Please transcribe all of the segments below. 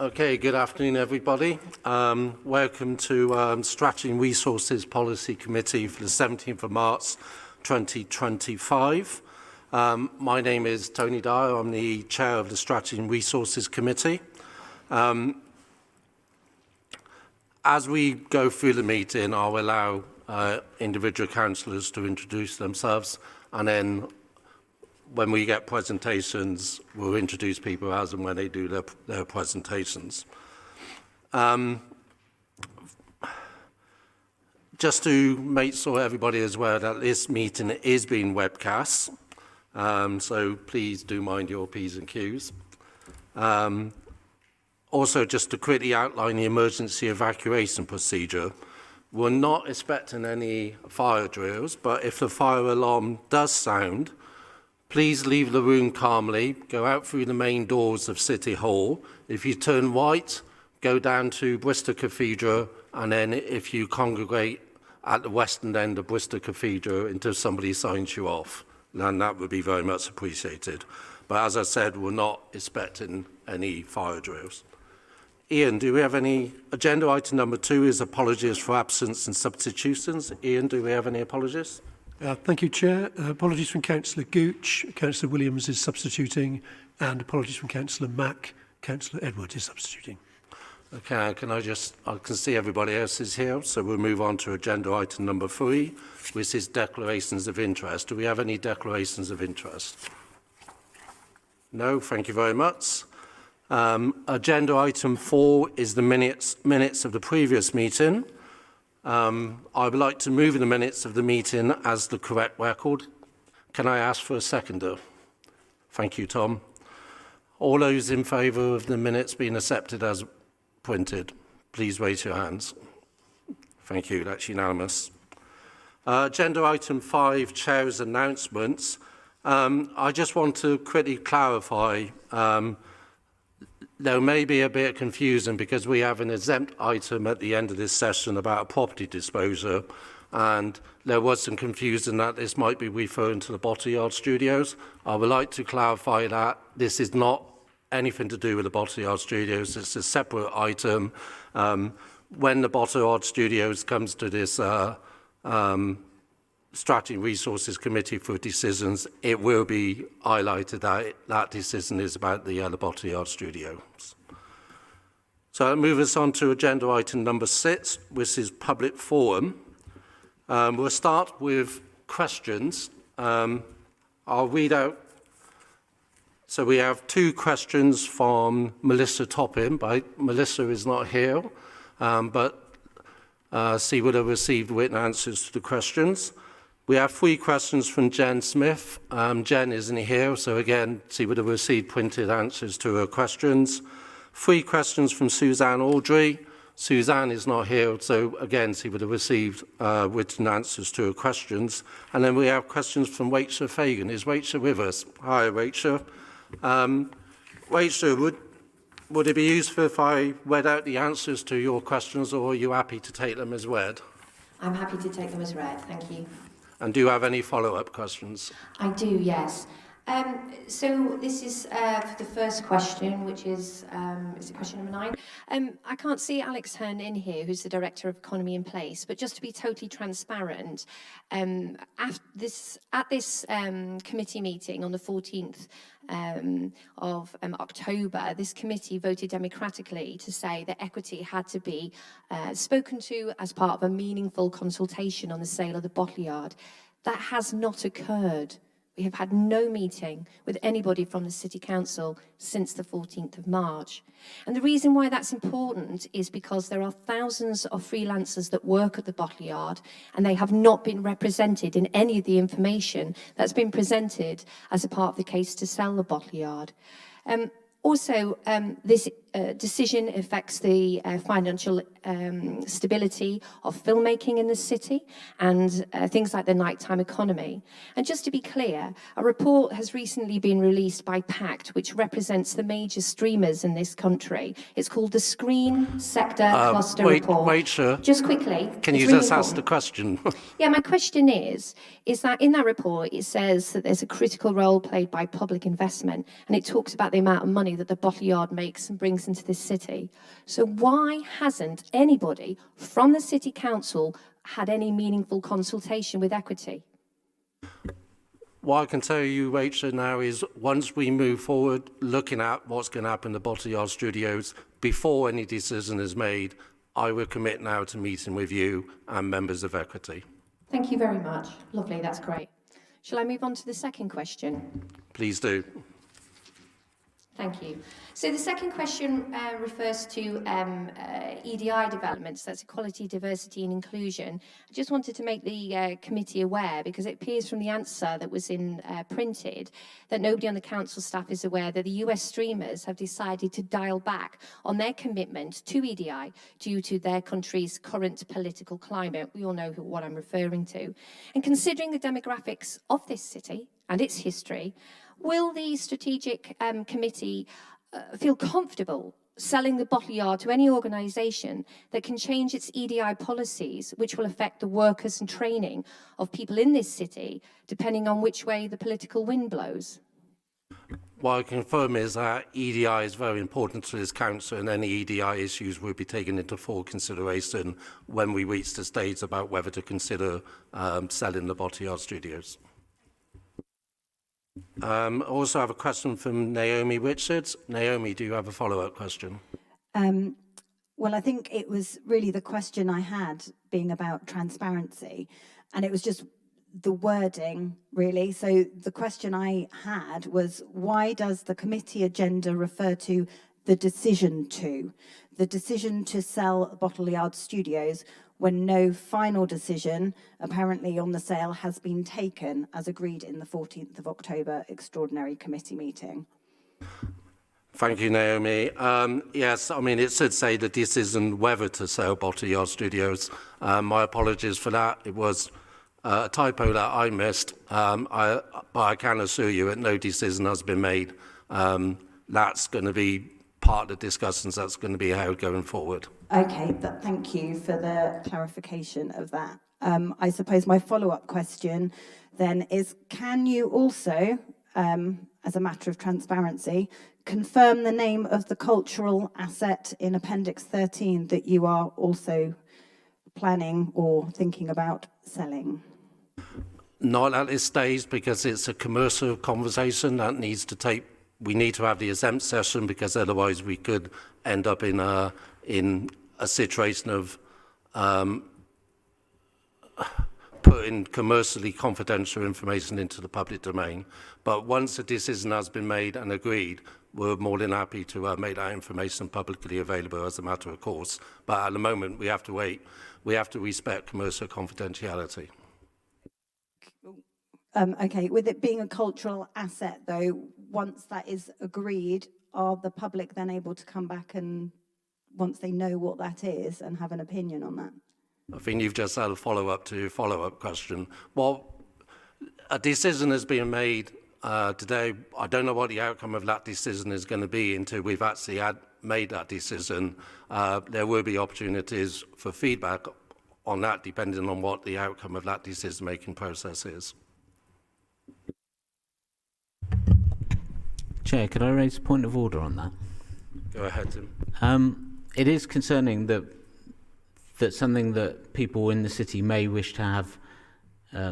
Okay, good afternoon, everybody. Welcome to Strategy and Resources Policy Committee for the 17th of March 2025. My name is Tony Dyer. I'm the Chair of the Strategy and Resources Committee. As we go through the meeting, I'll allow individual councillors to introduce themselves, and then when we get presentations, we'll introduce people as and when they do their presentations. Just to make sure everybody is aware that this meeting is being webcast, so please do mind your P's and Q's. Also, just to quickly outline the emergency evacuation procedure, we're not expecting any fire drills, but if the fire alarm does sound, please leave the room calmly, go out through the main doors of City Hall. If you turn right, go down to Bristol Cathedral, and then if you congregate at the western end of Bristol Cathedral until somebody signs you off, then that would be very much appreciated. But as I said, we're not expecting any fire drills. Ian, do we have any? Agenda item number 2 is apologies for absence and substitutions. Ian, do we have any apologies? Thank you, Chair. Apologies from Councillor Gooch. Councillor Williams is substituting, and apologies from Councillor Mack. Councillor Edwards is substituting. Okay, I can see everybody else is here, so we'll move on to agenda item number 3, which is declarations of interest. Do we have any declarations of interest? No, thank you very much. Agenda item 4 is the minutes of the previous meeting. I would like to move the minutes of the meeting as the correct record. Can I ask for a seconder? Thank you, Tom. All those in favour of the minutes being accepted as printed, please raise your hands. Thank you, that's unanimous. Agenda item 5, Chair's announcements. I just want to quickly clarify there may be a bit of confusion because we have an exempt item at the end of this session about property disposal, and there was some confusion that this might be referring to the Botteyard Studios. I would like to clarify that this is not anything to do with the Botteyard Studios. It's a separate item. When the Botteyard Studios comes to this Strategy and Resources Committee for decisions, it will be highlighted that that decision is about the Botteyard Studios. So that moves us on to agenda item number 6, which is public forum. We'll start with questions. I'll read out. So we have 2 questions from Melissa Toppin, but Melissa is not here, but she would have received written answers to the questions. We have 3 questions from Jen Smith. Jen isn't here, so again, she would have received printed answers to her questions. 3 questions from Suzanne Audrey. Suzanne is not here, so again, she would have received written answers to her questions. And then we have questions from Rachel Fagan. Is Rachel with us? Hi, Rachel. Rachel, would it be useful if I read out the answers to your questions, or are you happy to take them as read? I'm happy to take them as read, thank you. And do you have any follow-up questions? I do, yes. So this is for the first question, which is it question number 9? I can't see Alex Hearn in here, who's the Director of Economy in Place, but just to be totally transparent, at this committee meeting on the 14th of October, this committee voted democratically to say that equity had to be spoken to as part of a meaningful consultation on the sale of the Botteyard. That has not occurred. We have had no meeting with anybody from the City Council since the 14th of March. And the reason why that's important is because there are thousands of freelancers that work at the Botteyard, and they have not been represented in any of the information that's been presented as a part of the case to sell the Botteyard. Also, this decision affects the financial stability of filmmaking in the city and things like the nighttime economy. And just to be clear, a report has recently been released by PACT, which represents the major streamers in this country. It's called the Screen Sector Cluster Report. Wait, sir. Just quickly. Can you just ask the question? Yeah, my question is that in that report, it says that there's a critical role played by public investment, and it talks about the amount of money that the Botteyard makes and brings brings into this city. So why hasn't anybody from the City Council had any meaningful consultation with Equity? What I can tell you, Rachel, now is once we move forward, looking at what's going to happen in the Bottle Yard Studios, before any decision is made, I will commit now to meeting with you and members of Equity. Thank you very much. Lovely, that's great. Shall I move on to the second question? Please do. Thank you. So the second question refers to EDI developments, that's equality, diversity and inclusion. I just wanted to make the committee aware, because it appears from the answer that was in printed, that nobody on the council staff is aware that the US streamers have decided to dial back on their commitment to EDI due to their country's current political climate. We all know what I'm referring to. And considering the demographics of this city and its history, will the strategic committee feel comfortable selling the Bottle Yard to any organisation that can change its EDI policies, which will affect the workers and training of people in this city, depending on which way the political wind blows? What I confirm is that EDI is very important to this council, and any EDI issues will be taken into full consideration when we reach the stage about whether to consider selling the Bottle Yard Studios. I also have a question from Naomi Richards. Naomi, do you have a follow-up question? Well, I think it was really the question I had being about transparency, and it was just the wording, really. So the question I had was, why does the committee agenda refer to the decision to sell Bottle Yard Studios, when no final decision, apparently, on the sale has been taken, as agreed in the 14th of October extraordinary committee meeting? Thank you, Naomi. Yes, I mean, it should say the decision whether to sell Bottle Yard Studios. My apologies for that. It was a typo that I missed, but I can assure you that no decision has been made. That's going to be part of the discussions that's going to be held going forward. Okay, thank you for the clarification of that. I suppose my follow-up question then is, can you also, as a matter of transparency, confirm the name of the cultural asset in Appendix 13 that you are also planning or thinking about selling? Not at this stage, because it's a commercial conversation that needs to take. We need to have the exempt session, because otherwise we could end up in a situation of putting commercially confidential information into the public domain. But once a decision has been made and agreed, we're more than happy to make that information publicly available as a matter of course. But at the moment, we have to wait. We have to respect commercial confidentiality. Okay, with it being a cultural asset, though, once that is agreed, are the public then able to come back and, once they know what that is, and have an opinion on that? I think you've just had a follow-up to your follow-up question. Well, a decision has been made today. I don't know what the outcome of that decision is going to be until we've actually made that decision. There will be opportunities for feedback on that, depending on what the outcome of that decision-making process is. Chair, could I raise a point of order on that? Go ahead, Tim. It is concerning that something that people in the city may wish to have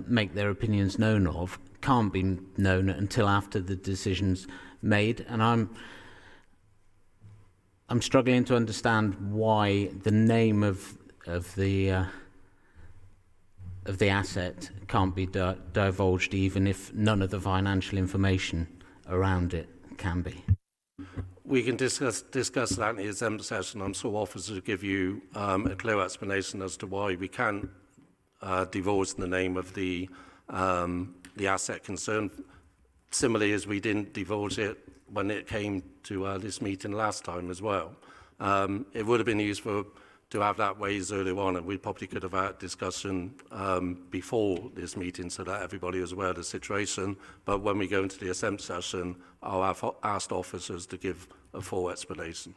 make their opinions known of can't be known until after the decision's made, and I'm struggling to understand why the name of the asset can't be divulged, even if none of the financial information around it can be. We can discuss that in the exempt session. I'm sure officers will give you a clear explanation as to why we can't divulge the name of the asset concerned, similarly as we didn't divulge it when it came to this meeting last time as well. It would have been useful to have that ways earlier on, and we probably could have had discussion before this meeting so that everybody was aware of the situation. But when we go into the exempt session, I'll have asked officers to give a full explanation.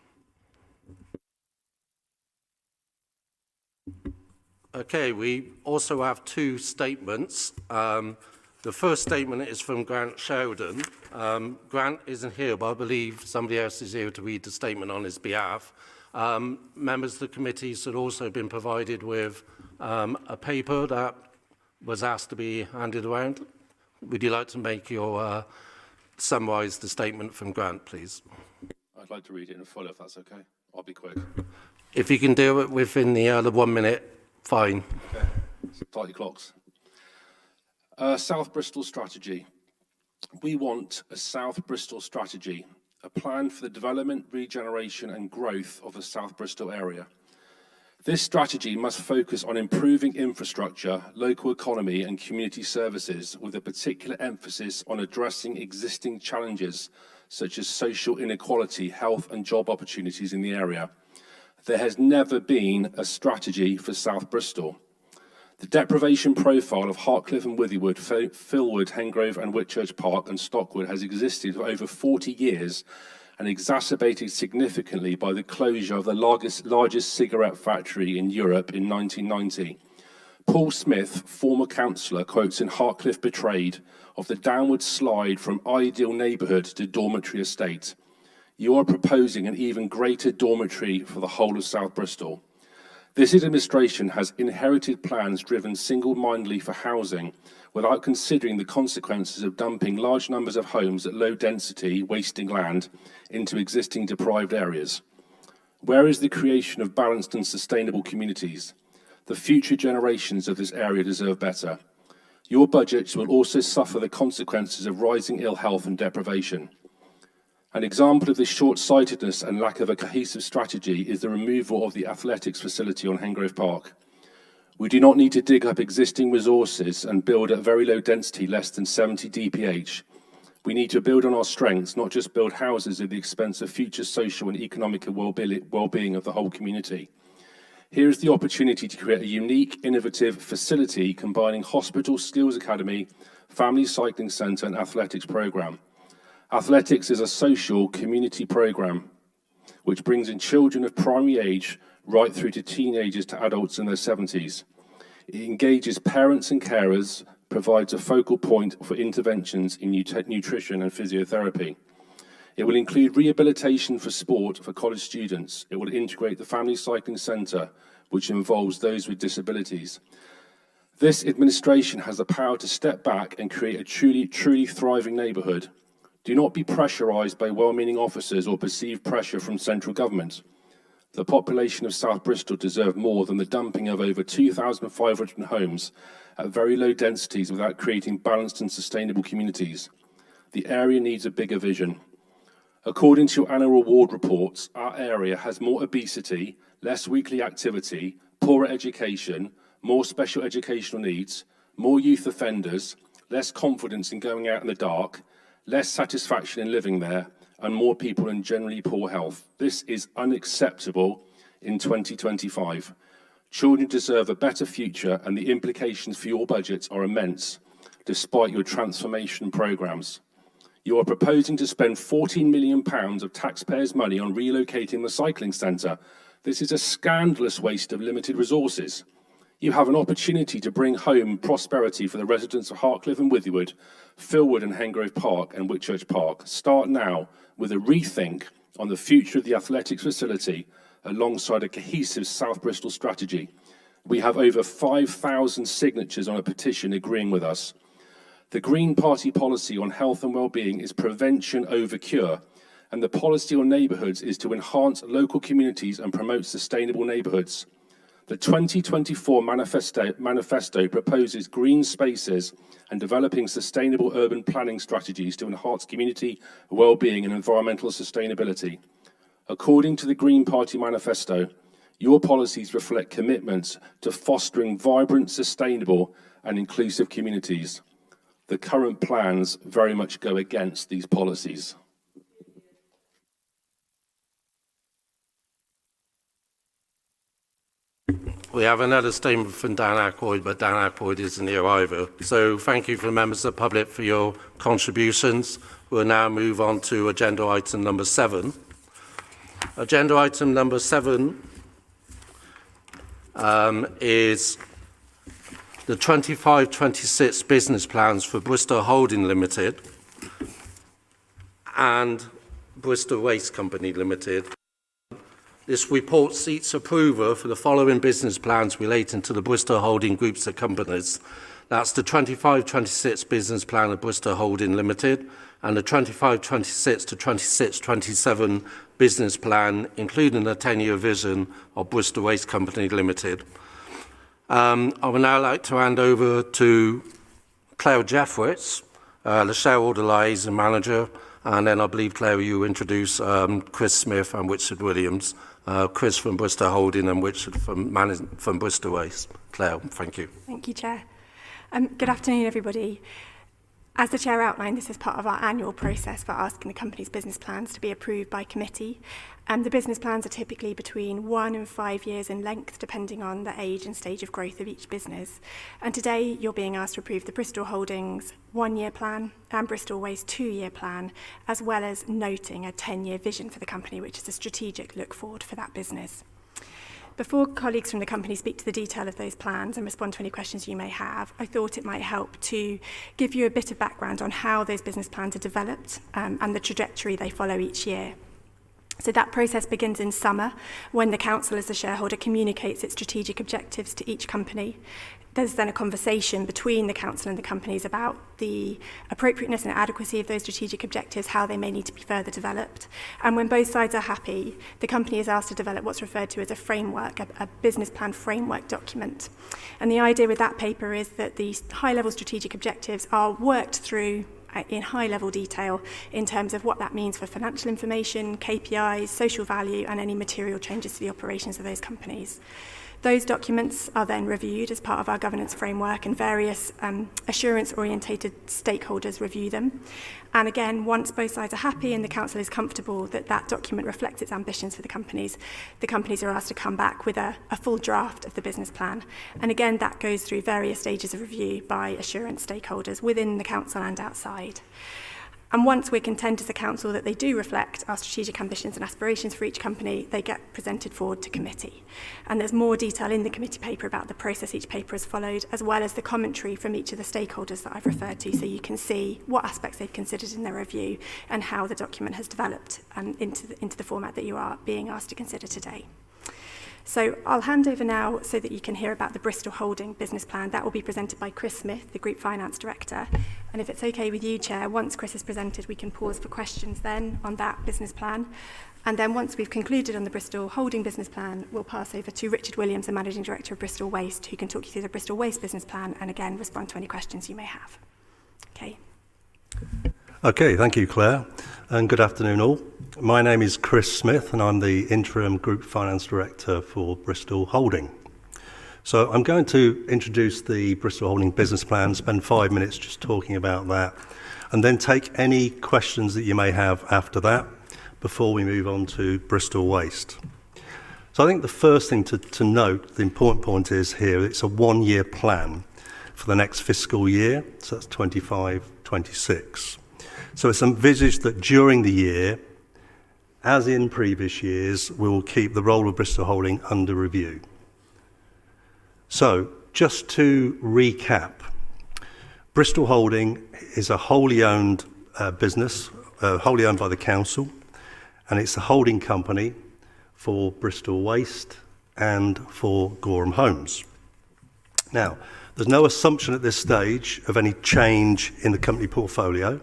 Okay, we also have two statements. The first statement is from Grant Sheridan. Grant isn't here, but I believe somebody else is here to read the statement on his behalf. Members of the committee had also been provided with a paper that was asked to be handed around. Would you like to make your summarise the statement from Grant, please? I'd like to read it in full, if that's okay. I'll be quick. If you can do it within the 1 minute, fine. Okay. Start your clocks. South Bristol strategy. We want a South Bristol strategy, a plan for the development, regeneration and growth of the South Bristol area. This strategy must focus on improving infrastructure, local economy and community services, with a particular emphasis on addressing existing challenges such as social inequality, health and job opportunities in the area. There has never been a strategy for South Bristol. The deprivation profile of Hartcliffe and Withywood, Philwood, Hengrove and Whitchurch Park and Stockwood has existed for over 40 years and exacerbated significantly by the closure of the largest cigarette factory in Europe in 1990. Paul Smith, former councillor, quotes in Hartcliffe Betrayed of the downward slide from ideal neighbourhood to dormitory estate. You are proposing an even greater dormitory for the whole of South Bristol. This administration has inherited plans driven single-mindedly for housing without considering the consequences of dumping large numbers of homes at low density, wasting land, into existing deprived areas. Where is the creation of balanced and sustainable communities? The future generations of this area deserve better. Your budgets will also suffer the consequences of rising ill health and deprivation. An example of this short-sightedness and lack of a cohesive strategy is the removal of the athletics facility on Hengrove Park. We do not need to dig up existing resources and build at very low density, less than 70 dph. We need to build on our strengths, not just build houses at the expense of future social and economic well-being of the whole community. Here is the opportunity to create a unique, innovative facility combining hospital, skills academy, family cycling centre and athletics programme. Athletics is a social community programme which brings in children of primary age right through to teenagers to adults in their 70s. It engages parents and carers, provides a focal point for interventions in nutrition and physiotherapy. It will include rehabilitation for sport for college students. It will integrate the family cycling centre, which involves those with disabilities. This administration has the power to step back and create a truly thriving neighbourhood. Do not be pressurised by well-meaning officers or perceived pressure from central government. The population of South Bristol deserve more than the dumping of over 2,500 homes at very low densities without creating balanced and sustainable communities. The area needs a bigger vision. According to annual award reports, our area has more obesity, less weekly activity, poorer education, more special educational needs, more youth offenders, less confidence in going out in the dark, less satisfaction in living there, and more people in generally poor health. This is unacceptable in 2025. Children deserve a better future, and the implications for your budgets are immense, despite your transformation programmes. You are proposing to spend £14 million of taxpayers' money on relocating the cycling centre. This is a scandalous waste of limited resources. You have an opportunity to bring home prosperity for the residents of Hartcliffe and Withywood, Philwood and Hengrove Park and Whitchurch Park. Start now with a rethink on the future of the athletics facility alongside a cohesive South Bristol strategy. We have over 5,000 signatures on a petition agreeing with us. The Green Party policy on health and well-being is prevention over cure, and the policy on neighbourhoods is to enhance local communities and promote sustainable neighbourhoods. The 2024 manifesto proposes green spaces and developing sustainable urban planning strategies to enhance community well-being and environmental sustainability. According to the Green Party manifesto, your policies reflect commitments to fostering vibrant, sustainable and inclusive communities. The current plans very much go against these policies. We have another statement from Dan Aykroyd, but Dan Aykroyd isn't here either. So thank you for the members of the public for your contributions. We'll now move on to agenda item number 7. Agenda item number 7 is the 25-26 business plans for Bristol Holding Limited and Bristol Waste Company Limited. This report seeks approval for the following business plans relating to the Bristol Holding groups of companies. That's the 25-26 business plan of Bristol Holding Limited and the 25-26 to 26-27 business plan, including the 10-year vision of Bristol Waste Company Limited. I would now like to hand over to Claire Jeffritz, the shareholder liaison manager, and then I believe, Claire, you introduce Chris Smith and Richard Williams. Chris from Bristol Holding and Richard from Bristol Waste. Claire, thank you. Thank you, Chair. Good afternoon, everybody. As the Chair outlined, this is part of our annual process for asking the company's business plans to be approved by committee. The business plans are typically between 1 and 5 years in length, depending on the age and stage of growth of each business. And today, you're being asked to approve the Bristol Holdings 1-year plan and Bristol Waste 2-year plan, as well as noting a 10-year vision for the company, which is a strategic look forward for that business. Before colleagues from the company speak to the detail of those plans and respond to any questions you may have, I thought it might help to give you a bit of background on how those business plans are developed and the trajectory they follow each year. So that process begins in summer when the council as the shareholder communicates its strategic objectives to each company. There's then a conversation between the council and the companies about the appropriateness and adequacy of those strategic objectives, how they may need to be further developed. And when both sides are happy, the company is asked to develop what's referred to as a framework, a business plan framework document. And the idea with that paper is that these high-level strategic objectives are worked through in high-level detail in terms of what that means for financial information, KPIs, social value, and any material changes to the operations of those companies. Those documents are then reviewed as part of our governance framework, and various assurance-orientated stakeholders review them. And again, once both sides are happy and the council is comfortable that that document reflects its ambitions for the companies are asked to come back with a full draft of the business plan. And again, that goes through various stages of review by assurance stakeholders within the council and outside. And once we're content as a council that they do reflect our strategic ambitions and aspirations for each company, they get presented forward to committee. And there's more detail in the committee paper about the process each paper has followed, as well as the commentary from each of the stakeholders that I've referred to, so you can see what aspects they've considered in their review and how the document has developed into the format that you are being asked to consider today. So I'll hand over now so that you can hear about the Bristol Holding business plan. That will be presented by Chris Smith, the Group Finance Director. And if it's okay with you, Chair, once Chris has presented, we can pause for questions then on that business plan. And then once we've concluded on the Bristol Holding business plan, we'll pass over to Richard Williams, the Managing Director of Bristol Waste, who can talk you through the Bristol Waste business plan and again respond to any questions you may have. Okay. Okay, thank you, Claire, and good afternoon all. My name is Chris Smith and I'm the Interim Group Finance Director for Bristol Holding. So I'm going to introduce the Bristol Holding business plan, spend 5 minutes just talking about that, and then take any questions that you may have after that before we move on to Bristol Waste. So I think the first thing to note, the important point is here, it's a 1-year plan for the next fiscal year, so that's 25-26. So it's envisaged that during the year, as in previous years, we will keep the role of Bristol Holding under review. So just to recap, Bristol Holding is a wholly owned business, wholly owned by the council, and it's a holding company for Bristol Waste and for Gorham Homes. Now, there's no assumption at this stage of any change in the company portfolio.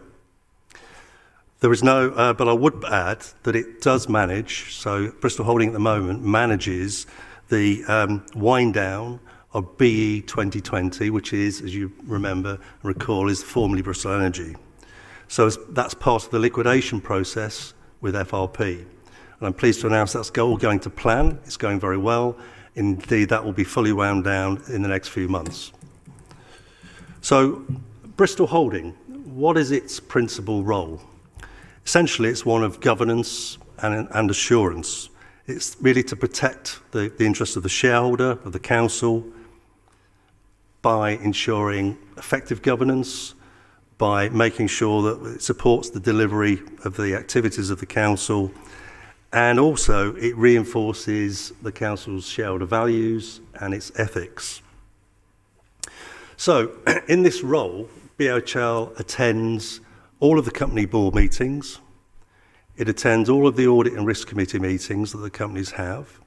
There is no, but I would add that it does manage, so Bristol Holding at the moment manages the wind down of BE 2020, which is, as you remember and recall, is formerly Bristol Energy. So that's part of the liquidation process with FRP. And I'm pleased to announce that's all going to plan. It's going very well. Indeed, that will be fully wound down in the next few months. So Bristol Holding, what is its principal role? Essentially, it's one of governance and assurance. It's really to protect the interests of the shareholder, of the council, by ensuring effective governance, by making sure that it supports the delivery of the activities of the council, and also it reinforces the council's shareholder values and its ethics. So, in this role, BHL attends all of the company board meetings. It attends all of the audit and risk committee meetings that the companies have.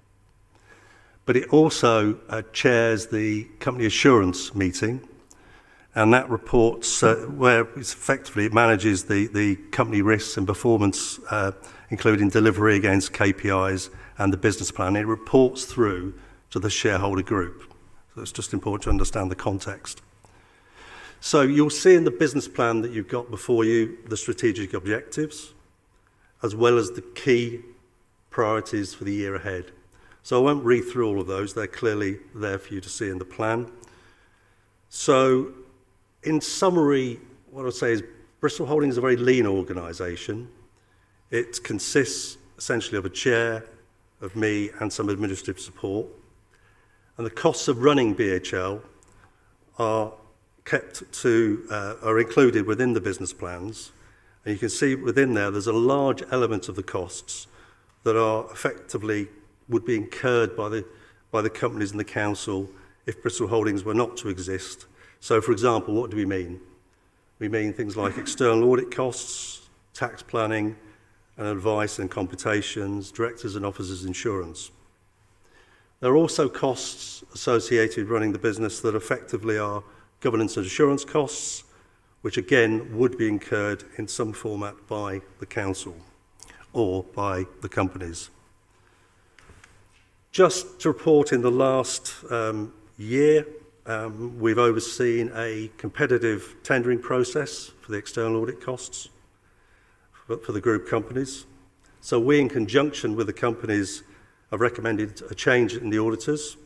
But it also chairs the company assurance meeting, and that reports where it's effectively it manages the company risks and performance, including delivery against KPIs and the business plan. It reports through to the shareholder group. So it's just important to understand the context. So you'll see in the business plan that you've got before you the strategic objectives, as well as the key priorities for the year ahead. So I won't read through all of those. They're clearly there for you to see in the plan. So in summary, what I'll say is Bristol Holding is a very lean organisation. It consists essentially of a chair, of me, and some administrative support. And the costs of running BHL are included within the business plans. And you can see within there's a large element of the costs that are effectively would be incurred by the companies and the council if Bristol Holdings were not to exist. So, for example, what do we mean? We mean things like external audit costs, tax planning and advice and computations, directors and officers insurance. There are also costs associated with running the business that effectively are governance and assurance costs, which again would be incurred in some format by the council or by the companies. Just to report, in the last year, we've overseen a competitive tendering process for the external audit costs for the group companies. So we, in conjunction with the companies, have recommended a change in the auditors.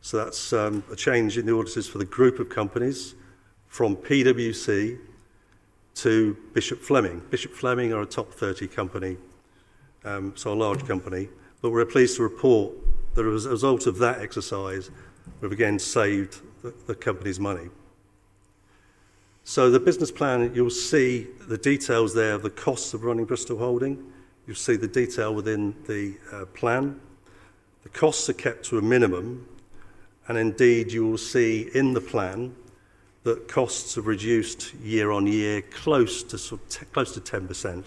So that's a change in the auditors for the group of companies from PwC to Bishop Fleming. Bishop Fleming are a top 30 company, so a large company. But we're pleased to report that as a result of that exercise, we've again saved the company's money. So the business plan, you'll see the details there of the costs of running Bristol Holding. You'll see the detail within the plan. The costs are kept to a minimum, and indeed you will see in the plan that costs have reduced year on year close to 10%.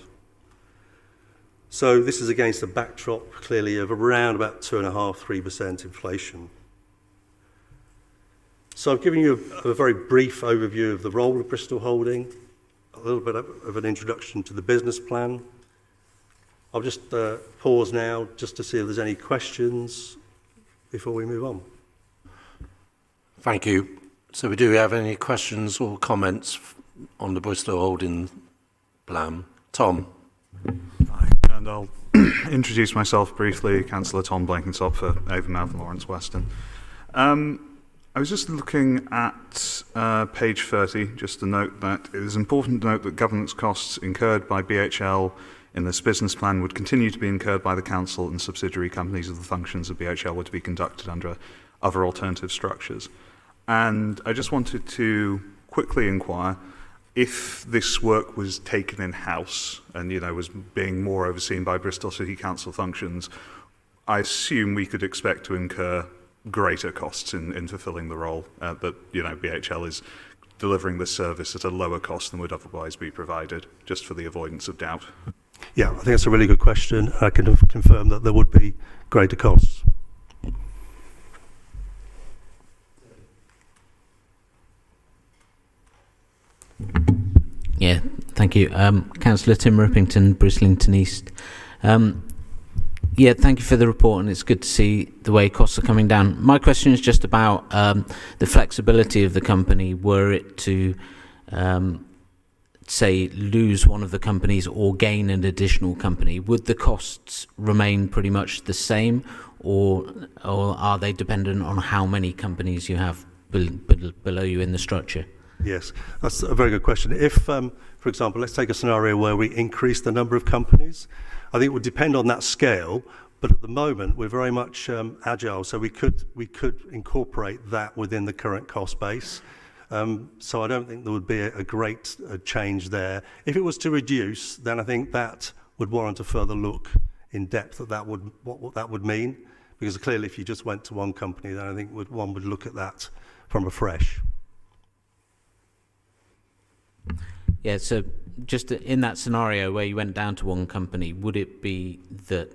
So this is against a backdrop clearly of around about 2.5–3% inflation. So I've given you a very brief overview of the role of Bristol Holding, a little bit of an introduction to the business plan. I'll just pause now just to see if there's any questions before we move on. Thank you. So do we have any questions or comments on the Bristol Holding plan? Tom. Hi, and I'll introduce myself briefly. Councillor Tom Blenkinsop for Avonmouth and Lawrence Weston. I was just looking at page 30, just to note that it is important to note that governance costs incurred by BHL in this business plan would continue to be incurred by the council and subsidiary companies if the functions of BHL were to be conducted under other alternative structures. And I just wanted to quickly inquire if this work was taken in-house and, was being more overseen by Bristol City Council functions, I assume we could expect to incur greater costs in fulfilling the role, that, BHL is delivering this service at a lower cost than would otherwise be provided, just for the avoidance of doubt. Yeah, I think that's a really good question. I can confirm that there would be greater costs. Yeah, thank you. Councillor Tim Rippington, Brislington East. Yeah, thank you for the report, and it's good to see the way costs are coming down. My question is just about the flexibility of the company. Were it to, say, lose one of the companies or gain an additional company, would the costs remain pretty much the same, or are they dependent on how many companies you have below you in the structure? Yes, that's a very good question. If, for example, let's take a scenario where we increase the number of companies, I think it would depend on that scale, but at the moment we're very much agile, so we could incorporate that within the current cost base. So I don't think there would be a great change there. If it was to reduce, then I think that would warrant a further look in depth at what that would mean, because clearly if you just went to one company, then I think one would look at that from afresh. Yeah, so just in that scenario where you went down to one company, would it be that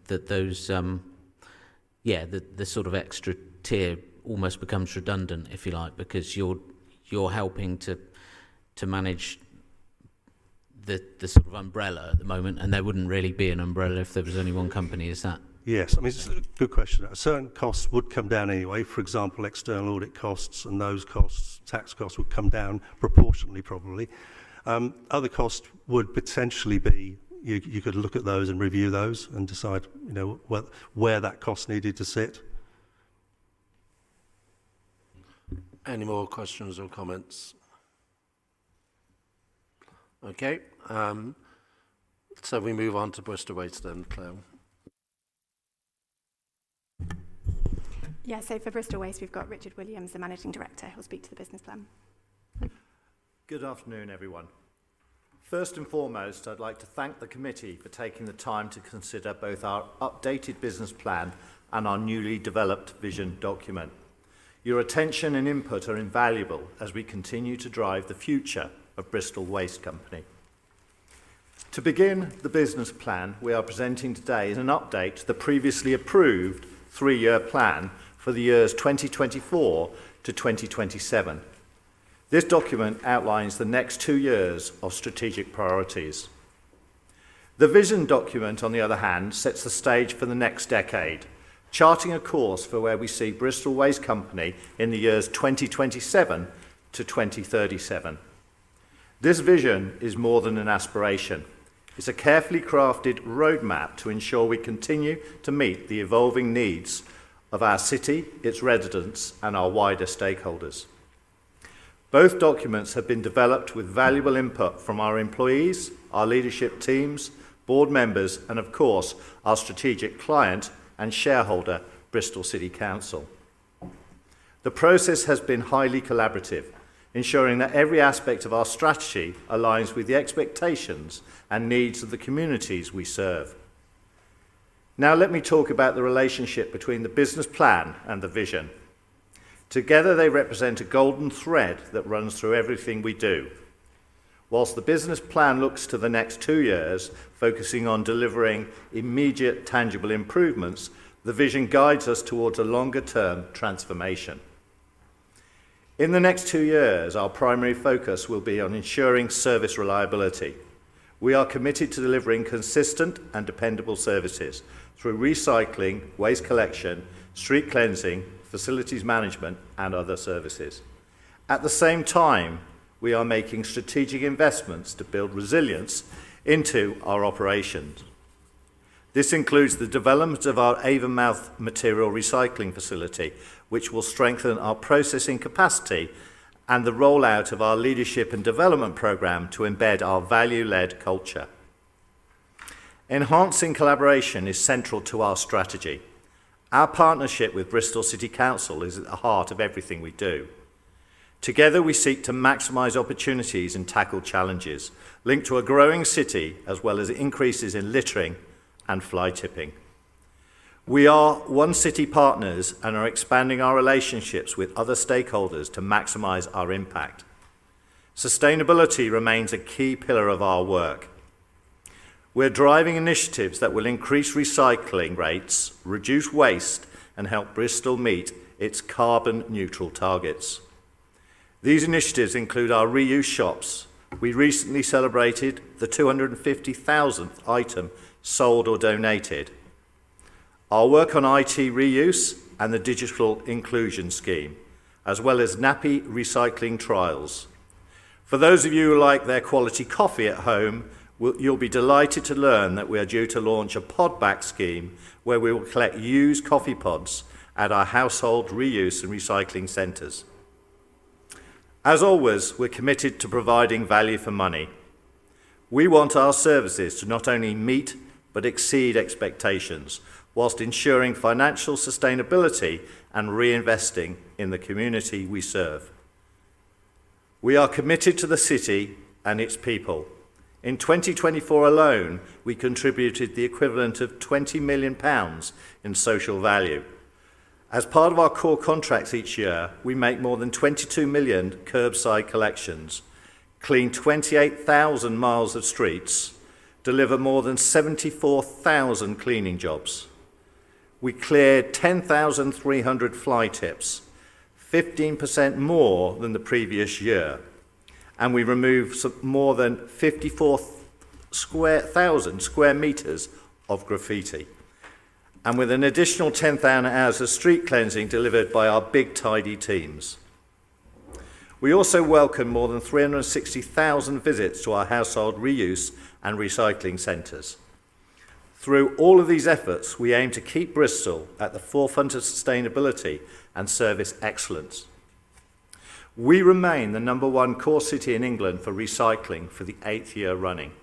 those the sort of extra tier almost becomes redundant, if you like, because you're helping to manage the sort of umbrella at the moment, and there wouldn't really be an umbrella if there was only one company, is that? Yes, I mean, it's a good question. Certain costs would come down anyway. For example, external audit costs and those costs, tax costs would come down proportionally probably. Other costs would potentially be, you could look at those and review those and decide, where that cost needed to sit. Any more questions or comments? Okay, so we move on to Bristol Waste then, Claire. Yeah, so for Bristol Waste, we've got Richard Williams, the Managing Director, who'll speak to the business plan. Good afternoon, everyone. First and foremost, I'd like to thank the committee for taking the time to consider both our updated business plan and our newly developed vision document. Your attention and input are invaluable as we continue to drive the future of Bristol Waste Company. To begin the business plan we are presenting today is an update to the previously approved 3-year plan for the years 2024 to 2027. This document outlines the next 2 years of strategic priorities. The vision document, on the other hand, sets the stage for the next decade, charting a course for where we see Bristol Waste Company in the years 2027 to 2037. This vision is more than an aspiration. It's a carefully crafted roadmap to ensure we continue to meet the evolving needs of our city, its residents, and our wider stakeholders. Both documents have been developed with valuable input from our employees, our leadership teams, board members, and of course, our strategic client and shareholder, Bristol City Council. The process has been highly collaborative, ensuring that every aspect of our strategy aligns with the expectations and needs of the communities we serve. Now let me talk about the relationship between the business plan and the vision. Together they represent a golden thread that runs through everything we do. Whilst the business plan looks to the next 2 years, focusing on delivering immediate tangible improvements, the vision guides us towards a longer-term transformation. In the next 2 years, our primary focus will be on ensuring service reliability. We are committed to delivering consistent and dependable services through recycling, waste collection, street cleansing, facilities management, and other services. At the same time, we are making strategic investments to build resilience into our operations. This includes the development of our Avonmouth material recycling facility, which will strengthen our processing capacity, and the rollout of our leadership and development programme to embed our value-led culture. Enhancing collaboration is central to our strategy. Our partnership with Bristol City Council is at the heart of everything we do. Together we seek to maximise opportunities and tackle challenges linked to a growing city as well as increases in littering and fly tipping. We are One City partners and are expanding our relationships with other stakeholders to maximise our impact. Sustainability remains a key pillar of our work. We're driving initiatives that will increase recycling rates, reduce waste, and help Bristol meet its carbon neutral targets. These initiatives include our reuse shops. We recently celebrated the 250,000th item sold or donated. Our work on IT reuse and the digital inclusion scheme, as well as nappy recycling trials. For those of you who like their quality coffee at home, you'll be delighted to learn that we are due to launch a pod back scheme where we will collect used coffee pods at our household reuse and recycling centres. As always, we're committed to providing value for money. We want our services to not only meet but exceed expectations, whilst ensuring financial sustainability and reinvesting in the community we serve. We are committed to the city and its people. In 2024 alone, we contributed the equivalent of £20 million in social value. As part of our core contracts each year, we make more than 22 million curbside collections, clean 28,000 miles of streets, deliver more than 74,000 cleaning jobs. We cleared 10,300 fly tips, 15% more than the previous year, and we removed more than 54,000 square metres of graffiti, and with an additional 10,000 hours of street cleansing delivered by our big tidy teams. We also welcomed more than 360,000 visits to our household reuse and recycling centres. Through all of these efforts, we aim to keep Bristol at the forefront of sustainability and service excellence. We remain the #1 core city in England for recycling for the 8th year running.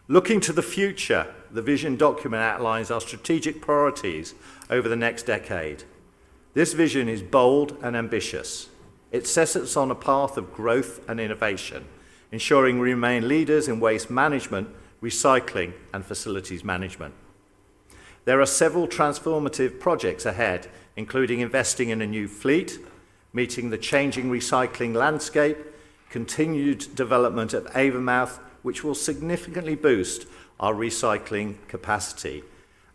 Looking to the future, the vision document outlines our strategic priorities over the next decade. This vision is bold and ambitious. It sets us on a path of growth and innovation, ensuring we remain leaders in waste management, recycling, and facilities management. There are several transformative projects ahead, including investing in a new fleet, meeting the changing recycling landscape, continued development at Avonmouth, which will significantly boost our recycling capacity,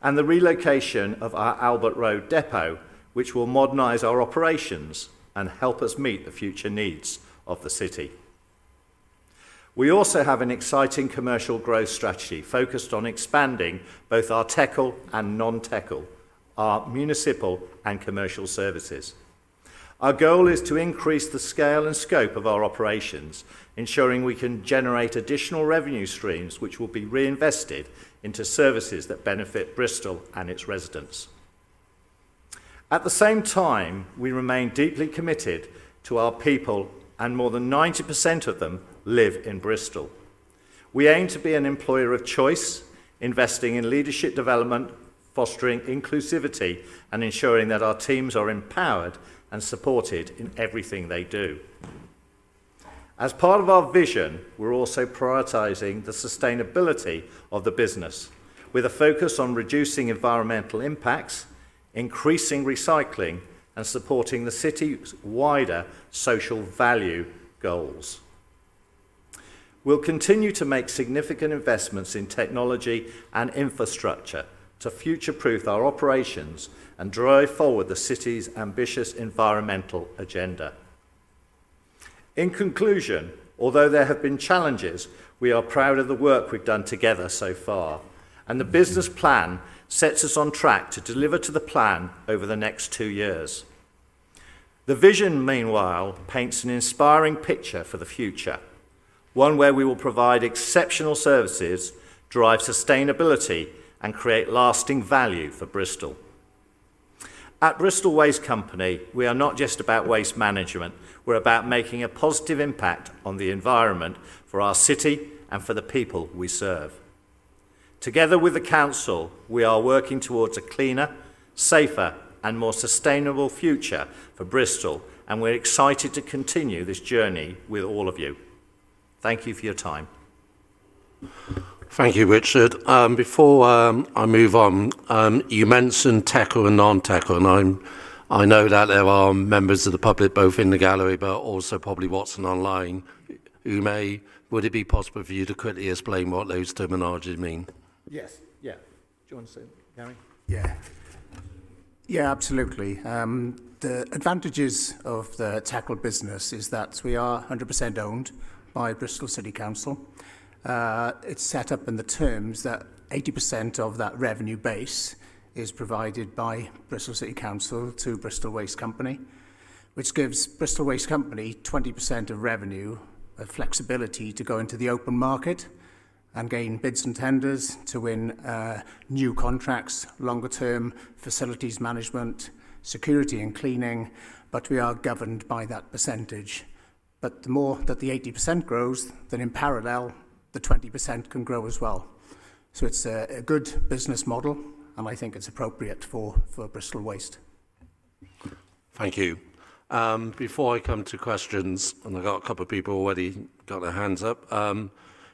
and the relocation of our Albert Road depot, which will modernise our operations and help us meet the future needs of the city. We also have an exciting commercial growth strategy focused on expanding both our TECL and non-TECL, our municipal and commercial services. Our goal is to increase the scale and scope of our operations, ensuring we can generate additional revenue streams which will be reinvested into services that benefit Bristol and its residents. At the same time, we remain deeply committed to our people, and more than 90% of them live in Bristol. We aim to be an employer of choice, investing in leadership development, fostering inclusivity, and ensuring that our teams are empowered and supported in everything they do. As part of our vision, we're also prioritising the sustainability of the business, with a focus on reducing environmental impacts, increasing recycling, and supporting the city's wider social value goals. We'll continue to make significant investments in technology and infrastructure to future-proof our operations and drive forward the city's ambitious environmental agenda. In conclusion, although there have been challenges, we are proud of the work we've done together so far, and the business plan sets us on track to deliver to the plan over the next 2 years. The vision, meanwhile, paints an inspiring picture for the future, one where we will provide exceptional services, drive sustainability, and create lasting value for Bristol. At Bristol Waste Company, we are not just about waste management, we're about making a positive impact on the environment for our city and for the people we serve. Together with the Council, we are working towards a cleaner, safer and more sustainable future for Bristol, and we're excited to continue this journey with all of you. Thank you for your time. Thank you, Richard. Before I move on, you mentioned TECL and non-TECL, and I know that there are members of the public both in the gallery but also probably watching online who would it be possible for you to quickly explain what those terminologies mean? Yes, yeah. Do you want to say it, Gary? Yeah, absolutely. The advantages of the TECL business is that we are 100% owned by Bristol City Council. It's set up in the terms that 80% of that revenue base is provided by Bristol City Council to Bristol Waste Company, which gives Bristol Waste Company 20% of revenue, of flexibility to go into the open market and gain bids and tenders to win new contracts, longer term facilities management, security and cleaning, but we are governed by that percentage. But the more that the 80% grows, then in parallel, the 20% can grow as well. So it's a good business model, and I think it's appropriate for Bristol Waste. Thank you. Before I come to questions, and I've got a couple of people already got their hands up,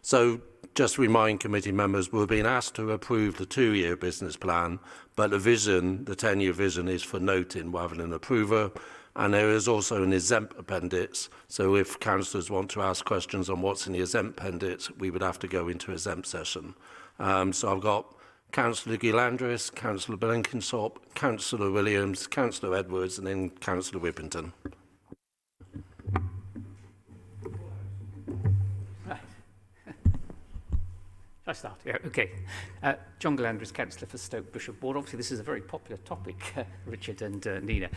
so just to remind committee members, we're being asked to approve the 2-year business plan, but the vision, the 10-year vision, is for noting rather than approval. And there is also an exempt appendix. So if councillors want to ask questions on what's in the exempt appendix, we would have to go into exempt session. So I've got Councillor Gillandris, Councillor Blenkinsop, Councillor Williams, Councillor Edwards, and then Councillor Whippington. I start? Yeah, okay. John Gillandris, Councillor for Stoke Bishop Board. Obviously, this is a very popular topic, Richard and Nina.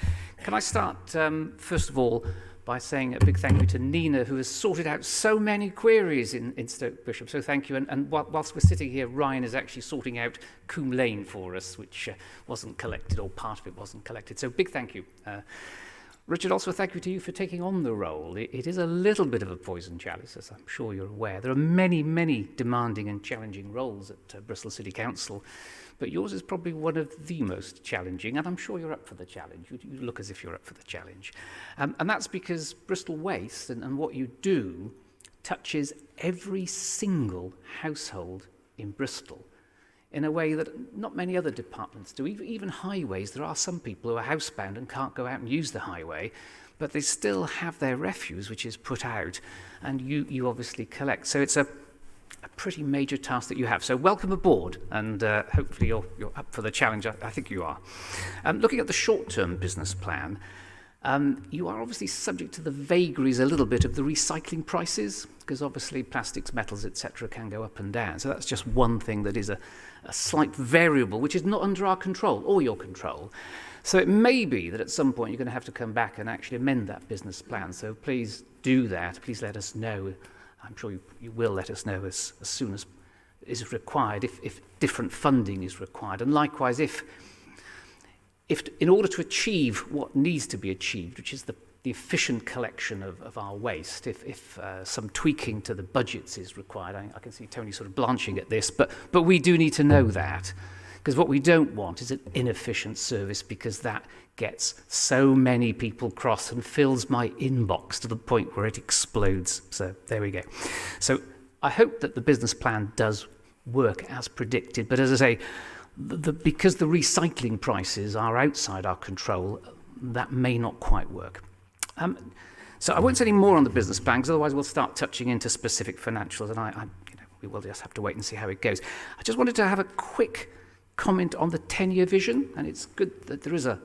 Can I start, first of all, by saying a big thank you to Nina, who has sorted out so many queries in Stoke Bishop. So thank you. And whilst we're sitting here, Ryan is actually sorting out Coombe Lane for us, which wasn't collected, or part of it wasn't collected. So big thank you. Richard, also thank you to you for taking on the role. It is a little bit of a poison chalice, as I'm sure you're aware. There are many, many demanding and challenging roles at Bristol City Council, but yours is probably one of the most challenging, and I'm sure you're up for the challenge. You look as if you're up for the challenge. And that's because Bristol Waste and what you do touches every single household in Bristol in a way that not many other departments do. Even highways, there are some people who are housebound and can't go out and use the highway, but they still have their refuse, which is put out, and you obviously collect. So it's a pretty major task that you have. So welcome aboard, and hopefully you're up for the challenge. I think you are. Looking at the short-term business plan, you are obviously subject to the vagaries a little bit of the recycling prices, because obviously plastics, metals, etc. can go up and down. So that's just one thing that is a slight variable, which is not under our control or your control. So it may be that at some point you're going to have to come back and actually amend that business plan. So please do that. Please let us know. I'm sure you will let us know as soon as is required, if different funding is required. And likewise, if in order to achieve what needs to be achieved, which is the efficient collection of our waste, if some tweaking to the budgets is required, I can see Tony sort of blanching at this, but we do need to know that, because what we don't want is an inefficient service, because that gets so many people cross and fills my inbox to the point where it explodes. So there we go. So I hope that the business plan does work as predicted, but as I say, because the recycling prices are outside our control, that may not quite work. So I won't say any more on the business plan, because otherwise we'll start touching into specific financials, and we will just have to wait and see how it goes. I just wanted to have a quick comment on the 10-year vision, and it's good that there is a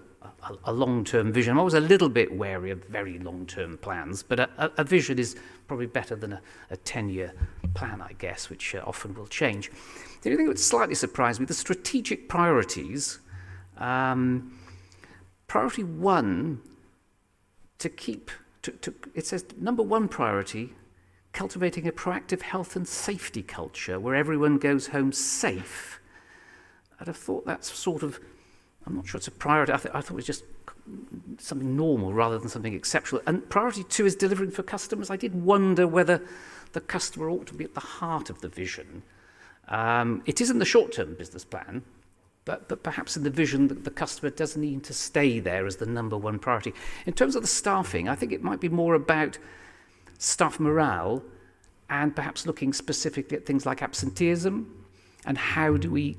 long-term vision. I'm always a little bit wary of very long-term plans, but a vision is probably better than a 10-year plan, I guess, which often will change. The only thing that slightly surprised me, the strategic priorities. Priority one, it says number one priority, cultivating a proactive health and safety culture where everyone goes home safe. I'd have thought that's sort of, I'm not sure it's a priority. I thought it was just something normal rather than something exceptional. And priority two is delivering for customers. I did wonder whether the customer ought to be at the heart of the vision. It is in the short-term business plan, but perhaps in the vision that the customer doesn't need to stay there as the number one priority. In terms of the staffing, I think it might be more about staff morale and perhaps looking specifically at things like absenteeism and how do we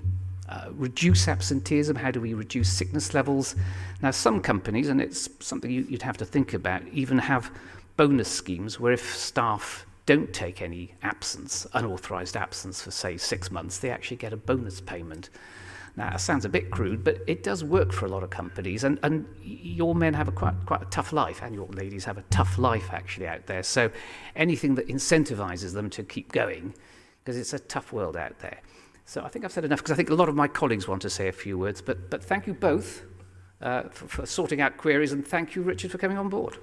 reduce absenteeism, how do we reduce sickness levels. Now, some companies, and it's something you'd have to think about, even have bonus schemes where if staff don't take any absence, unauthorised absence for, say, 6 months, they actually get a bonus payment. Now, it sounds a bit crude, but it does work for a lot of companies, and your men have quite a tough life, and your ladies have a tough life actually out there. So anything that incentivises them to keep going, because it's a tough world out there. So I think I've said enough, because I think a lot of my colleagues want to say a few words, but thank you both for sorting out queries, and thank you, Richard, for coming on board.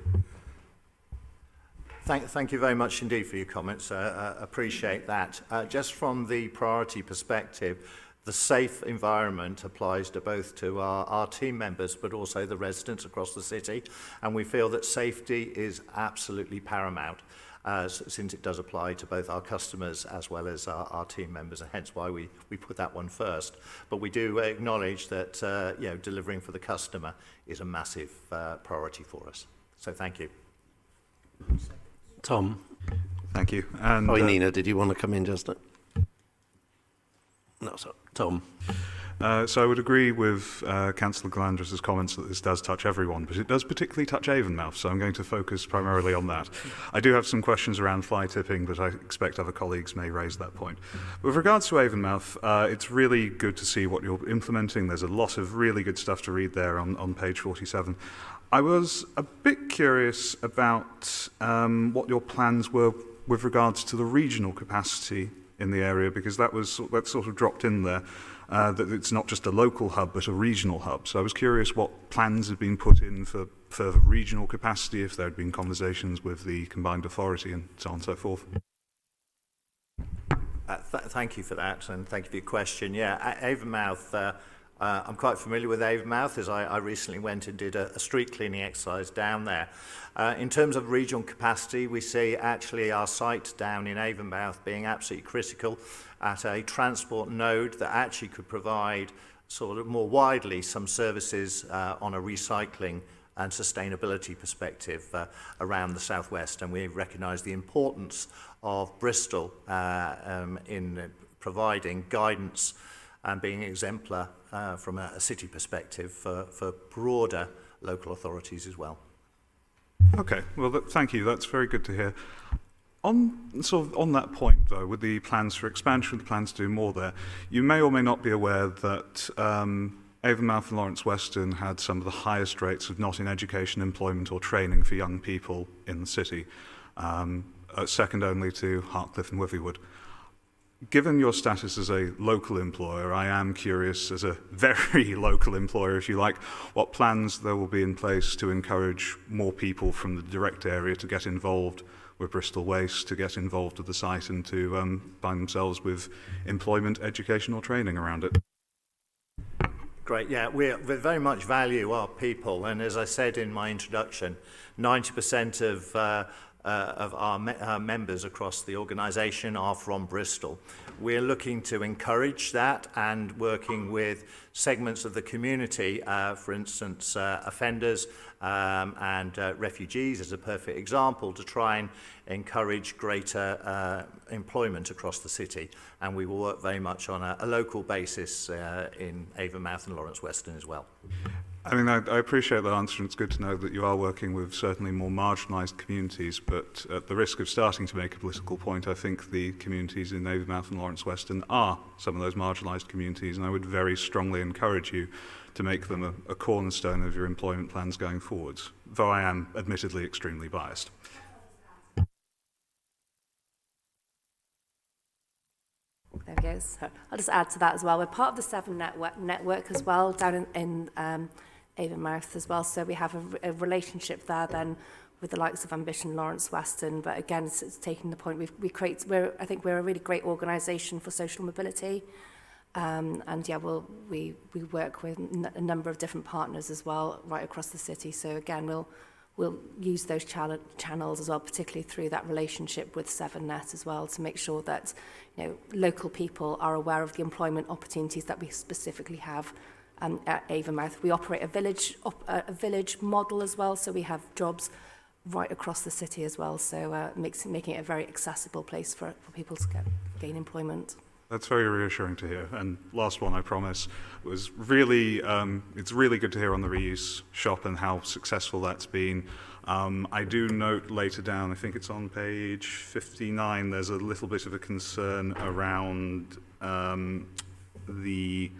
Thank you very much indeed for your comments. Appreciate that. Just from the priority perspective, the safe environment applies to both to our team members, but also the residents across the city. And we feel that safety is absolutely paramount, since it does apply to both our customers as well as our team members, and hence why we put that one first. But we do acknowledge that delivering for the customer is a massive priority for us. So thank you. Tom. Thank you. And Nina, did you want to come in just? No, sorry. Tom. So I would agree with Councillor Glandris' comments that this does touch everyone, but it does particularly touch Avonmouth, so I'm going to focus primarily on that. I do have some questions around fly tipping, but I expect other colleagues may raise that point. With regards to Avonmouth, it's really good to see what you're implementing. There's a lot of really good stuff to read there on page 47. I was a bit curious about what your plans were with regards to the regional capacity in the area, because that sort of dropped in there, that it's not just a local hub but a regional hub. So I was curious what plans had been put in for further regional capacity, if there had been conversations with the combined authority and so on and so forth. Thank you for that, and thank you for your question. Yeah, Avonmouth, I'm quite familiar with Avonmouth, as I recently went and did a street cleaning exercise down there. In terms of regional capacity, we see actually our site down in Avonmouth being absolutely critical at a transport node that actually could provide sort of more widely some services on a recycling and sustainability perspective around the southwest, and we recognise the importance of Bristol in providing guidance and being exemplar from a city perspective for broader local authorities as well. Okay, well, thank you. That's very good to hear. On that point, though, with the plans for expansion, the plans to do more there, you may or may not be aware that Avonmouth and Lawrence Weston had some of the highest rates of not in education, employment or training for young people in the city, second only to Hartcliffe and Withywood. Given your status as a local employer, I am curious, as a very local employer, if you like, what plans there will be in place to encourage more people from the direct area to get involved with Bristol Waste, to get involved with the site and to find themselves with employment, education or training around it. Great, yeah, we very much value our people, and as I said in my introduction, 90% of our members across the organisation are from Bristol. We're looking to encourage that and working with segments of the community, for instance, offenders and refugees is a perfect example, to try and encourage greater employment across the city. And we will work very much on a local basis in Avonmouth and Lawrence Weston as well. I mean, I appreciate that answer, and it's good to know that you are working with certainly more marginalised communities, but at the risk of starting to make a political point, I think the communities in Avonmouth and Lawrence Weston are some of those marginalised communities, and I would very strongly encourage you to make them a cornerstone of your employment plans going forwards, though I am admittedly extremely biased. There we go. So I'll just add to that as well. We're part of the Seven network as well, down in Avonmouth as well. So we have a relationship there then with the likes of Ambition, Lawrence Weston. But again, it's taking the point I think we're a really great organisation for social mobility. And yeah, we work with a number of different partners as well right across the city. So again, we'll use those channels as well, particularly through that relationship with 7net as well, to make sure that local people are aware of the employment opportunities that we specifically have at Avonmouth. We operate a village model as well, so we have jobs right across the city as well. So making it a very accessible place for people to gain employment. That's very reassuring to hear. And last one, I promise, was really, it's really good to hear on the reuse shop and how successful that's been. I do note later down, I think it's on page 59, there's a little bit of a concern around the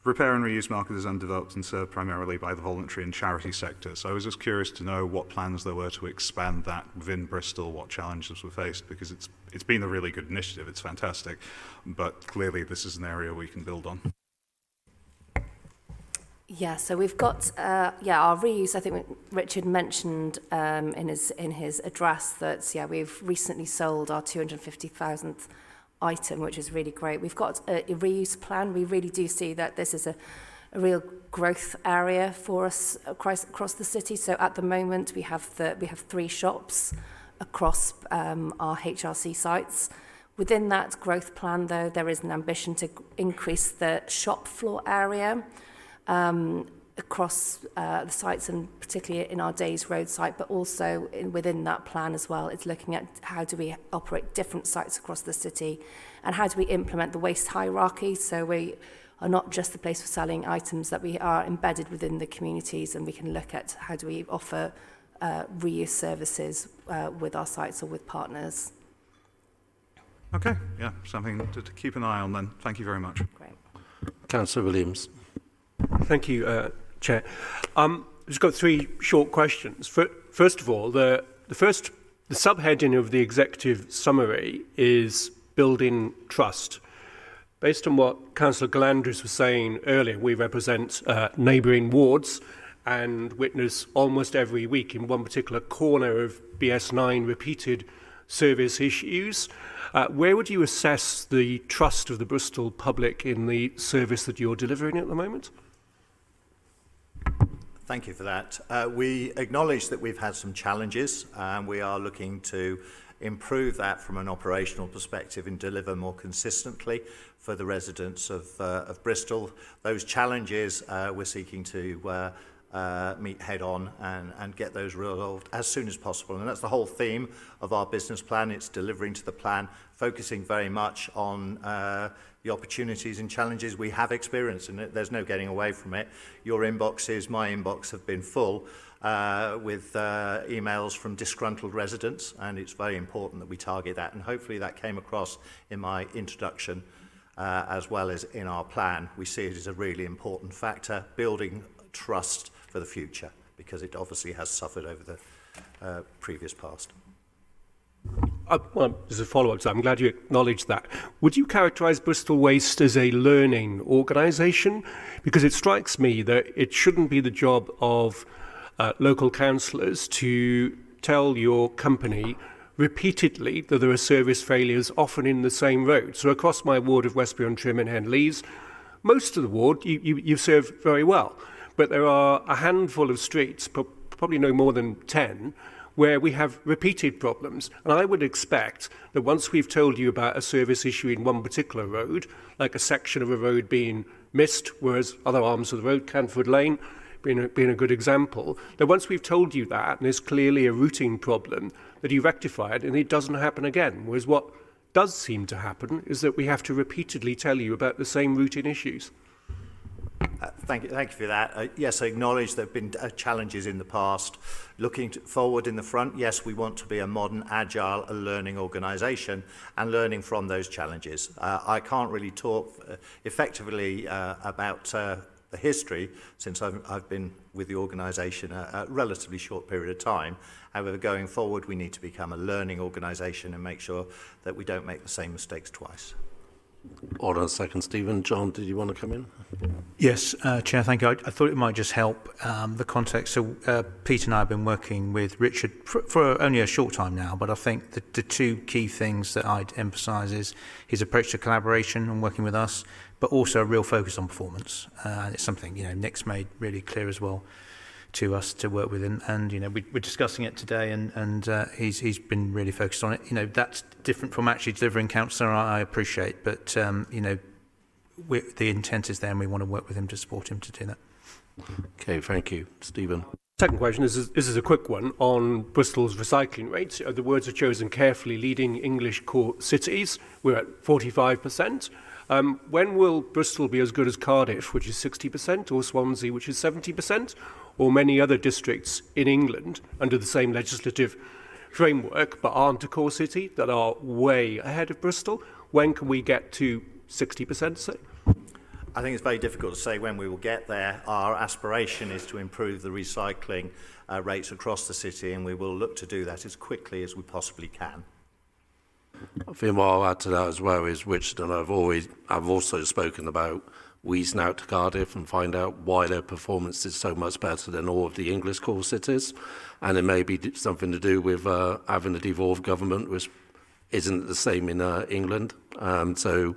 repair and reuse market is undeveloped and served primarily by the voluntary and charity sector. So I was just curious to know what plans there were to expand that within Bristol, what challenges were faced, because it's been a really good initiative, it's fantastic, but clearly this is an area we can build on. Yeah, so we've got our reuse. I think Richard mentioned in his address that we've recently sold our 250,000th item, which is really great. We've got a reuse plan. We really do see that this is a real growth area for us across the city. So at the moment we have 3 shops across our HRC sites. Within that growth plan, though, there is an ambition to increase the shop floor area across the sites, and particularly in our Days Road site, but also within that plan as well, it's looking at how do we operate different sites across the city and how do we implement the waste hierarchy. So we are not just the place for selling items, that we are embedded within the communities, and we can look at how do we offer reuse services with our sites or with partners. Okay, yeah, something to keep an eye on then. Thank you very much. Great. Councillor Williams. Thank you, Chair. I've just got three short questions. First of all, the subheading of the executive summary is building trust. Based on what Councillor Galandris was saying earlier, we represent neighbouring wards and witness almost every week in one particular corner of BS9 repeated service issues. Where would you assess the trust of the Bristol public in the service that you're delivering at the moment? Thank you for that. We acknowledge that we've had some challenges, and we are looking to improve that from an operational perspective and deliver more consistently for the residents of Bristol. Those challenges we're seeking to meet head on and get those resolved as soon as possible. And that's the whole theme of our business plan. It's delivering to the plan, focusing very much on the opportunities and challenges we have experienced, and there's no getting away from it. Your inboxes, my inbox have been full with emails from disgruntled residents, and it's very important that we target that, and hopefully that came across in my introduction as well as in our plan. We see it as a really important factor, building trust for the future, because it obviously has suffered over the previous past. Well, as a follow-up, so I'm glad you acknowledged that. Would you characterise Bristol Waste as a learning organisation? Because it strikes me that it shouldn't be the job of local councillors to tell your company repeatedly that there are service failures often in the same road. So across my ward of Westbury-on-Trim and Henleys, most of the ward you serve very well. But there are a handful of streets, probably no more than 10, where we have repeated problems. And I would expect that once we've told you about a service issue in one particular road, like a section of a road being missed, whereas other arms of the road, Canford Lane being a good example, that once we've told you that, and there's clearly a routing problem, that you rectify it and it doesn't happen again. Whereas what does seem to happen is that we have to repeatedly tell you about the same routing issues. Thank you for that. Yes, I acknowledge there have been challenges in the past. Looking forward in the front, yes, we want to be a modern, agile, learning organisation and learning from those challenges. I can't really talk effectively about the history since I've been with the organisation a relatively short period of time. However, going forward, we need to become a learning organisation and make sure that we don't make the same mistakes twice. Hold on a second, Stephen. John, did you want to come in? Yes, Chair, thank you. I thought it might just help the context. So Pete and I have been working with Richard for only a short time now, but I think the two key things that I'd emphasise is his approach to collaboration and working with us, but also a real focus on performance. And it's something, Nick's made really clear as well to us to work with, and we're discussing it today, and he's been really focused on it. That's different from actually delivering councillor, I appreciate, but the intent is there, and we want to work with him to support him to do that. Okay, thank you, Stephen. Second question is a quick one on Bristol's recycling rates. The words are chosen carefully. Leading English core cities, we're at 45%. When will Bristol be as good as Cardiff, which is 60%, or Swansea, which is 70%, or many other districts in England under the same legislative framework but aren't a core city that are way ahead of Bristol? When can we get to 60%, say? I think it's very difficult to say when we will get there. Our aspiration is to improve the recycling rates across the city, and we will look to do that as quickly as we possibly can. I think what I'll add to that as well is Richard and I've also spoken about wheezing out to Cardiff and find out why their performance is so much better than all of the English core cities, and it may be something to do with having a devolved government, which isn't the same in England. So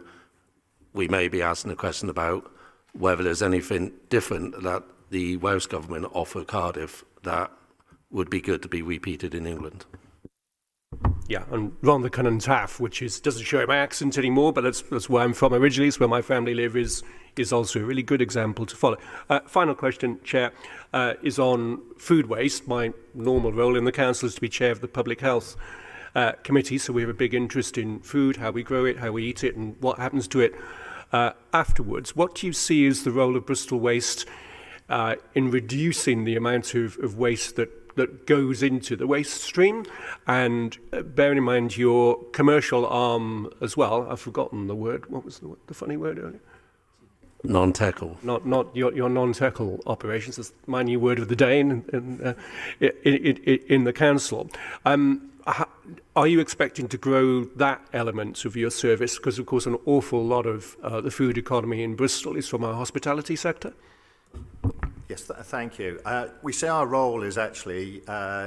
we may be asking a question about whether there's anything different that the Welsh government offer Cardiff that would be good to be repeated in England. Yeah, and Ron the Cunnan Taff, which doesn't show my accent anymore, but that's where I'm from originally. It's where my family live, is also a really good example to follow. Final question, Chair, is on food waste. My normal role in the council is to be chair of the Public Health Committee, so we have a big interest in food, how we grow it, how we eat it, and what happens to it afterwards. What do you see as the role of Bristol Waste in reducing the amount of waste that goes into the waste stream? And bearing in mind your commercial arm as well, I've forgotten the word. What was the funny word earlier? Non-tackle. Not your non-tackle operations. That's my new word of the day in the council. Are you expecting to grow that element of your service? Because, of course, an awful lot of the food economy in Bristol is from our hospitality sector. Yes, thank you. We see our role is actually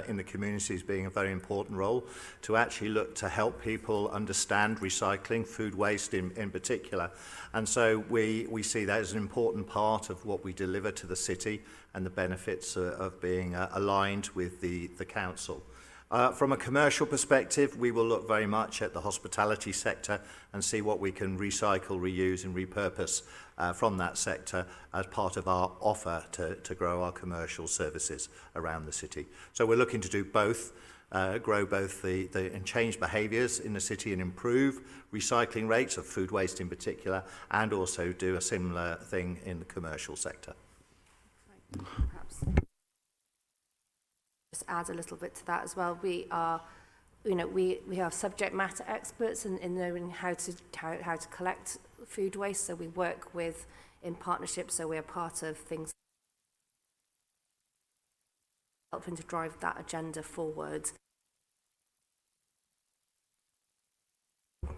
in the communities being a very important role to actually look to help people understand recycling, food waste in particular. And so we see that as an important part of what we deliver to the city and the benefits of being aligned with the council. From a commercial perspective, we will look very much at the hospitality sector and see what we can recycle, reuse and repurpose from that sector as part of our offer to grow our commercial services around the city. So we're looking to do both, grow both and change behaviours in the city and improve recycling rates of food waste in particular, and also do a similar thing in the commercial sector. Perhaps just add a little bit to that as well. We are, we have subject matter experts in knowing how to collect food waste. So we work in partnership. So we are part of things helping to drive that agenda forward.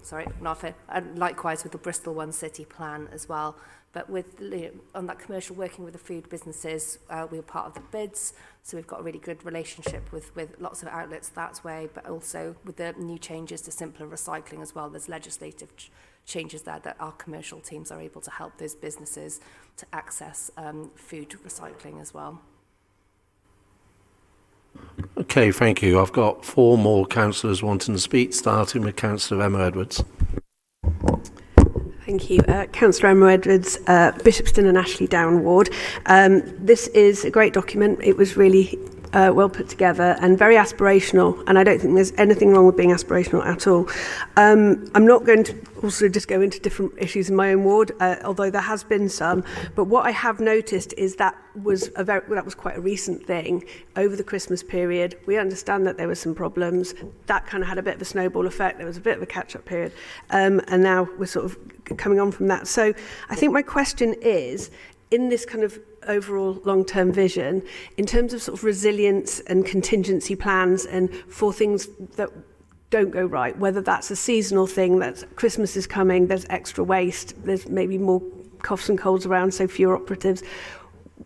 Sorry, not fair. And likewise with the Bristol One City plan as well. But with on that commercial, working with the food businesses, we were part of the bids, so we've got a really good relationship with lots of outlets that way. But also with the new changes to simpler recycling as well, there's legislative changes there that our commercial teams are able to help those businesses to access food recycling as well. Okay, thank you. I've got 4 more councillors wanting to speak, starting with Councillor Emma Edwards. Thank you. Councillor Emma Edwards, Bishopston and Ashley Down Ward. This is a great document. It was really well put together and very aspirational, and I don't think there's anything wrong with being aspirational at all. I'm not going to also just go into different issues in my own ward, although there has been some, but what I have noticed is that was quite a recent thing over the Christmas period. We understand that there were some problems. That kind of had a bit of a snowball effect. There was a bit of a catch-up period, and now we're sort of coming on from that. So I think my question is, in this kind of overall long-term vision, in terms of sort of resilience and contingency plans and for things that don't go right, whether that's a seasonal thing, that Christmas is coming, there's extra waste, there's maybe more coughs and colds around, so fewer operatives.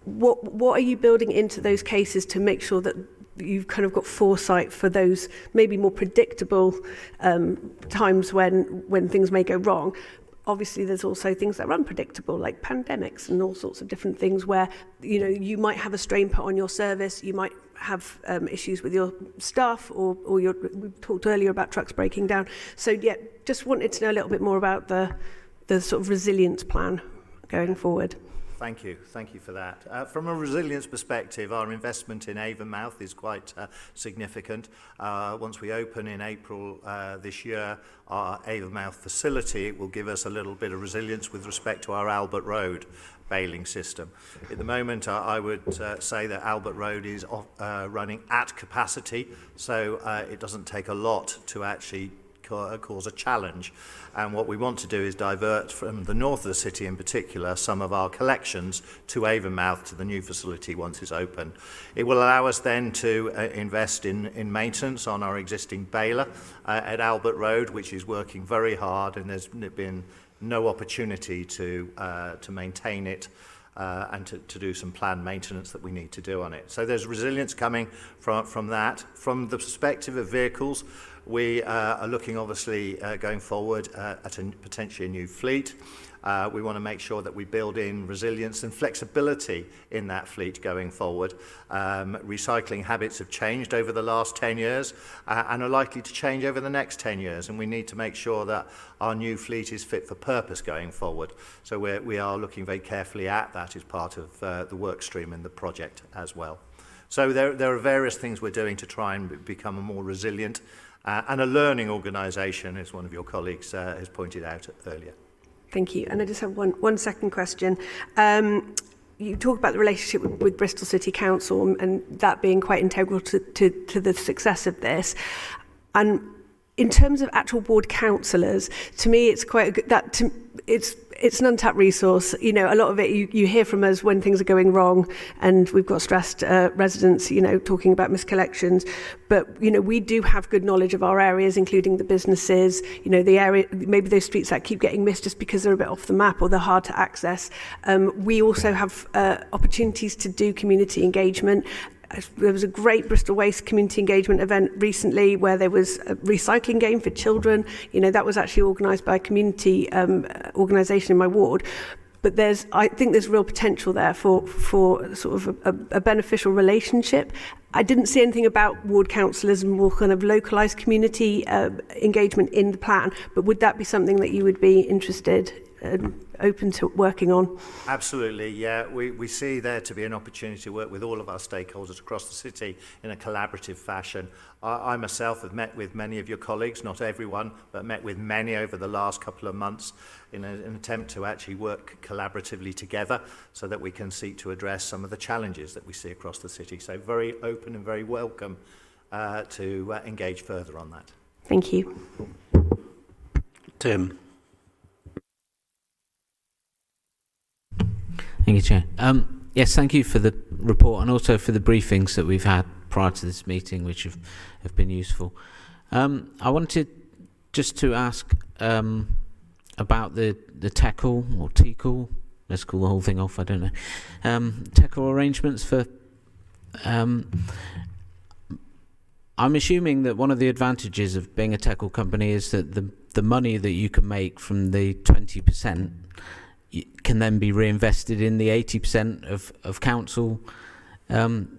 What are you building into those cases to make sure that you've kind of got foresight for those maybe more predictable times when things may go wrong? Obviously, there's also things that are unpredictable, like pandemics and all sorts of different things where, you might have a strain put on your service, you might have issues with your staff, or we talked earlier about trucks breaking down. So, yeah, just wanted to know a little bit more about the sort of resilience plan going forward. Thank you for that. From a resilience perspective, our investment in Avonmouth is quite significant. Once we open in April this year, our Avonmouth facility will give us a little bit of resilience with respect to our Albert Road bailing system. At the moment, I would say that Albert Road is running at capacity, so it doesn't take a lot to actually cause a challenge. And what we want to do is divert from the north of the city in particular some of our collections to Avonmouth, to the new facility once it's open. It will allow us then to invest in maintenance on our existing baler at Albert Road, which is working very hard, and there's been no opportunity to maintain it and to do some planned maintenance that we need to do on it. So there's resilience coming from that. From the perspective of vehicles, we are looking obviously going forward at potentially a new fleet. We want to make sure that we build in resilience and flexibility in that fleet going forward. Recycling habits have changed over the last 10 years and are likely to change over the next 10 years, and we need to make sure that our new fleet is fit for purpose going forward. So we are looking very carefully at that as part of the work stream in the project as well. So there are various things we're doing to try and become a more resilient and a learning organisation, as one of your colleagues has pointed out earlier. Thank you. And I just have one second question. You talk about the relationship with Bristol City Council and that being quite integral to the success of this. And in terms of actual ward councillors, to me, it's quite a good, it's an untapped resource. You know, a lot of it you hear from us when things are going wrong, and we've got stressed residents, you know, talking about miscollections. But you know, we do have good knowledge of our areas, including the businesses. You know, the area, maybe those streets that keep getting missed just because they're a bit off the map or they're hard to access. We also have opportunities to do community engagement. There was a great Bristol Waste community engagement event recently where there was a recycling game for children. You know, that was actually organised by a community organisation in my ward. But I think there's real potential there for sort of a beneficial relationship. I didn't see anything about ward councillors and more kind of localised community engagement in the plan. But would that be something that you would be interested and open to working on? Absolutely, yeah. We see there to be an opportunity to work with all of our stakeholders across the city in a collaborative fashion. I myself have met with many of your colleagues, not everyone, but met with many over the last couple of months in an attempt to actually work collaboratively together so that we can seek to address some of the challenges that we see across the city. So very open and very welcome to engage further on that. Thank you. Tim. Thank you, Chair. Yes, thank you for the report and also for the briefings that we've had prior to this meeting, which have been useful. I wanted just to ask about the TECL or TECL, let's call the whole thing off, I don't know, TECL arrangements for... I'm assuming that one of the advantages of being a TECL company is that the money that you can make from the 20% can then be reinvested in the 80% of council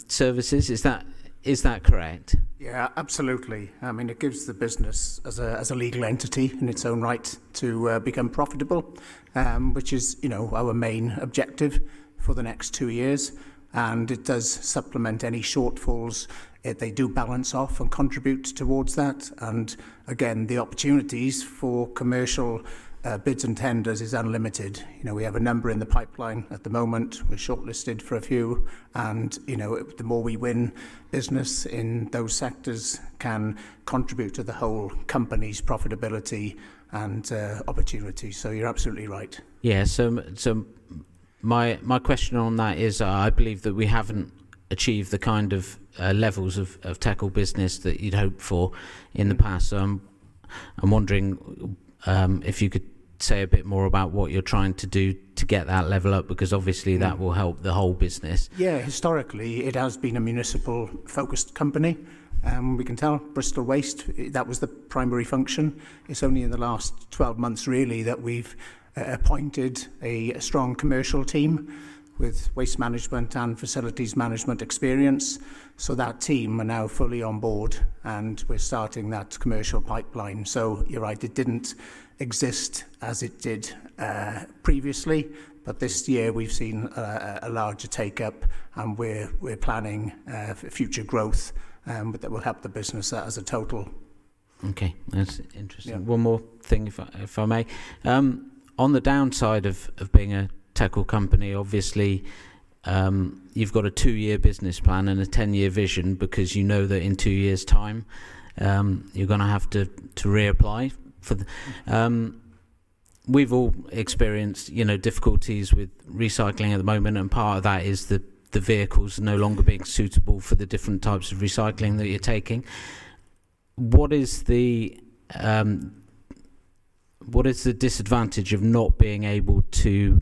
services. Is that correct? Yeah, absolutely. I mean, it gives the business as a legal entity in its own right to become profitable, which is, you know, our main objective for the next 2 years. And it does supplement any shortfalls. They do balance off and contribute towards that. And again, the opportunities for commercial bids and tenders is unlimited. You know, we have a number in the pipeline at the moment. We're shortlisted for a few, and you know, the more we win business in those sectors can contribute to the whole company's profitability and opportunity. So you're absolutely right. Yeah. So my question on that is, I believe that we haven't achieved the kind of levels of TECL business that you'd hoped for in the past. So I'm wondering if you could say a bit more about what you're trying to do to get that level up, because obviously that will help the whole business. Yeah, historically it has been a municipal focused company. We can tell Bristol Waste, that was the primary function. It's only in the last 12 months really that we've appointed a strong commercial team with waste management and facilities management experience. So that team are now fully on board and we're starting that commercial pipeline. So you're right, it didn't exist as it did previously, but this year we've seen a larger take-up and we're planning for future growth that will help the business as a total. Okay, that's interesting. Yeah. One more thing, if I may. On the downside of being a TECL company, obviously you've got a 2-year business plan and a 10-year vision, because you know that in 2 years' time you're going to have to reapply for the, we've all experienced, you know, difficulties with recycling at the moment, and part of that is the vehicles no longer being suitable for the different types of recycling that you're taking. What is the disadvantage of not being able to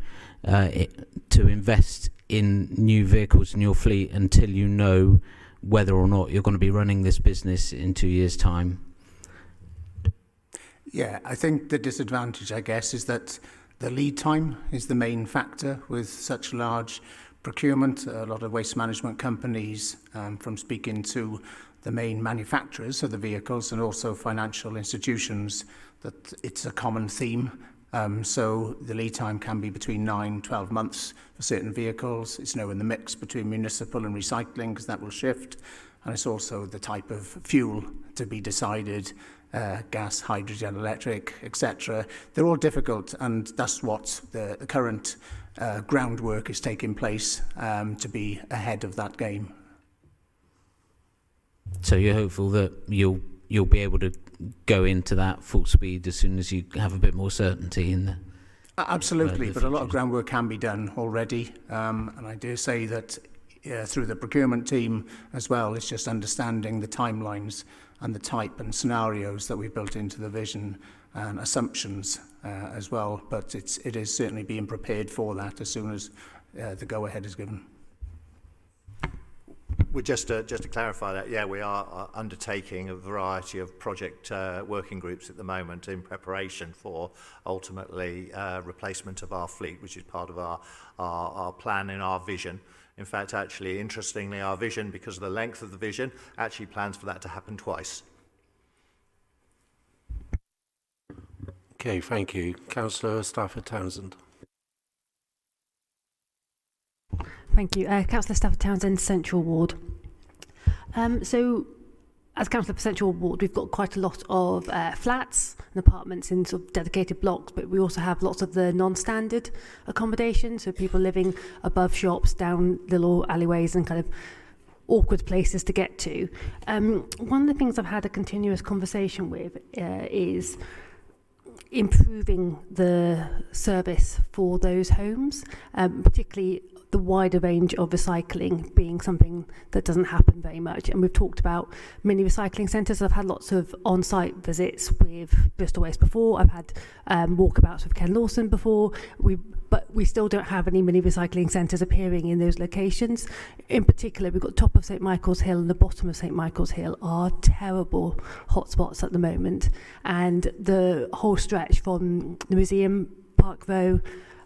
invest in new vehicles in your fleet until you know whether or not you're going to be running this business in 2 years' time? Yeah, I think the disadvantage, I guess, is that the lead time is the main factor with such large procurement. A lot of waste management companies, from speaking to the main manufacturers of the vehicles and also financial institutions, that it's a common theme. So the lead time can be between 9-12 months for certain vehicles. It's now in the mix between municipal and recycling, because that will shift. And it's also the type of fuel to be decided gas, hydrogen, electric, etc. They're all difficult, and that's what the current groundwork is taking place to be ahead of that game. So you're hopeful that you'll be able to go into that full speed as soon as you have a bit more certainty in the Absolutely, but a lot of groundwork can be done already, and I dare say that through the procurement team as well, it's just understanding the timelines and the type and scenarios that we've built into the vision and assumptions as well, but it is certainly being prepared for that as soon as the go-ahead is given. Well, just to clarify that, yeah, we are undertaking a variety of project working groups at the moment in preparation for ultimately replacement of our fleet, which is part of our plan and our vision. In fact, actually, interestingly, our vision, because of the length of the vision, actually plans for that to happen twice. Okay, thank you. Councillor Stafford Townsend. Thank you. Councillor Stafford Townsend, Central Ward. So, as Councillor for Central Ward, we've got quite a lot of flats and apartments in sort of dedicated blocks, but we also have lots of the non-standard accommodation, so people living above shops, down little alleyways and kind of awkward places to get to. One of the things I've had a continuous conversation with is improving the service for those homes, particularly the wider range of recycling being something that doesn't happen very much. And we've talked about mini recycling centres. I've had lots of on-site visits with Bristol Waste before. I've had walkabouts with Ken Lawson before. But we still don't have any mini recycling centres appearing in those locations. In particular, we've got top of St Michael's Hill and the bottom of St Michael's Hill are terrible hotspots at the moment. And the whole stretch from the Museum, Park Row,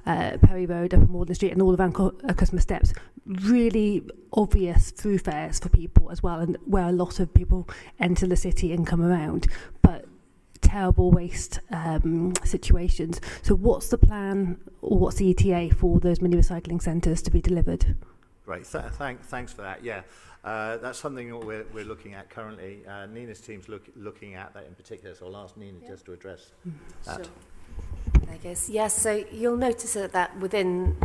Perry Road, Upper Morden Street and all around Customer Steps, really obvious thoroughfares for people as well, and where a lot of people enter the city and come around, but terrible waste situations. So what's the plan, or what's the ETA for those mini recycling centres to be delivered? Great, thanks for that. Yeah, that's something that we're looking at currently. Nina's team's looking at that in particular, so I'll ask Nina just to address that. Sure. I guess yes. So you'll notice that within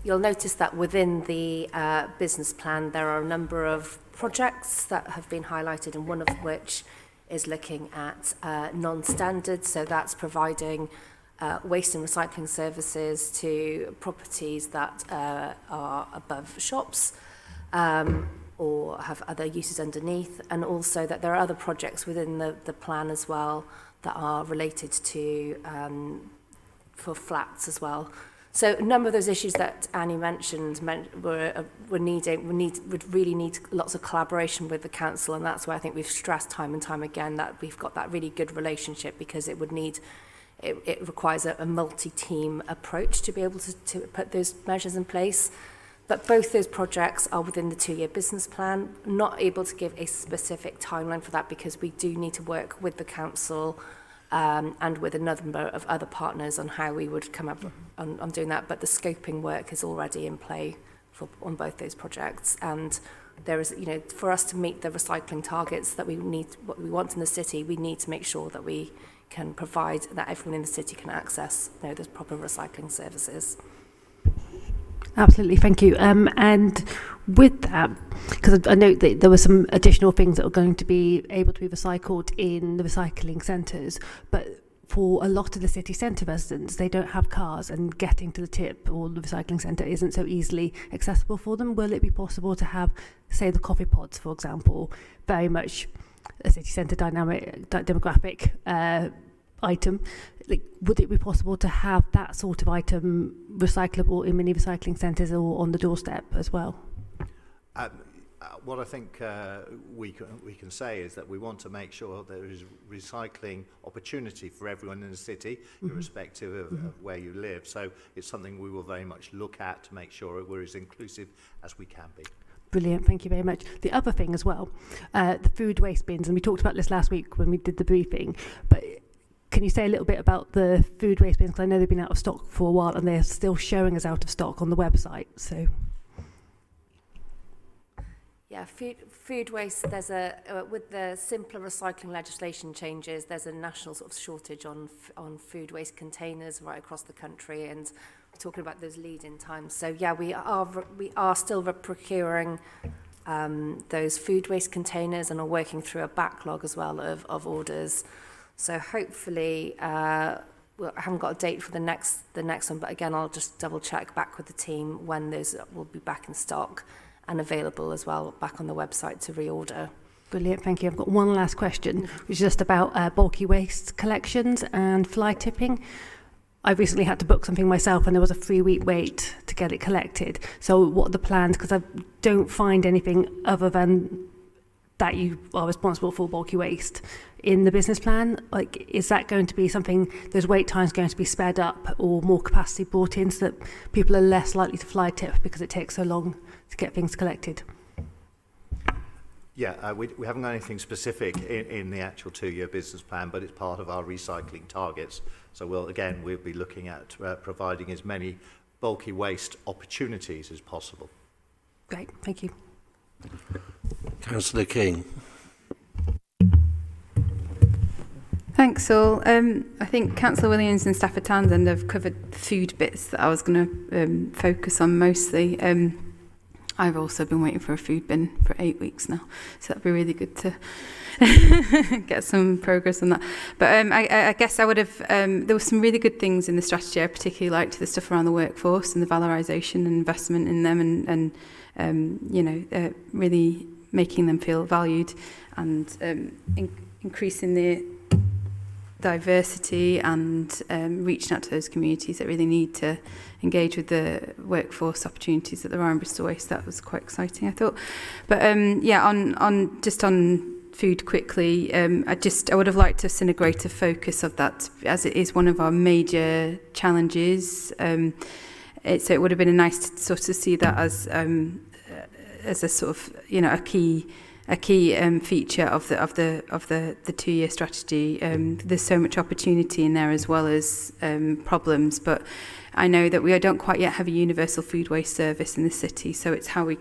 the business plan there are a number of projects that have been highlighted, and one of which is looking at non-standard. So that's providing waste and recycling services to properties that are above shops or have other uses underneath, and also that there are other projects within the plan as well that are related to for flats as well. So a number of those issues that Annie mentioned would really need lots of collaboration with the council, and that's why I think we've stressed time and time again that we've got that really good relationship, because it requires a multi-team approach to be able to put those measures in place. But both those projects are within the 2-year business plan. Not able to give a specific timeline for that because we do need to work with the council and with a number of other partners on how we would come up on doing that. But the scoping work is already in play on both those projects. And there is, for us to meet the recycling targets that we need, what we want in the city, we need to make sure that we can provide that everyone in the city can access those proper recycling services. Absolutely, thank you. And with that, because I note that there were some additional things that were going to be able to be recycled in the recycling centres, but for a lot of the city centre residents, they don't have cars, and getting to the tip or the recycling centre isn't so easily accessible for them. Will it be possible to have, say, the coffee pods, for example, very much a city centre demographic item? Like, would it be possible to have that sort of item recyclable in mini recycling centres or on the doorstep as well? What I think we can say is that we want to make sure there is recycling opportunity for everyone in the city, irrespective of where you live. So it's something we will very much look at to make sure we're as inclusive as we can be. Brilliant, thank you very much. The other thing as well, the food waste bins, and we talked about this last week when we did the briefing, but can you say a little bit about the food waste bins? Because I know they've been out of stock for a while and they're still showing as out of stock on the website. So, Yeah, food waste, there's with the simpler recycling legislation changes, there's a national sort of shortage on food waste containers right across the country, and we're talking about those lead-in times. So yeah, we are still procuring those food waste containers and are working through a backlog as well of orders. So hopefully, well, I haven't got a date for the next one, but again, I'll just double check back with the team when those will be back in stock and available as well back on the website to reorder. Brilliant, thank you. I've got one last question, which is just about bulky waste collections and fly tipping. I recently had to book something myself and there was a 3-week wait to get it collected. So what are the plans? Because I don't find anything other than that you are responsible for bulky waste in the business plan. Like, is that going to be something, those wait times going to be sped up or more capacity brought in so that people are less likely to fly tip because it takes so long to get things collected? Yeah, we haven't got anything specific in the actual 2-year business plan, but it's part of our recycling targets. So we'll be looking at providing as many bulky waste opportunities as possible. Great, thank you. Councillor King. Thanks all. I think Councillor Williams and Stafford Townsend have covered the food bits that I was going to focus on mostly. I've also been waiting for a food bin for 8 weeks now, so that'd be really good to get some progress on that. But I guess I would have, there were some really good things in the strategy. I particularly liked the stuff around the workforce and the valorisation and investment in them and really making them feel valued and increasing the diversity and reaching out to those communities that really need to engage with the workforce opportunities that there are in Bristol Waste. That was quite exciting, I thought. But yeah, on food quickly, I would have liked to have seen a greater focus of that, as it is one of our major challenges. So it would have been nice to sort of see that as a sort of, you know, a key feature of the 2-year strategy. There's so much opportunity in there as well as problems, but I know that we don't quite yet have a universal food waste service in the city, so it's how we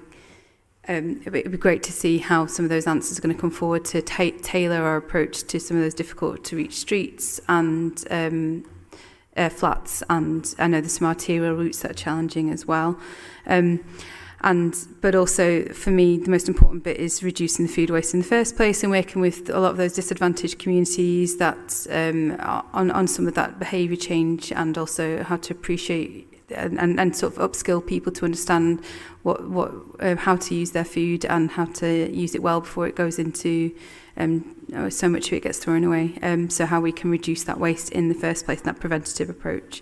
it would be great to see how some of those answers are going to come forward to tailor our approach to some of those difficult to reach streets and flats, and I know there's some arterial routes that are challenging as well. But also, for me, the most important bit is reducing the food waste in the first place and working with a lot of those disadvantaged communities that on some of that behaviour change, and also how to appreciate and sort of upskill people to understand how to use their food and how to use it well before it goes into so much of it gets thrown away. So how we can reduce that waste in the first place, that preventative approach.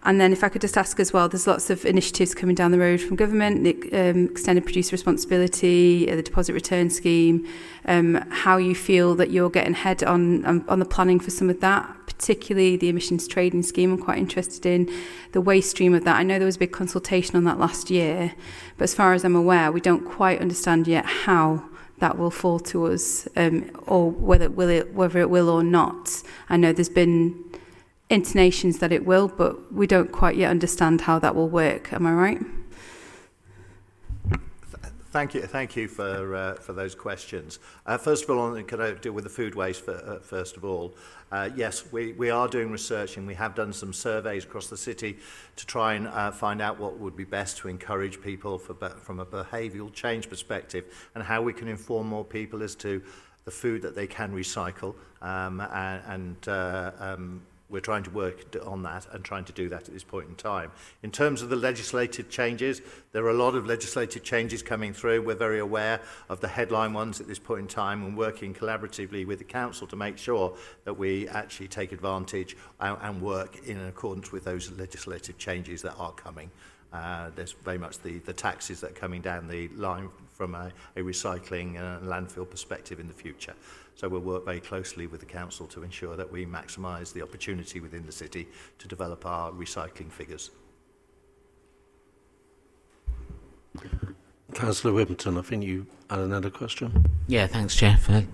And then if I could just ask as well, there's lots of initiatives coming down the road from government, the extended producer responsibility, the deposit return scheme, how you feel that you're getting ahead on the planning for some of that, particularly the emissions trading scheme. I'm quite interested in the waste stream of that. I know there was a big consultation on that last year, but as far as I'm aware, we don't quite understand yet how that will fall to us, or whether it will or not. I know there's been intonations that it will, but we don't quite yet understand how that will work. Am I right? Thank you for those questions. First of all, can I deal with the food waste first of all? Yes, we are doing research, and we have done some surveys across the city to try and find out what would be best to encourage people from a behavioural change perspective, and how we can inform more people as to the food that they can recycle, we're trying to work on that and trying to do that at this point in time. In terms of the legislative changes, there are a lot of legislative changes coming through. We're very aware of the headline ones at this point in time, and working collaboratively with the council to make sure that we actually take advantage and work in accordance with those legislative changes that are coming. There's very much the taxes that are coming down the line from a recycling and landfill perspective in the future. So we'll work very closely with the council to ensure that we maximise the opportunity within the city to develop our recycling figures. Councillor Whittington, I think you had another question. Yeah, thanks, Chair, for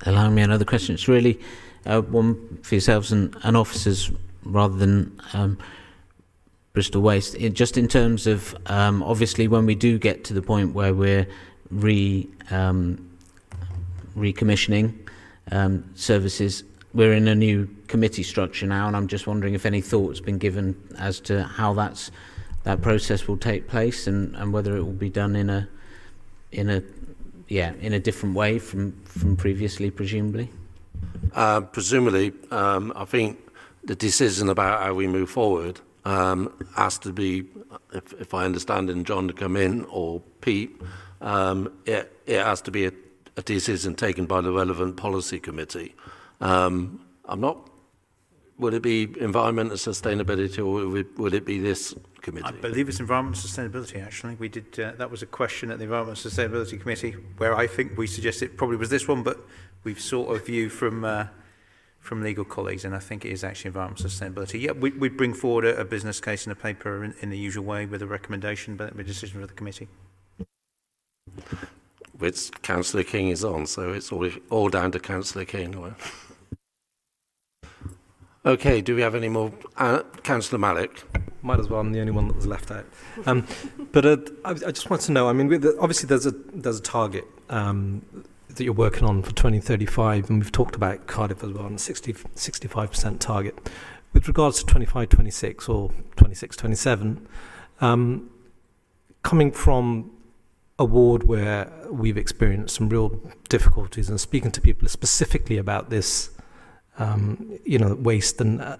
allowing me another question. It's really one for yourselves and officers rather than Bristol Waste. Just in terms of, obviously, when we do get to the point where we're recommissioning services. We're in a new committee structure now, and I'm just wondering if any thought's been given as to how that process will take place, and whether it will be done in a different way from previously, presumably. Presumably, I think the decision about how we move forward has to be, if I understand, and John to come in, or Pete, it has to be a decision taken by the relevant policy committee. Would it be environment and sustainability, or would it be this committee? I believe it's environment and sustainability, actually. We did, that was a question at the Environment and Sustainability Committee, where I think we suggested it probably was this one, but we've sought a view from legal colleagues, and I think it is actually environment and sustainability. Yeah, we'd bring forward a business case in a paper in the usual way with a recommendation, but it would be a decision for the committee. Which Councillor King is on, so it's all down to Councillor King. Okay, do we have any more? Councillor Malik. Might as well, I'm the only one that was left out. But I just want to know, I mean, obviously there's a target that you're working on for 2035, and we've talked about Cardiff as well, and 65% target. With regards to 25-26 or 26-27, coming from a ward where we've experienced some real difficulties, and speaking to people specifically about this, waste and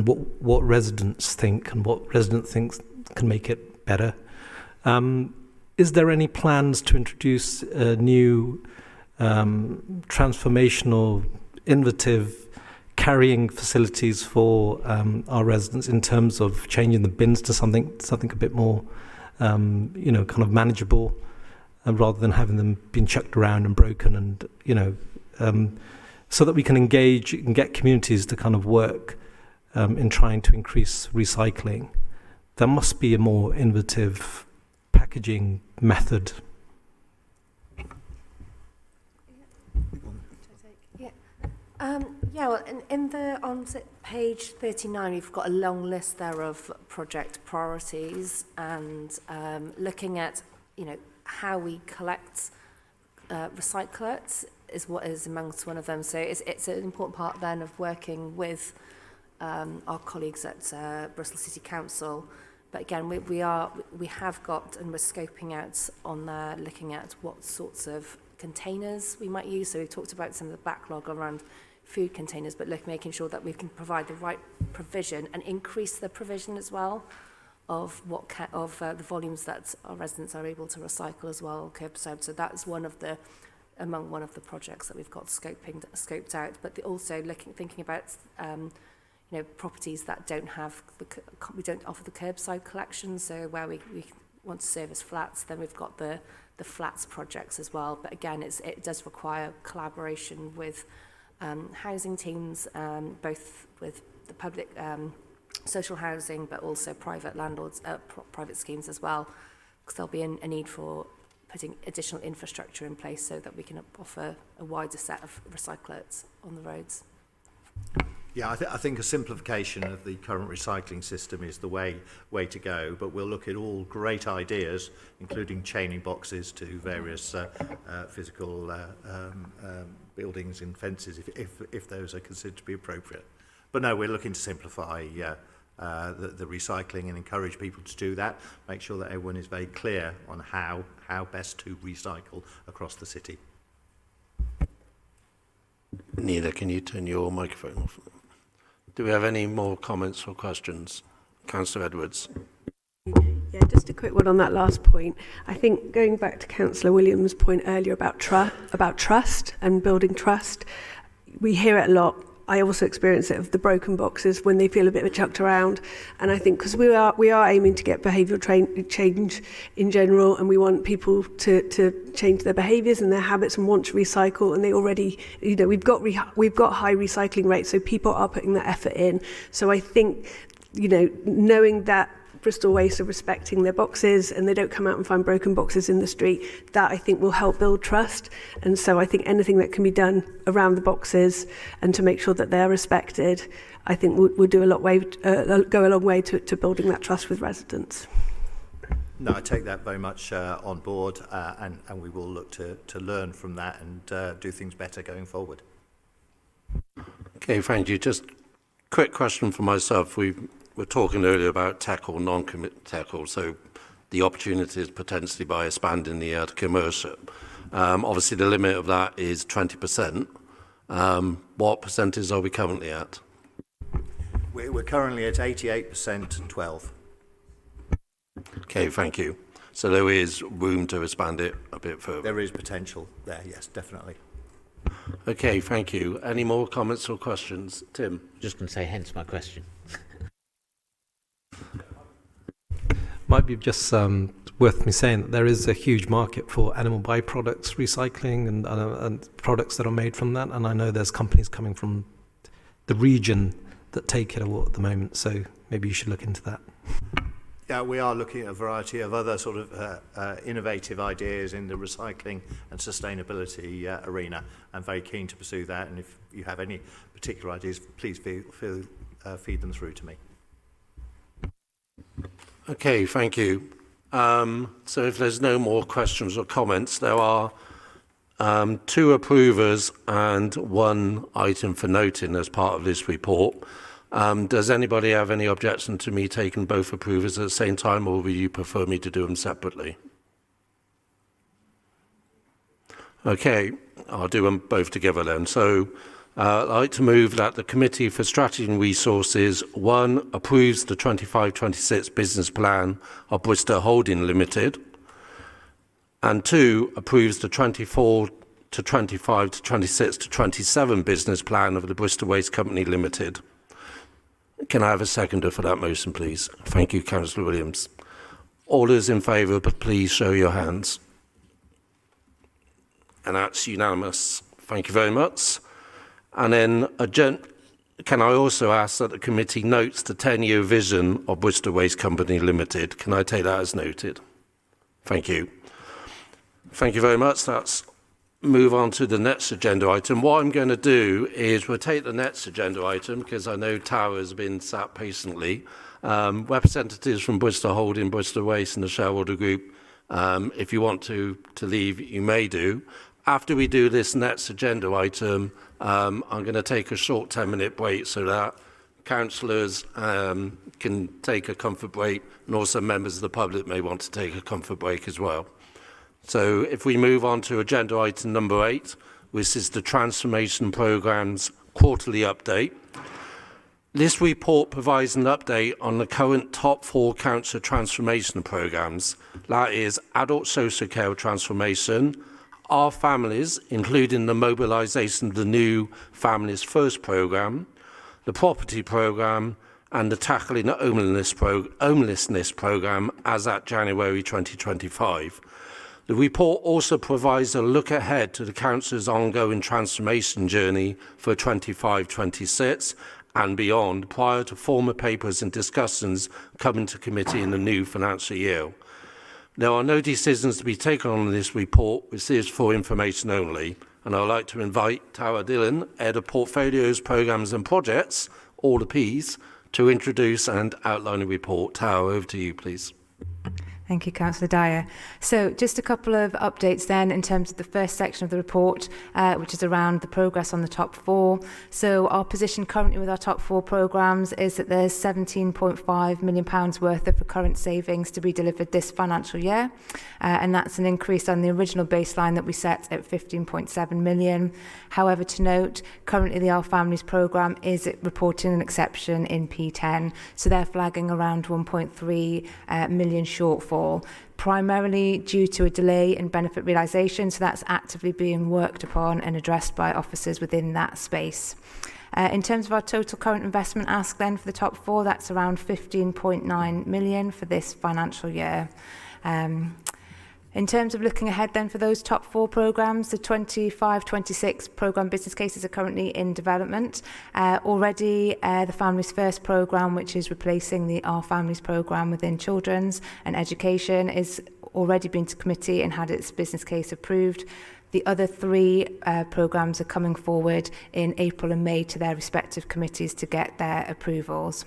what residents think, and what resident thinks can make it better. Is there any plans to introduce new transformational, innovative carrying facilities for our residents, in terms of changing the bins to something a bit more, kind of manageable, rather than having them being chucked around and broken, and so that we can engage and get communities to kind of work in trying to increase recycling? There must be a more innovative packaging method. On page 39, we've got a long list there of project priorities, and looking at how we collect recyclates is what is amongst one of them. So it's an important part then of working with our colleagues at Bristol City Council. But again, we have got, and we're scoping out on there, looking at what sorts of containers we might use. So we've talked about some of the backlog around food containers, but making sure that we can provide the right provision and increase the provision as well of the volumes that our residents are able to recycle as well, curbside. So that's among one of the projects that we've got scoped out. But also thinking about properties that we don't offer the curbside collection. So where we want to service flats, then we've got the flats projects as well. But again, it does require collaboration with housing teams, both with the public social housing, but also private landlords, private schemes as well, because there'll be a need for putting additional infrastructure in place so that we can offer a wider set of recyclates on the roads. Yeah, I think a simplification of the current recycling system is the way to go, but we'll look at all great ideas, including chaining boxes to various physical buildings and fences, if those are considered to be appropriate. But no, we're looking to simplify the recycling and encourage people to do that, make sure that everyone is very clear on how best to recycle across the city. Nina, can you turn your microphone off? Do we have any more comments or questions? Councillor Edwards. Yeah, just a quick one on that last point. I think going back to Councillor Williams' point earlier about trust and building trust, we hear it a lot. I also experience it of the broken boxes when they feel a bit chucked around. And I think because we are aiming to get behavioural change in general, and we want people to change their behaviours and their habits and want to recycle, and they already, we've got high recycling rates, so people are putting that effort in. So I think, knowing that Bristol Waste are respecting their boxes and they don't come out and find broken boxes in the street, that I think will help build trust. And so I think anything that can be done around the boxes and to make sure that they're respected, I think would go a long way to building that trust with residents. No, I take that very much on board, and we will look to learn from that and do things better going forward. Okay, thank you. Just quick question for myself. We were talking earlier about tackle, non-commit tackle, so the opportunities potentially by expanding the commercial. Obviously, the limit of that is 20%. What percentage are we currently at? We're currently at 88% and 12. Okay, thank you. So there is room to expand it a bit further. There is potential there, yes, definitely. Okay, thank you. Any more comments or questions? Tim? Just going to say, hence my question. Might be just worth me saying that there is a huge market for animal byproducts recycling and products that are made from that. And I know there's companies coming from the region that take it at the moment. So maybe you should look into that. Yeah, we are looking at a variety of other sort of innovative ideas in the recycling and sustainability arena. I'm very keen to pursue that, and if you have any particular ideas, please feed them through to me. Okay, thank you. So if there's no more questions or comments, there are 2 approvers and 1 item for noting as part of this report. Does anybody have any objection to me taking both approvers at the same time, or would you prefer me to do them separately? Okay, I'll do them both together then. So I'd like to move that the Committee for Strategy and Resources, 1, approves the 25-26 business plan of Bristol Holding Limited, and 2, approves the 24 to 25 to 26 to 27 business plan of the Bristol Waste Company Limited. Can I have a seconder for that motion, please? Thank you, Councillor Williams. All those in favour, but please show your hands. And that's unanimous. Thank you very much. And then, can I also ask that the committee notes the 10-year vision of Bristol Waste Company Limited? Can I take that as noted? Thank you. Thank you very much. Let's move on to the next agenda item. What I'm going to do is we'll take the next agenda item, because I know Tower has been sat patiently. Representatives from Bristol Holding, Bristol Waste and the shareholder group, if you want to leave, you may do. After we do this next agenda item, I'm going to take a short 10-minute break so that councillors can take a comfort break, and also members of the public may want to take a comfort break as well. So if we move on to agenda item number 8, which is the Transformation Programme's quarterly update. This report provides an update on the current top 4 council transformation programmes. That is adult social care transformation, Our Families, including the mobilisation of the new Families First programme, the property programme, and the Tackling Homelessness programme as at January 2025. The report also provides a look ahead to the Council's ongoing transformation journey for 25-26 and beyond, prior to formal papers and discussions coming to committee in the new financial year. There are no decisions to be taken on this report, which is for information only, and I'd like to invite Tara Dillon, Head of Portfolios, Programmes and Projects, all the Ps, to introduce and outline the report. Tara, over to you, please. Thank you, Councillor Dyer. So just a couple of updates then in terms of the first section of the report, which is around the progress on the top 4. So our position currently with our top 4 programmes is that there's £17.5 million worth of recurrent savings to be delivered this financial year. And that's an increase on the original baseline that we set at 15.7 million. However, to note, currently the Our Families programme is reporting an exception in P10. So they're flagging around 1.3 million shortfall, primarily due to a delay in benefit realisation, so that's actively being worked upon and addressed by officers within that space. In terms of our total current investment ask then for the top 4, that's around 15.9 million for this financial year. In terms of looking ahead then for those top 4 programmes, the 25-26 programme business cases are currently in development. Already the Families First programme, which is replacing the Our Families programme within children's and education, is already been to committee and had its business case approved. The other 3 programmes are coming forward in April and May to their respective committees to get their approvals.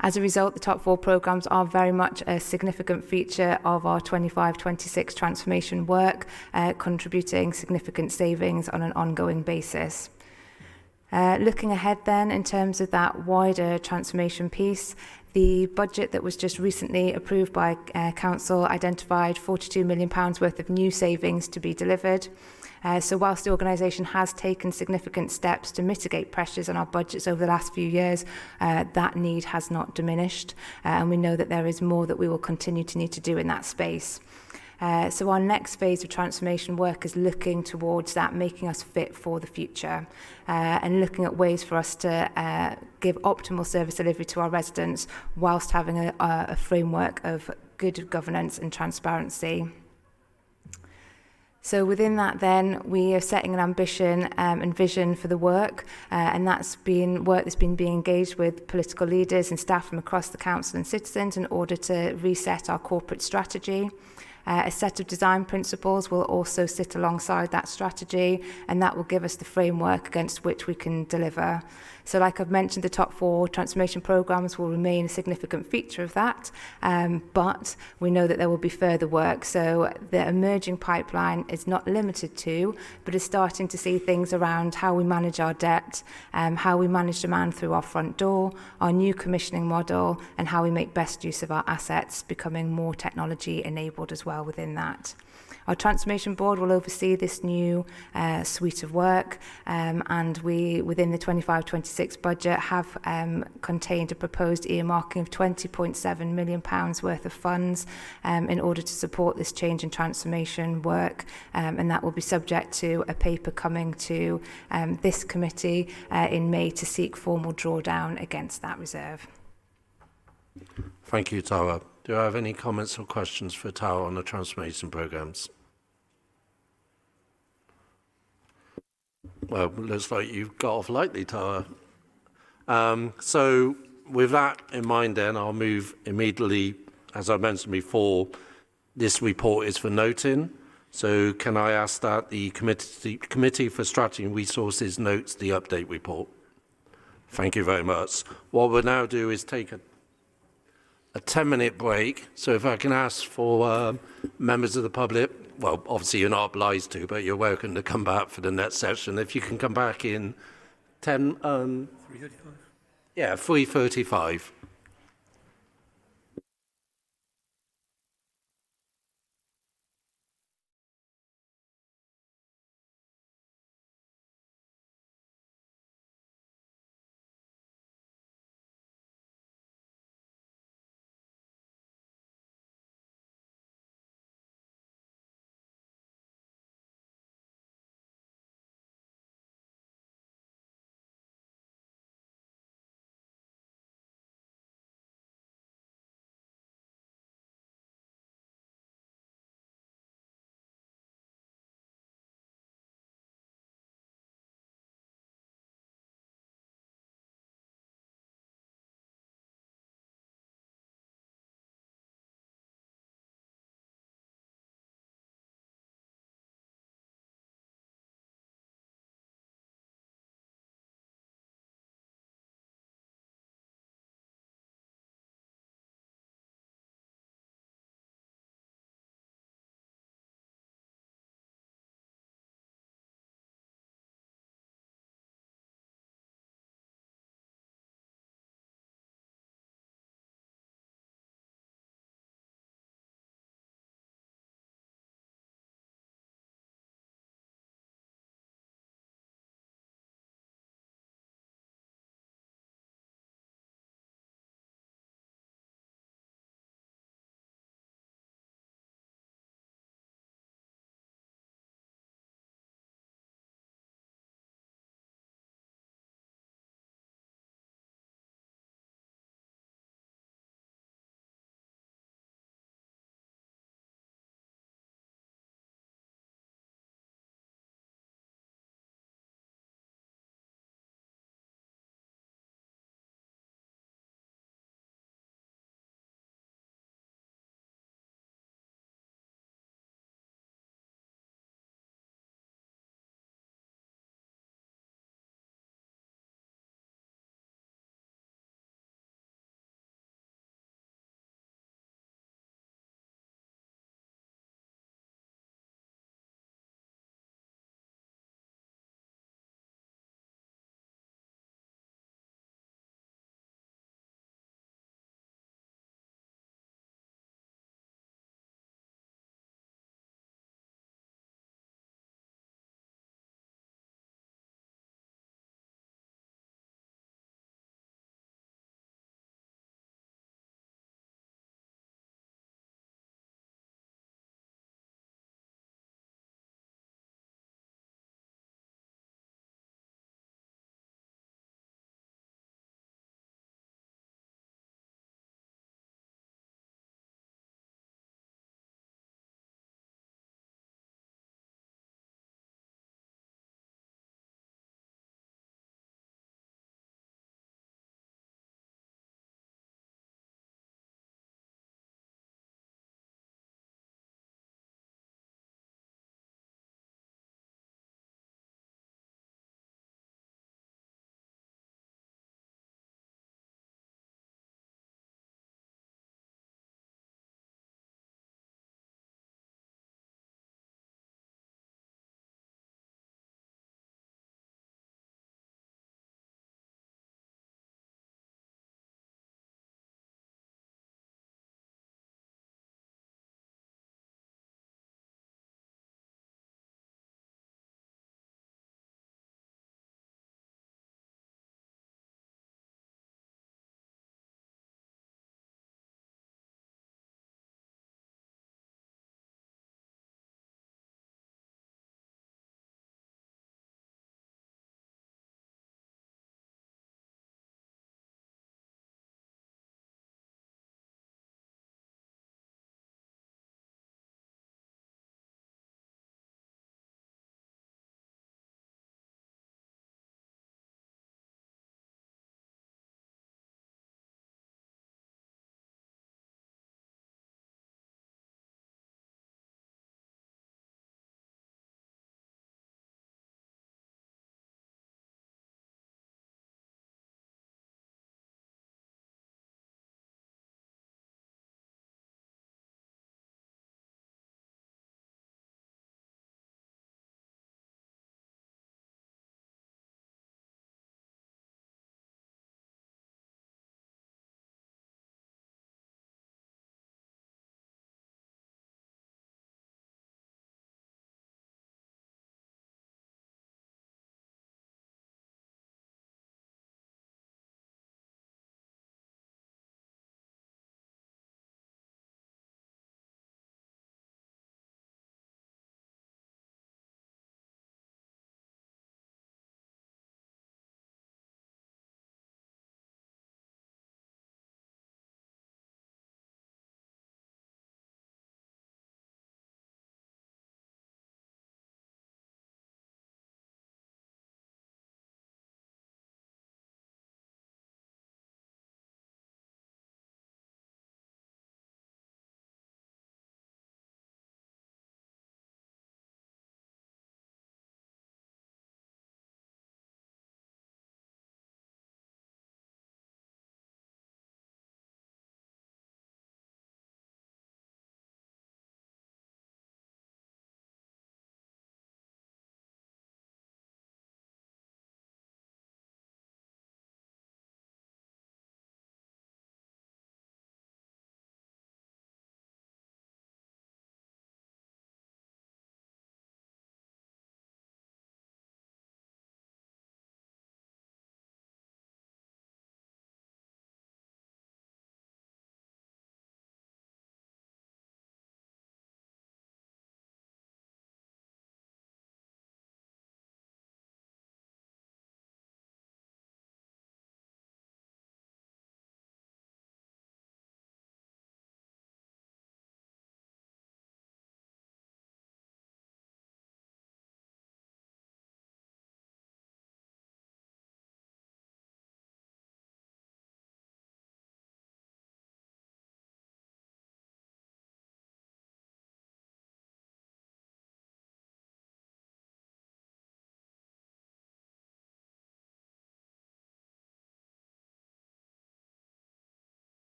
As a result, the top 4 programmes are very much a significant feature of our 25-26 transformation work, contributing significant savings on an ongoing basis. Looking ahead then, in terms of that wider transformation piece, the budget that was just recently approved by Council identified £42 million worth of new savings to be delivered. So whilst the organisation has taken significant steps to mitigate pressures on our budgets over the last few years, that need has not diminished, and we know that there is more that we will continue to need to do in that space. So our next phase of transformation work is looking towards that, making us fit for the future, and looking at ways for us to give optimal service delivery to our residents whilst having a framework of good governance and transparency. So within that then, we are setting an ambition and vision for the work, and that's been work that's been being engaged with political leaders and staff from across the council and citizens in order to reset our corporate strategy. A set of design principles will also sit alongside that strategy, and that will give us the framework against which we can deliver. So like I've mentioned, the top 4 transformation programmes will remain a significant feature of that, but we know that there will be further work. So the emerging pipeline is not limited to, but is starting to see things around how we manage our debt, how we manage demand through our front door, our new commissioning model, and how we make best use of our assets, becoming more technology enabled as well within that. Our Transformation Board will oversee this new suite of work, and we, within the 25-26 budget, have contained a proposed earmarking of £20.7 million worth of funds in order to support this change and transformation work, and that will be subject to a paper coming to this committee in May to seek formal drawdown against that reserve. Thank you, Tara. Do I have any comments or questions for Tara on the transformation programmes? Well, looks like you've got off lightly, Tara. So with that in mind then, I'll move immediately. As I mentioned before, this report is for noting. So can I ask that the Committee for Strategy and Resources notes the update report? Thank you very much. What we'll now do is take a 10-minute break. So if I can ask for members of the public, well, obviously you're not obliged to, but you're welcome to come back for the next session. If you can come back in 3:35? Yeah, 3:35.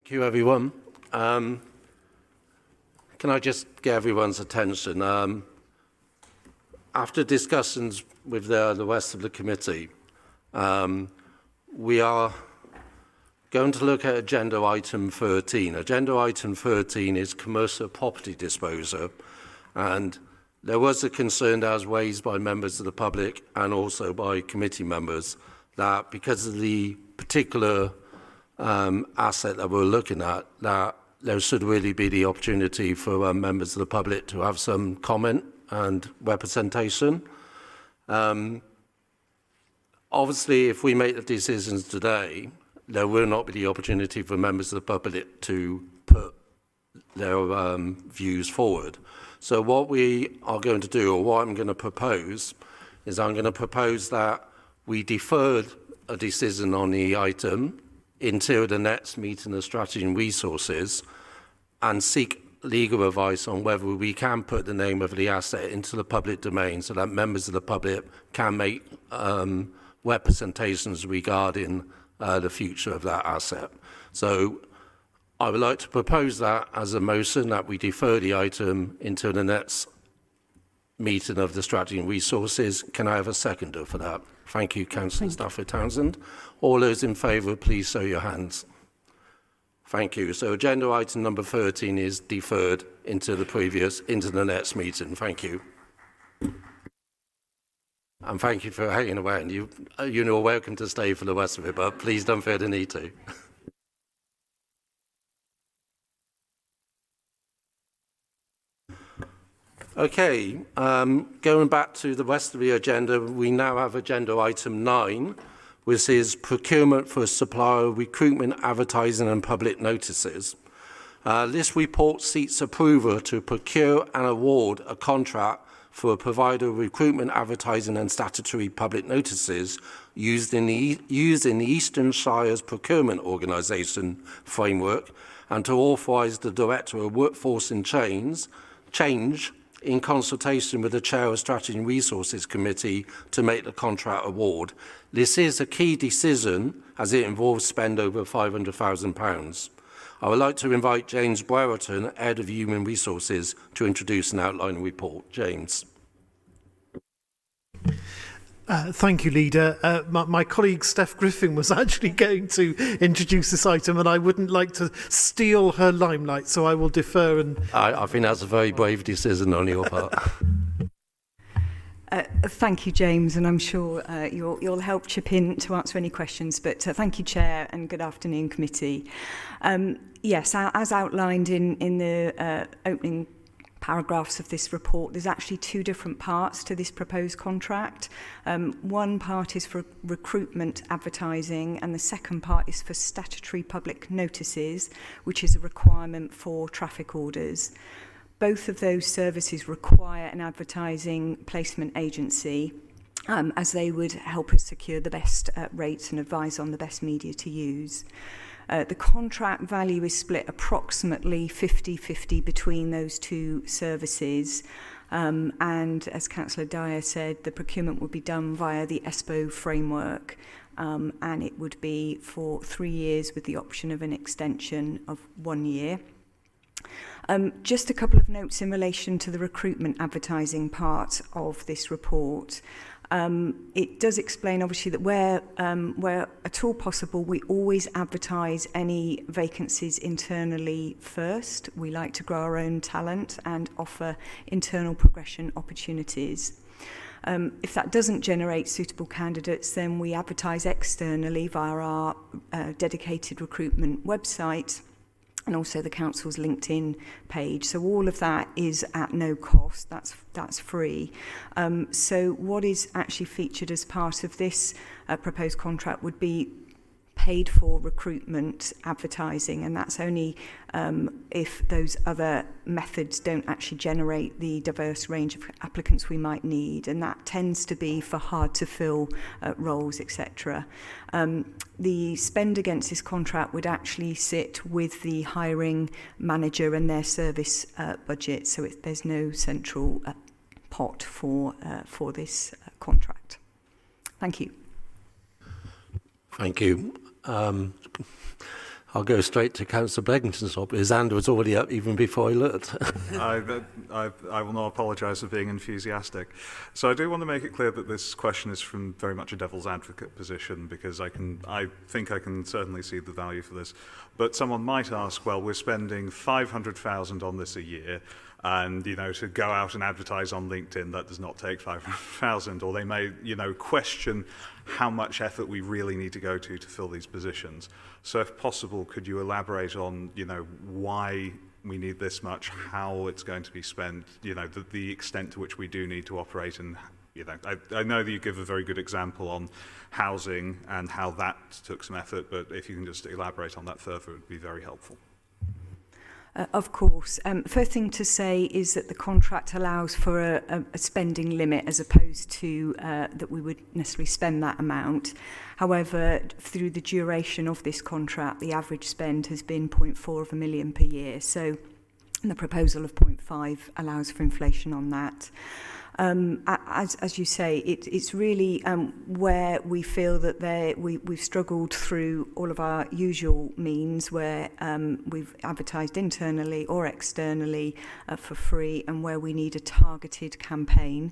Thank you, everyone. Can I just get everyone's attention? After discussions with the rest of the committee, we are going to look at agenda item 13. Agenda item 13 is commercial property disposal, and there was a concern that was raised by members of the public and also by committee members that because of the particular asset that we're looking at, that there should really be the opportunity for members of the public to have some comment and representation. Obviously, if we make the decisions today, there will not be the opportunity for members of the public to put their views forward. So what we are going to do, or what I'm going to propose, is I'm going to propose that we defer a decision on the item until the next meeting of Strategy and Resources and seek legal advice on whether we can put the name of the asset into the public domain so that members of the public can make representations regarding the future of that asset. So I would like to propose that as a motion that we defer the item until the next meeting of the Strategy and Resources. Can I have a seconder for that? Thank you, Councillor Stafford Townsend. All those in favour, please show your hands. Thank you. So agenda item number 13 is deferred into the next meeting. Thank you. And thank you for hanging away. And you're welcome to stay for the rest of it, but please don't feel the need to. Okay, going back to the rest of the agenda, we now have agenda item 9, which is procurement for supplier recruitment, advertising and public notices. This report seeks approval to procure and award a contract for a provider of recruitment, advertising and statutory public notices used in the Eastern Shires Procurement Organisation framework, and to authorise the Director of Workforce and Change in consultation with the Chair of Strategy and Resources Committee to make the contract award. This is a key decision as it involves spend over £500,000. I would like to invite James Brereton, Head of Human Resources, to introduce and outline the report. James. Thank you, Leader. My colleague Steph Griffin was actually going to introduce this item, and I wouldn't like to steal her limelight, so I will defer. And I think that's a very brave decision on your part. Thank you, James, and I'm sure you'll help chip in to answer any questions. But thank you, Chair, and good afternoon, Committee. Yes, as outlined in the opening paragraphs of this report, there's actually two different parts to this proposed contract. One part is for recruitment advertising, and the second part is for statutory public notices, which is a requirement for traffic orders. Both of those services require an advertising placement agency, as they would help us secure the best rates and advise on the best media to use. The contract value is split approximately 50-50 between those two services. And as Councillor Dyer said, the procurement would be done via the ESPO framework, and it would be for 3 years with the option of an extension of 1 year. Just a couple of notes in relation to the recruitment advertising part of this report. It does explain, obviously, that where at all possible, we always advertise any vacancies internally first. We like to grow our own talent and offer internal progression opportunities. If that doesn't generate suitable candidates, then we advertise externally via our dedicated recruitment website and also the Council's LinkedIn page. So all of that is at no cost, that's free. So what is actually featured as part of this proposed contract would be paid for recruitment advertising, and that's only if those other methods don't actually generate the diverse range of applicants we might need, and that tends to be for hard to fill roles, etc. The spend against this contract would actually sit with the hiring manager and their service budget, so there's no central pot for this contract. Thank you. Thank you. I'll go straight to Councillor Blenkinsop. His hand was already up even before I looked. I will not apologise for being enthusiastic. So I do want to make it clear that this question is from very much a devil's advocate position, because I think I can certainly see the value for this. But someone might ask, well, we're spending 500,000 on this a year, and, you know, to go out and advertise on LinkedIn, that does not take 500,000, or they may, you know, question how much effort we really need to go to fill these positions. So if possible, could you elaborate on, you know, why we need this much, how it's going to be spent, you know, the extent to which we do need to operate, and, you know, I know that you give a very good example on housing and how that took some effort, but if you can just elaborate on that further, it would be very helpful. Of course. First thing to say is that the contract allows for a spending limit as opposed to that we would necessarily spend that amount. However, through the duration of this contract, the average spend has been 0.4 million per year. So the proposal of 0.5 allows for inflation on that. As you say, it's really where we feel that we've struggled through all of our usual means, where we've advertised internally or externally for free, and where we need a targeted campaign.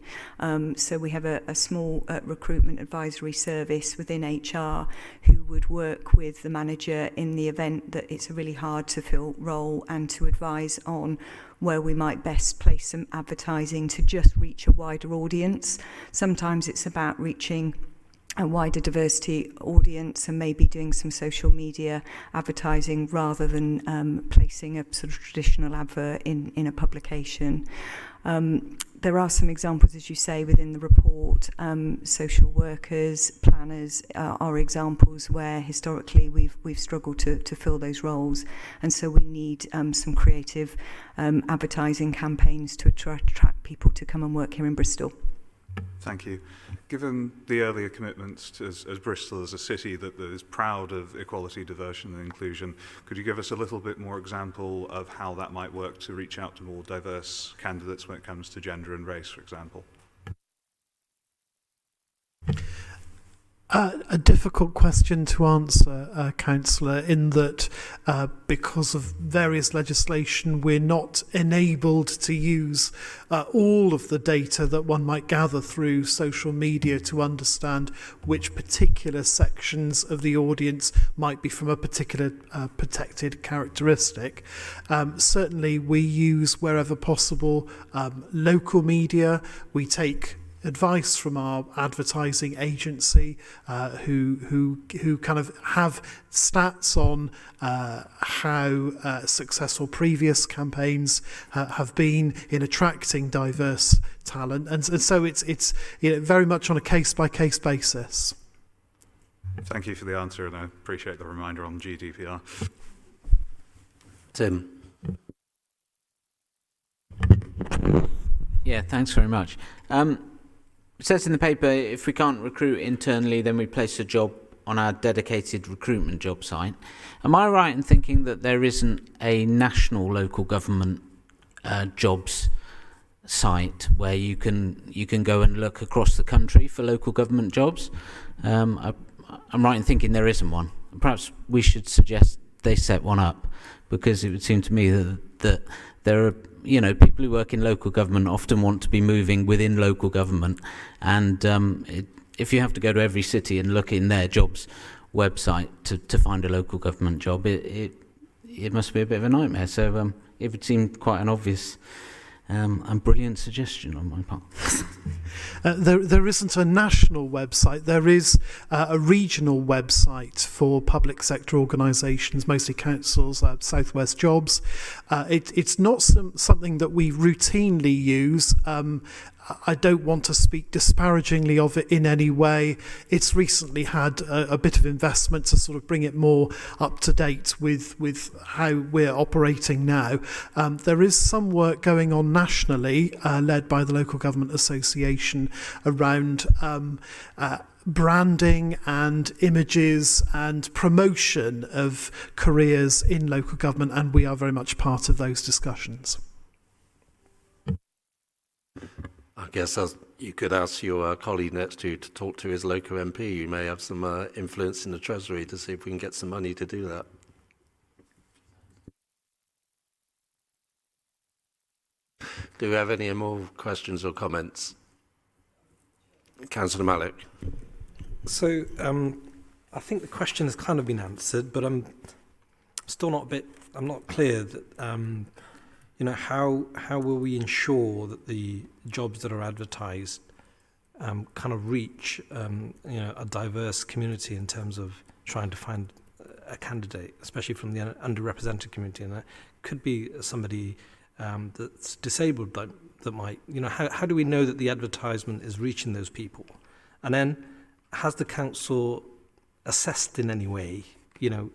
So we have a small recruitment advisory service within HR who would work with the manager in the event that it's a really hard to fill role, and to advise on where we might best place some advertising to just reach a wider audience. Sometimes it's about reaching a wider diversity audience and maybe doing some social media advertising rather than placing a sort of traditional advert in a publication. There are some examples, as you say, within the report. Social workers, planners are examples where historically we've struggled to fill those roles, and so we need some creative advertising campaigns to attract people to come and work here in Bristol. Thank you. Given the earlier commitments as Bristol as a city that is proud of equality, diversity and inclusion, could you give us a little bit more example of how that might work to reach out to more diverse candidates when it comes to gender and race, for example? A difficult question to answer, Councillor, in that because of various legislation, we're not enabled to use all of the data that one might gather through social media to understand which particular sections of the audience might be from a particular protected characteristic. Certainly, we use, wherever possible, local media. We take advice from our advertising agency who kind of have stats on how successful previous campaigns have been in attracting diverse talent, and so it's you know, very much on a case-by-case basis. Thank you for the answer, and I appreciate the reminder on GDPR. Tim. Yeah, thanks very much. It says in the paper, if we can't recruit internally, then we place a job on our dedicated recruitment job site. Am I right in thinking that there isn't a national local government jobs site where you can go and look across the country for local government jobs? I'm right in thinking there isn't one. Perhaps we should suggest they set one up, because it would seem to me that there are, you know, people who work in local government often want to be moving within local government, and if you have to go to every city and look in their jobs website to find a local government job, it must be a bit of a nightmare. So it would seem quite an obvious and brilliant suggestion on my part. There isn't a national website. There is a regional website for public sector organisations, mostly councils, South West Jobs. It's not something that we routinely use. I don't want to speak disparagingly of it in any way. It's recently had a bit of investment to sort of bring it more up to date with how we're operating now. There is some work going on nationally, led by the Local Government Association, around branding and images and promotion of careers in local government, and we are very much part of those discussions. I guess you could ask your colleague next to you to talk to his local MP. You may have some influence in the Treasury to see if we can get some money to do that. Do we have any more questions or comments? Councillor Malik. So I think the question has kind of been answered, but I'm still not I'm not clear that, you know, how will we ensure that the jobs that are advertised kind of reach, you know, a diverse community in terms of trying to find a candidate, especially from the underrepresented community, and that could be somebody that's disabled that might, you know, how do we know that the advertisement is reaching those people? And then has the council assessed in any way, you know,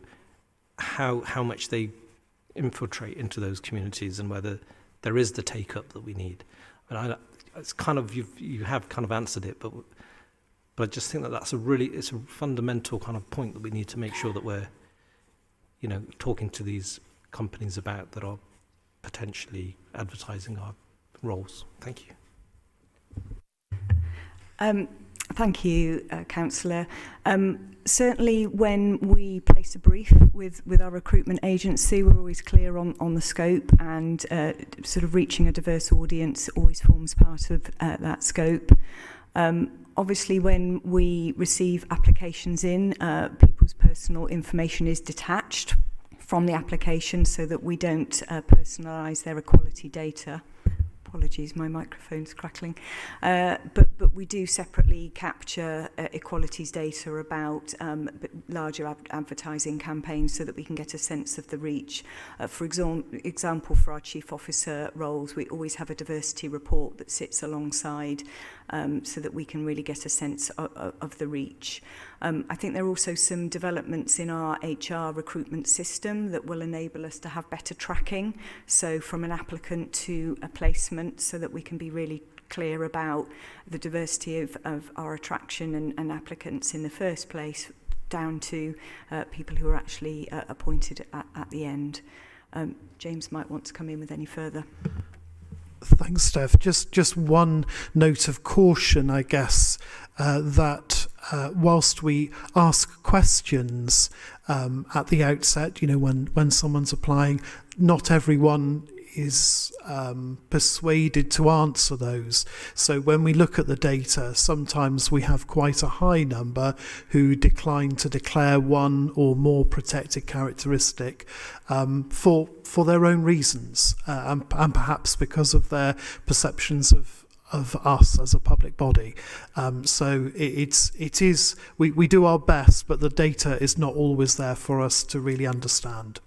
how much they infiltrate into those communities and whether there is the take-up that we need? And it's kind of, you have kind of answered it, but I just think that it's a fundamental kind of point that we need to make sure that we're, you know, talking to these companies about that are potentially advertising our roles. Thank you. Thank you, Councillor. Certainly when we place a brief with our recruitment agency, we're always clear on the scope, and sort of reaching a diverse audience always forms part of that scope. Obviously, when we receive applications in, people's personal information is detached from the application so that we don't personalise their equality data. Apologies, my microphone's crackling. But we do separately capture equalities data about larger advertising campaigns so that we can get a sense of the reach. For example, for our chief officer roles, we always have a diversity report that sits alongside so that we can really get a sense of the reach. I think there are also some developments in our HR recruitment system that will enable us to have better tracking. So from an applicant to a placement, so that we can be really clear about the diversity of our attraction and applicants in the first place, down to people who are actually appointed at the end. James might want to come in with any further. Thanks, Steph. Just one note of caution, I guess, that whilst we ask questions at the outset, you know, when someone's applying, not everyone is persuaded to answer those. So when we look at the data, sometimes we have quite a high number who decline to declare one or more protected characteristic for their own reasons, and perhaps because of their perceptions of us as a public body. So it is we do our best, but the data is not always there for us to really understand.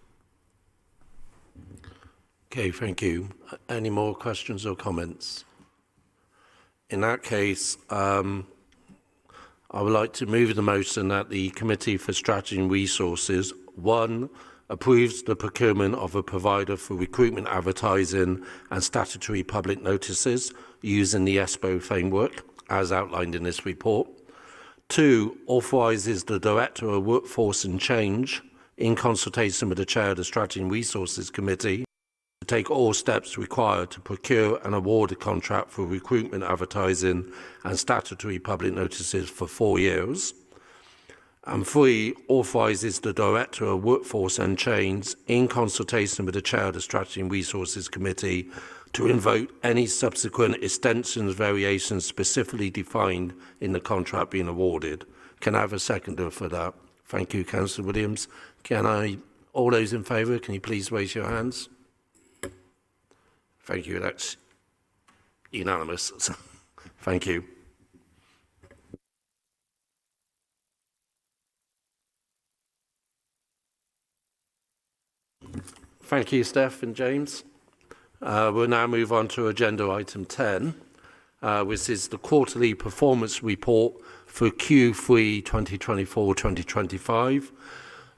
Okay, thank you. Any more questions or comments? In that case, I would like to move the motion that the Committee for Strategy and Resources, 1, approves the procurement of a provider for recruitment advertising and statutory public notices using the ESPO framework, as outlined in this report. 2, authorises the Director of Workforce and Change, in consultation with the Chair of the Strategy and Resources Committee, to take all steps required to procure and award a contract for recruitment advertising and statutory public notices for 4 years. And 3, authorises the Director of Workforce and Change, in consultation with the Chair of the Strategy and Resources Committee, to invoke any subsequent extensions, variations specifically defined in the contract being awarded. Can I have a seconder for that? Thank you, Councillor Williams. All those in favour, can you please raise your hands? Thank you, that's unanimous. Thank you. Thank you, Steph and James. We'll now move on to agenda item 10, which is the quarterly performance report for Q3 2024-2025.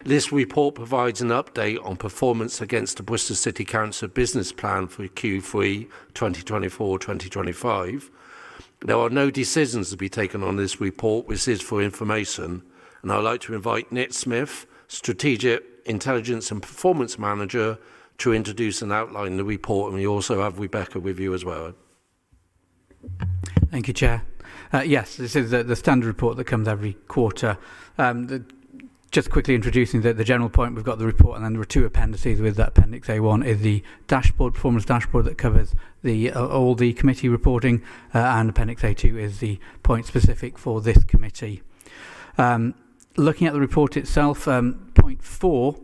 This report provides an update on performance against the Bristol City Council business plan for Q3 2024-2025. There are no decisions to be taken on this report, which is for information, and I'd like to invite Nick Smith, Strategic Intelligence and Performance Manager, to introduce and outline the report, and we also have Rebecca with you as well. Thank you, Chair. Yes, this is the standard report that comes every quarter. The just quickly introducing the general point, we've got the report, and then there are two appendices. With that Appendix A1 is the dashboard, performance dashboard, that covers the all the committee reporting, and Appendix A2 is the point specific for this committee. Looking at the report itself, point 4,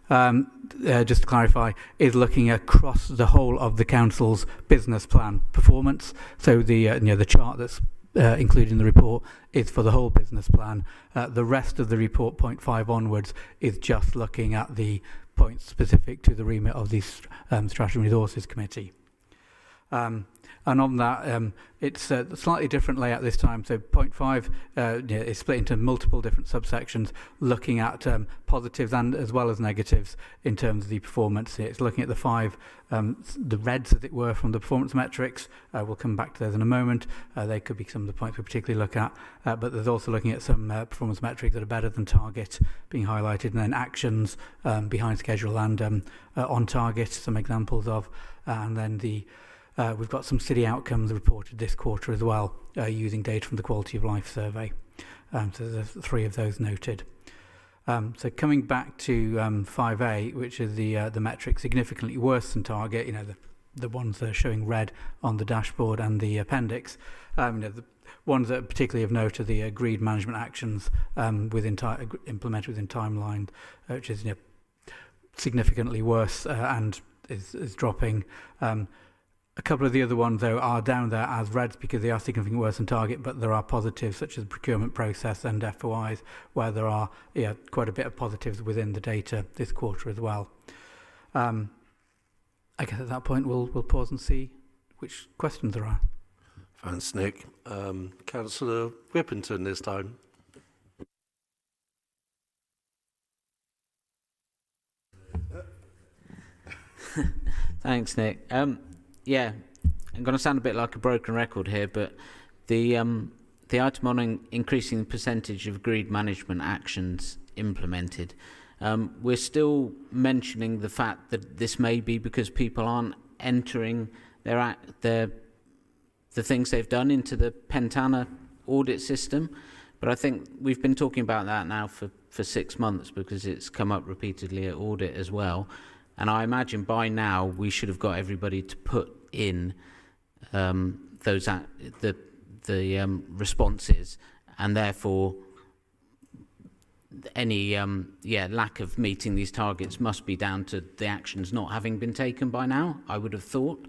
just to clarify, is looking across the whole of the council's business plan performance. So the chart that's included in the report is for the whole business plan. The rest of the report, point 5 onwards, is just looking at the points specific to the remit of the Strategy and Resources Committee. And on that, it's a slightly different layout this time. So point 5 is split into multiple different subsections, looking at positives and as well as negatives in terms of the performance. It's looking at the 5, the reds, as it were, from the performance metrics. We'll come back to those in a moment. They could be some of the points we particularly look at. But there's also looking at some performance metrics that are better than target being highlighted, and then actions behind schedule and on target, some examples of, and then we've got some city outcomes reported this quarter as well, using data from the Quality of Life Survey. So there's 3 of those noted. So coming back to 5A, which is the metric significantly worse than target, the ones that are showing red on the dashboard and the appendix. The ones that are particularly of note are the agreed management actions implemented within timeline, which is significantly worse and is dropping. A couple of the other ones, though, are down there as reds because they are significantly worse than target, but there are positives such as the procurement process and FOIs, where there are quite a bit of positives within the data this quarter as well. I guess at that point we'll pause and see which questions there are. Thanks, Nick. Councillor Whippington this time. Thanks, Nick. Yeah, I'm going to sound a bit like a broken record here, but the item on increasing the percentage of agreed management actions implemented, we're still mentioning the fact that this may be because people aren't entering the things they've done into the Pentana audit system. But I think we've been talking about that now for 6 months because it's come up repeatedly at audit as well. And I imagine by now we should have got everybody to put in the responses, and therefore any lack of meeting these targets must be down to the actions not having been taken by now, I would have thought.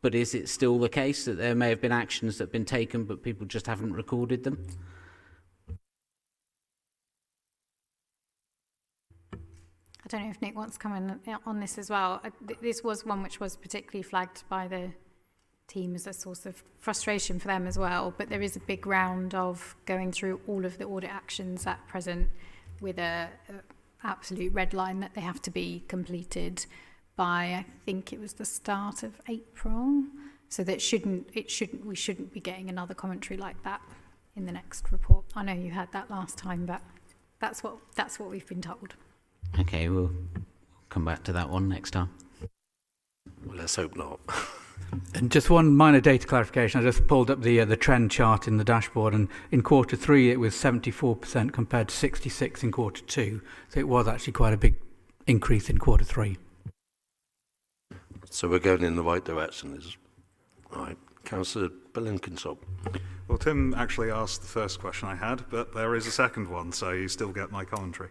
But is it still the case that there may have been actions that have been taken but people just haven't recorded them? I don't know if Nick wants to come in on this as well. This was one which was particularly flagged by the team as a source of frustration for them as well. But there is a big round of going through all of the audit actions at present with a absolute red line that they have to be completed by, I think it was the start of April. So that we shouldn't be getting another commentary like that in the next report. I know you had that last time, but that's what we've been told. Okay, we'll come back to that one next time. Well, let's hope not. And just one minor data clarification. I just pulled up the trend chart in the dashboard, and in quarter 3 it was 74% compared to 66% in quarter 2. So it was actually quite a big increase in quarter 3. So we're going in the right direction. Right. Councillor Blenkinsop. Well, Tim actually asked the first question I had, but there is a second one, so you still get my commentary.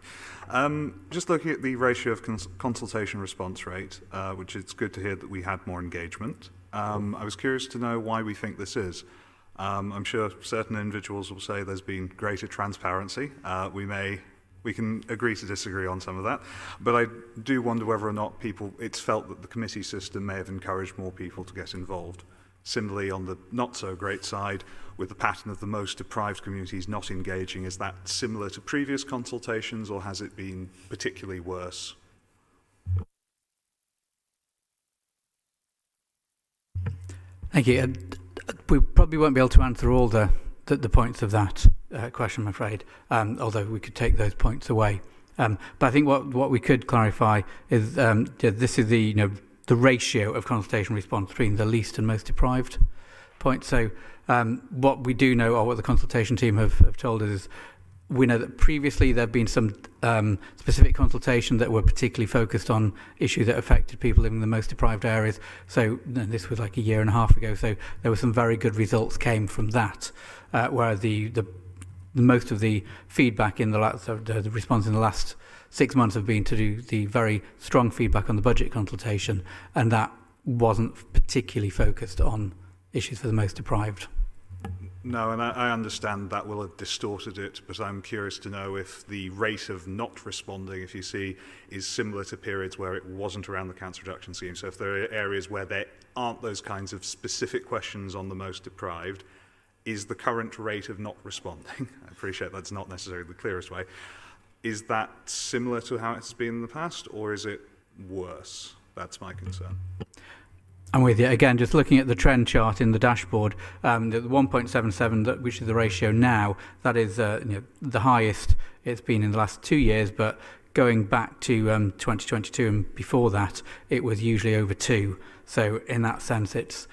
Just looking at the ratio of consultation response rate, which it's good to hear that we had more engagement. I was curious to know why we think this is. I'm sure certain individuals will say there's been greater transparency. We can agree to disagree on some of that, but I do wonder whether or not it's felt that the committee system may have encouraged more people to get involved. Similarly, on the not-so-great side, with the pattern of the most deprived communities not engaging, is that similar to previous consultations, or has it been particularly worse? Thank you. We probably won't be able to answer all the points of that question, I'm afraid, although we could take those points away. But I think what we could clarify is this is the ratio of consultation response between the least and most deprived point. So what we do know, or what the consultation team have told us, is we know that previously there have been some specific consultation that were particularly focused on issues that affected people living in the most deprived areas. So this was like a year and a half ago. So there were some very good results came from that, where the most of the feedback in the response in the last 6 months have been to do the very strong feedback on the budget consultation, and that wasn't particularly focused on issues for the most deprived. No, and I understand that will have distorted it, but I'm curious to know if the rate of not responding, if you see, is similar to periods where it wasn't around the cancer reduction scheme. So if there are areas where there aren't those kinds of specific questions on the most deprived, is the current rate of not responding, I appreciate that's not necessarily the clearest way, is that similar to how it's been in the past, or is it worse? That's my concern. I'm with you. Again, just looking at the trend chart in the dashboard, the 1.77, which is the ratio now, that is the highest it's been in the last 2 years, but going back to 2022 and before that, it was usually over 2. So in that sense, it's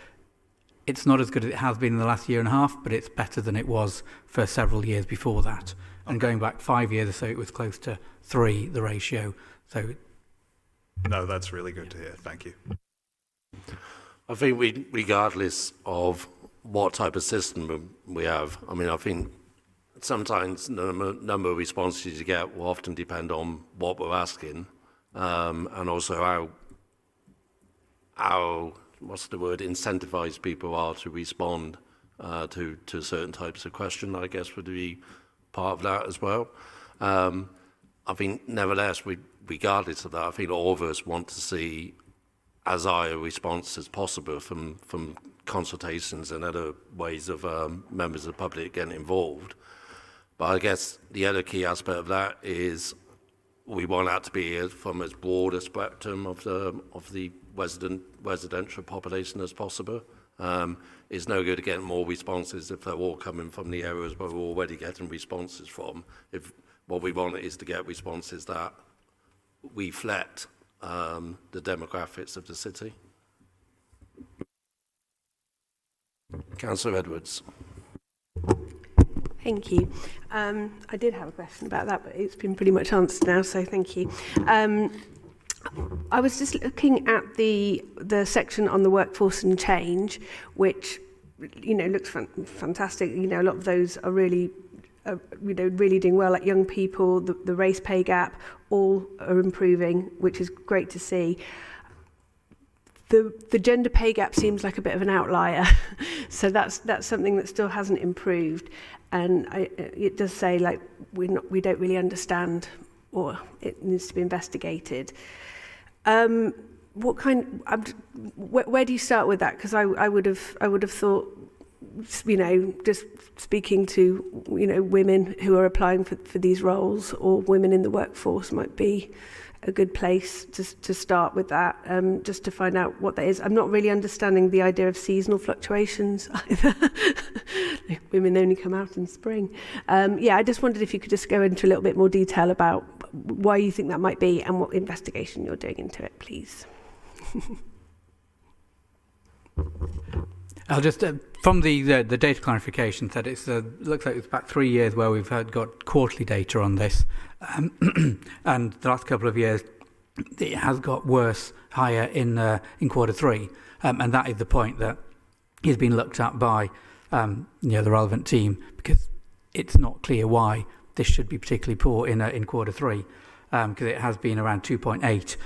not as good as it has been in the last year and a half, but it's better than it was for several years before that. And going back 5 years or so, it was close to 3, the ratio. So, no, that's really good to hear. Thank you. I think regardless of what type of system we have, I mean, I think sometimes the number of responses you get will often depend on what we're asking, and also how what's the word, incentivized people are to respond to certain types of question, I guess, would be part of that as well. I think, nevertheless, regardless of that, I think all of us want to see as high a response as possible from consultations and other ways of members of the public getting involved. But I guess the other key aspect of that is we want that to be from as broad a spectrum of the residential population as possible. It's no good getting more responses if they're all coming from the areas where we're already getting responses from. If what we want is to get responses that reflect the demographics of the city. Councillor Edwards. Thank you. I did have a question about that, but it's been pretty much answered now, so thank you. I was just looking at the section on the workforce and change, which, looks fantastic. A lot of those are really, really doing well. Like young people, the race pay gap, all are improving, which is great to see. The gender pay gap seems like a bit of an outlier, so that's something that still hasn't improved, and it does say like we don't really understand, or it needs to be investigated. What kind? Where do you start with that? Because I would have thought, just speaking to women who are applying for these roles, or women in the workforce, might be a good place to start with that, just to find out what that is. I'm not really understanding the idea of seasonal fluctuations either. Women only come out in spring. I just wondered if you could just go into a little bit more detail about why you think that might be and what investigation you're doing into it, please. I'll just, from the data clarification, that it looks like it's about 3 years where we've got quarterly data on this. And the last couple of years, it has got worse, higher in Q3. And that is the point that is being looked at by the relevant team, because it's not clear why this should be particularly poor in Q3, because it has been around 2.8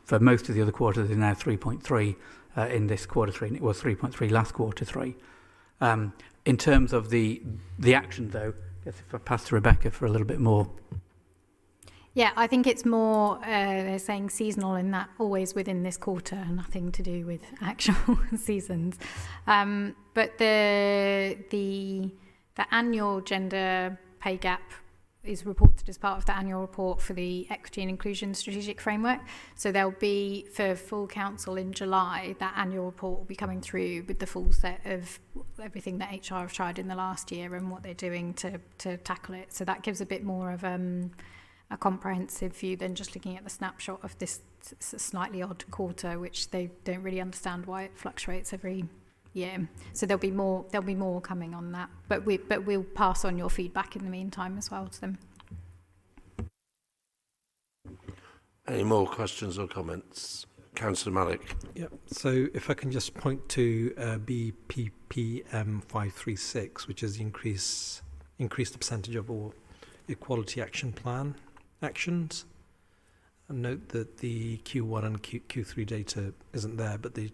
for most of the other quarters. It's now 3.3 in this Q3, and it was 3.3 last Q3. In terms of the action, though, I guess if I pass to Rebecca for a little bit more. Yeah, I think it's more, they're saying seasonal in that always within this quarter, nothing to do with actual seasons. But the annual gender pay gap is reported as part of the annual report for the Equity and Inclusion Strategic Framework. So there'll be, for full council in July, that annual report will be coming through with the full set of everything that HR have tried in the last year and what they're doing to tackle it. So that gives a bit more of a comprehensive view than just looking at the snapshot of this slightly odd quarter, which they don't really understand why it fluctuates every year. So there'll be more coming on that, but we'll pass on your feedback in the meantime as well to them. Any more questions or comments? Councillor Malik. Yeah. So if I can just point to BPPM 536, which is increase the percentage of all equality action plan actions. And note that the Q1 and Q3 data isn't there, but the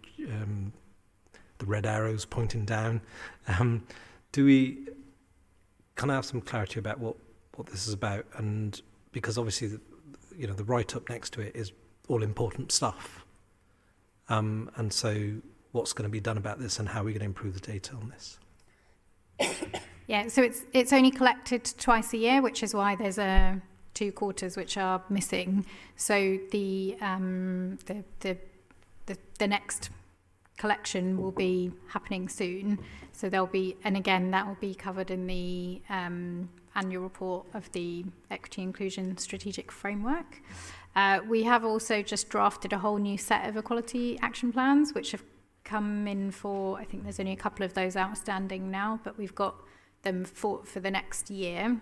red arrows pointing down. Can I have some clarity about what this is about? And because obviously, the write-up next to it is all important stuff. And so what's going to be done about this and how are we going to improve the data on this? Yeah, so it's only collected twice a year, which is why there's 2 quarters which are missing. So the next collection will be happening soon. So there'll be, and again, that will be covered in the annual report of the Equity Inclusion Strategic Framework. We have also just drafted a whole new set of equality action plans, which have come in for, I think there's only a couple of those outstanding now, but we've got them for the next year.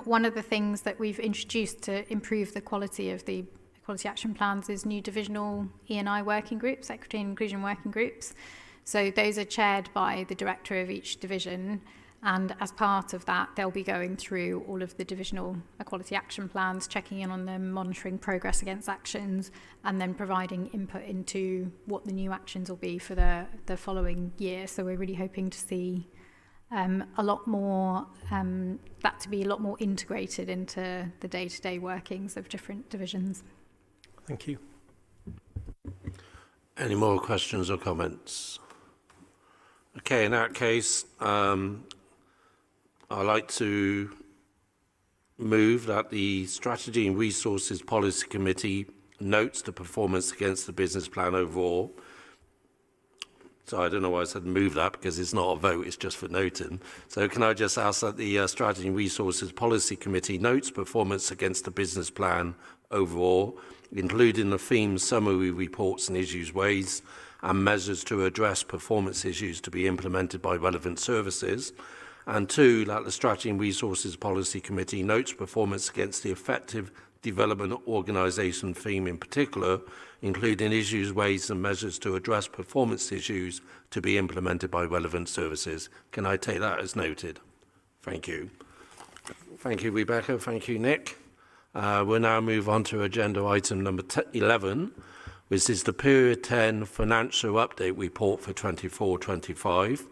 One of the things that we've introduced to improve the quality of the equality action plans is new divisional E&I working groups, equity and inclusion working groups. So those are chaired by the director of each division, and as part of that they'll be going through all of the divisional equality action plans, checking in on them, monitoring progress against actions, and then providing input into what the new actions will be for the following year. So we're really hoping to see a lot more, that to be a lot more integrated into the day-to-day workings of different divisions. Thank you. Any more questions or comments? Okay, in that case, I'd like to move that the Strategy and Resources Policy Committee notes the performance against the business plan overall. So I don't know why I said move that, because it's not a vote, it's just for noting. So can I just ask that the Strategy and Resources Policy Committee notes performance against the business plan overall, including the themes, summary reports and issues raised, and measures to address performance issues to be implemented by relevant services. And 2, that the Strategy and Resources Policy Committee notes performance against the effective development organisation theme in particular, including issues raised and measures to address performance issues to be implemented by relevant services. Can I take that as noted? Thank you. Thank you, Rebecca. Thank you, Nick. We'll now move on to agenda item number 11, which is the Period 10 Financial Update Report for 24-25.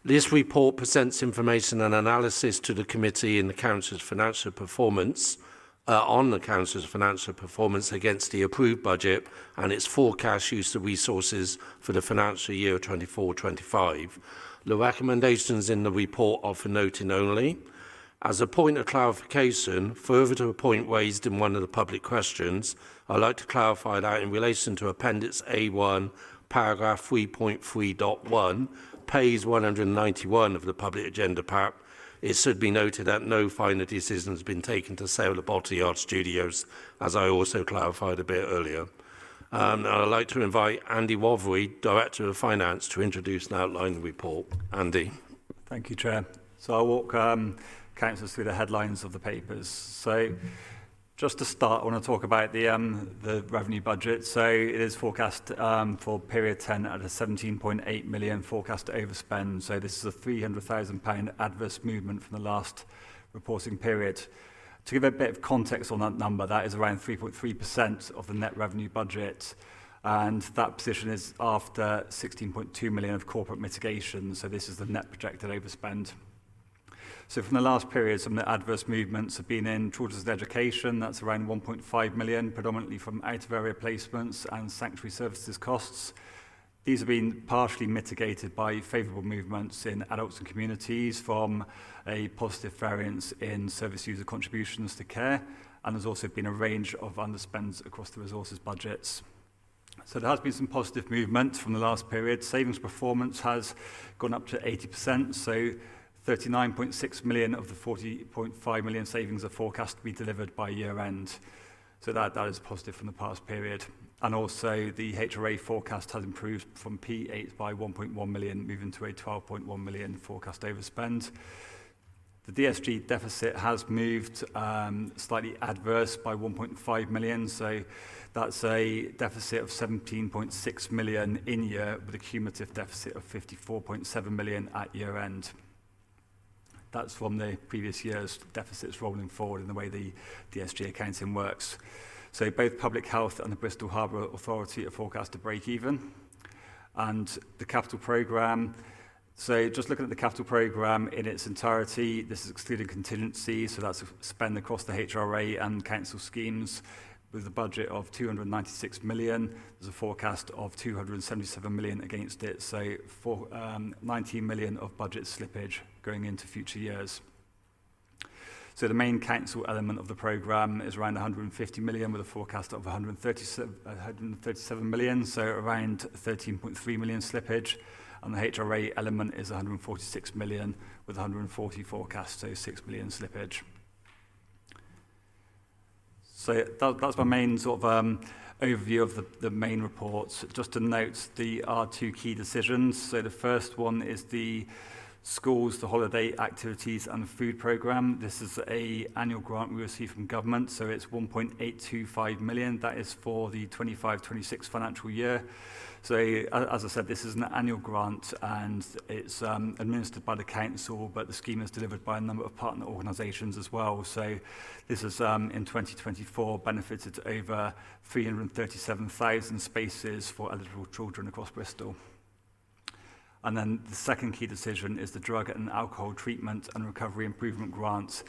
This report presents information and analysis to the committee in the Council's financial performance, on the Council's financial performance against the approved budget and its forecast use of resources for the financial year 24-25. The recommendations in the report are for noting only. As a point of clarification, further to a point raised in one of the public questions, I'd like to clarify that in relation to Appendix A1, paragraph 3.3.1, page 191 of the public agenda pack, it should be noted that no final decision has been taken to sell the Botteyard Studios, as I also clarified a bit earlier. And I'd like to invite Andy Wavery, Director of Finance, to introduce and outline the report. Andy. Thank you, Chair. So I'll walk councillors through the headlines of the papers. So just to start, I want to talk about the revenue budget. So it is forecast for period 10 at a 17.8 million forecast overspend. So this is a £300,000 adverse movement from the last reporting period. To give a bit of context on that number, that is around 3.3% of the net revenue budget. And that position is after 16.2 million of corporate mitigation. So this is the net projected overspend. So from the last period, some of the adverse movements have been in children's education. That's around 1.5 million, predominantly from out-of-area placements and sanctuary services costs. These have been partially mitigated by favourable movements in adults and communities from a positive variance in service user contributions to care. And there's also been a range of underspends across the resources budgets. So there has been some positive movement from the last period. Savings performance has gone up to 80%. So 39.6 million of the 40.5 million savings are forecast to be delivered by year end. So that is positive from the past period. And also the HRA forecast has improved from P8 by 1.1 million, moving to a 12.1 million forecast overspend. The DSG deficit has moved slightly adverse by 1.5 million. So that's a deficit of 17.6 million in year with a cumulative deficit of 54.7 million at year end. That's from the previous year's deficits rolling forward in the way the DSG accounting works. So both Public Health and the Bristol Harbour Authority are forecast to break even. And the capital programme, so just looking at the capital programme in its entirety, this is excluding contingency, so that's spend across the HRA and council schemes with a budget of 296 million. There's a forecast of 277 million against it, so 19 million of budget slippage going into future years. So the main council element of the programme is around 150 million with a forecast of 137 million, so around 13.3 million slippage. And the HRA element is 146 million with 140 forecast, so 6 million slippage. So that's my main sort of overview of the main reports. Just to note, there are two key decisions. So the first one is the schools, the holiday activities and the food programme. This is an annual grant we receive from government, so it's 1.825 million. That is for the 25-26 financial year. So as I said, this is an annual grant and it's administered by the council, but the scheme is delivered by a number of partner organisations as well. So this has in 2024 benefited over 337,000 spaces for eligible children across Bristol. And then the second key decision is the drug and alcohol treatment and recovery improvement grants.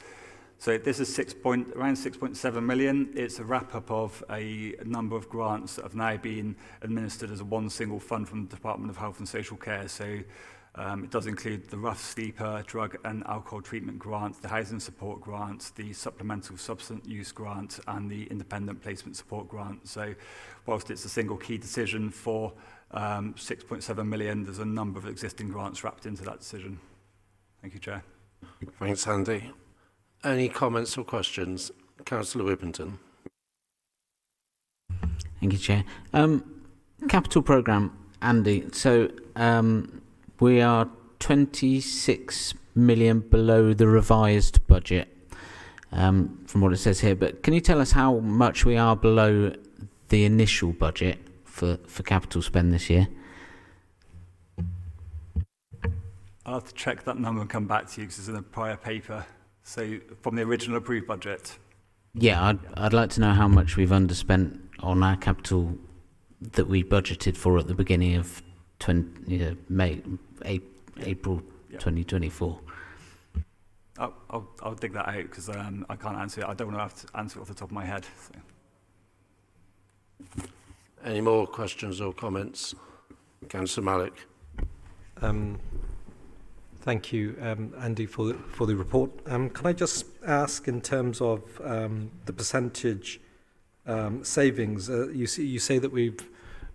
So this is around 6.7 million. It's a wrap-up of a number of grants that have now been administered as one single fund from the Department of Health and Social Care. So it does include the rough sleeper, drug and alcohol treatment grant, the housing support grant, the supplemental substance use grant, and the independent placement support grant. So whilst it's a single key decision for 6.7 million, there's a number of existing grants wrapped into that decision. Thank you, Chair. Thanks, Andy. Any comments or questions? Councillor Whippington. Thank you, Chair. Capital programme, Andy. So we are 26 million below the revised budget from what it says here. But can you tell us how much we are below the initial budget for capital spend this year? I'll have to check that number and come back to you because it's in a prior paper. So from the original approved budget? Yeah, I'd like to know how much we've underspent on our capital that we budgeted for at the beginning of April 2024. I'll dig that out because I can't answer it. I don't want to have to answer it off the top of my head. So. Any more questions or comments? Councillor Malik. Thank you, Andy, for the report. Can I just ask, in terms of the percentage savings, you say that we're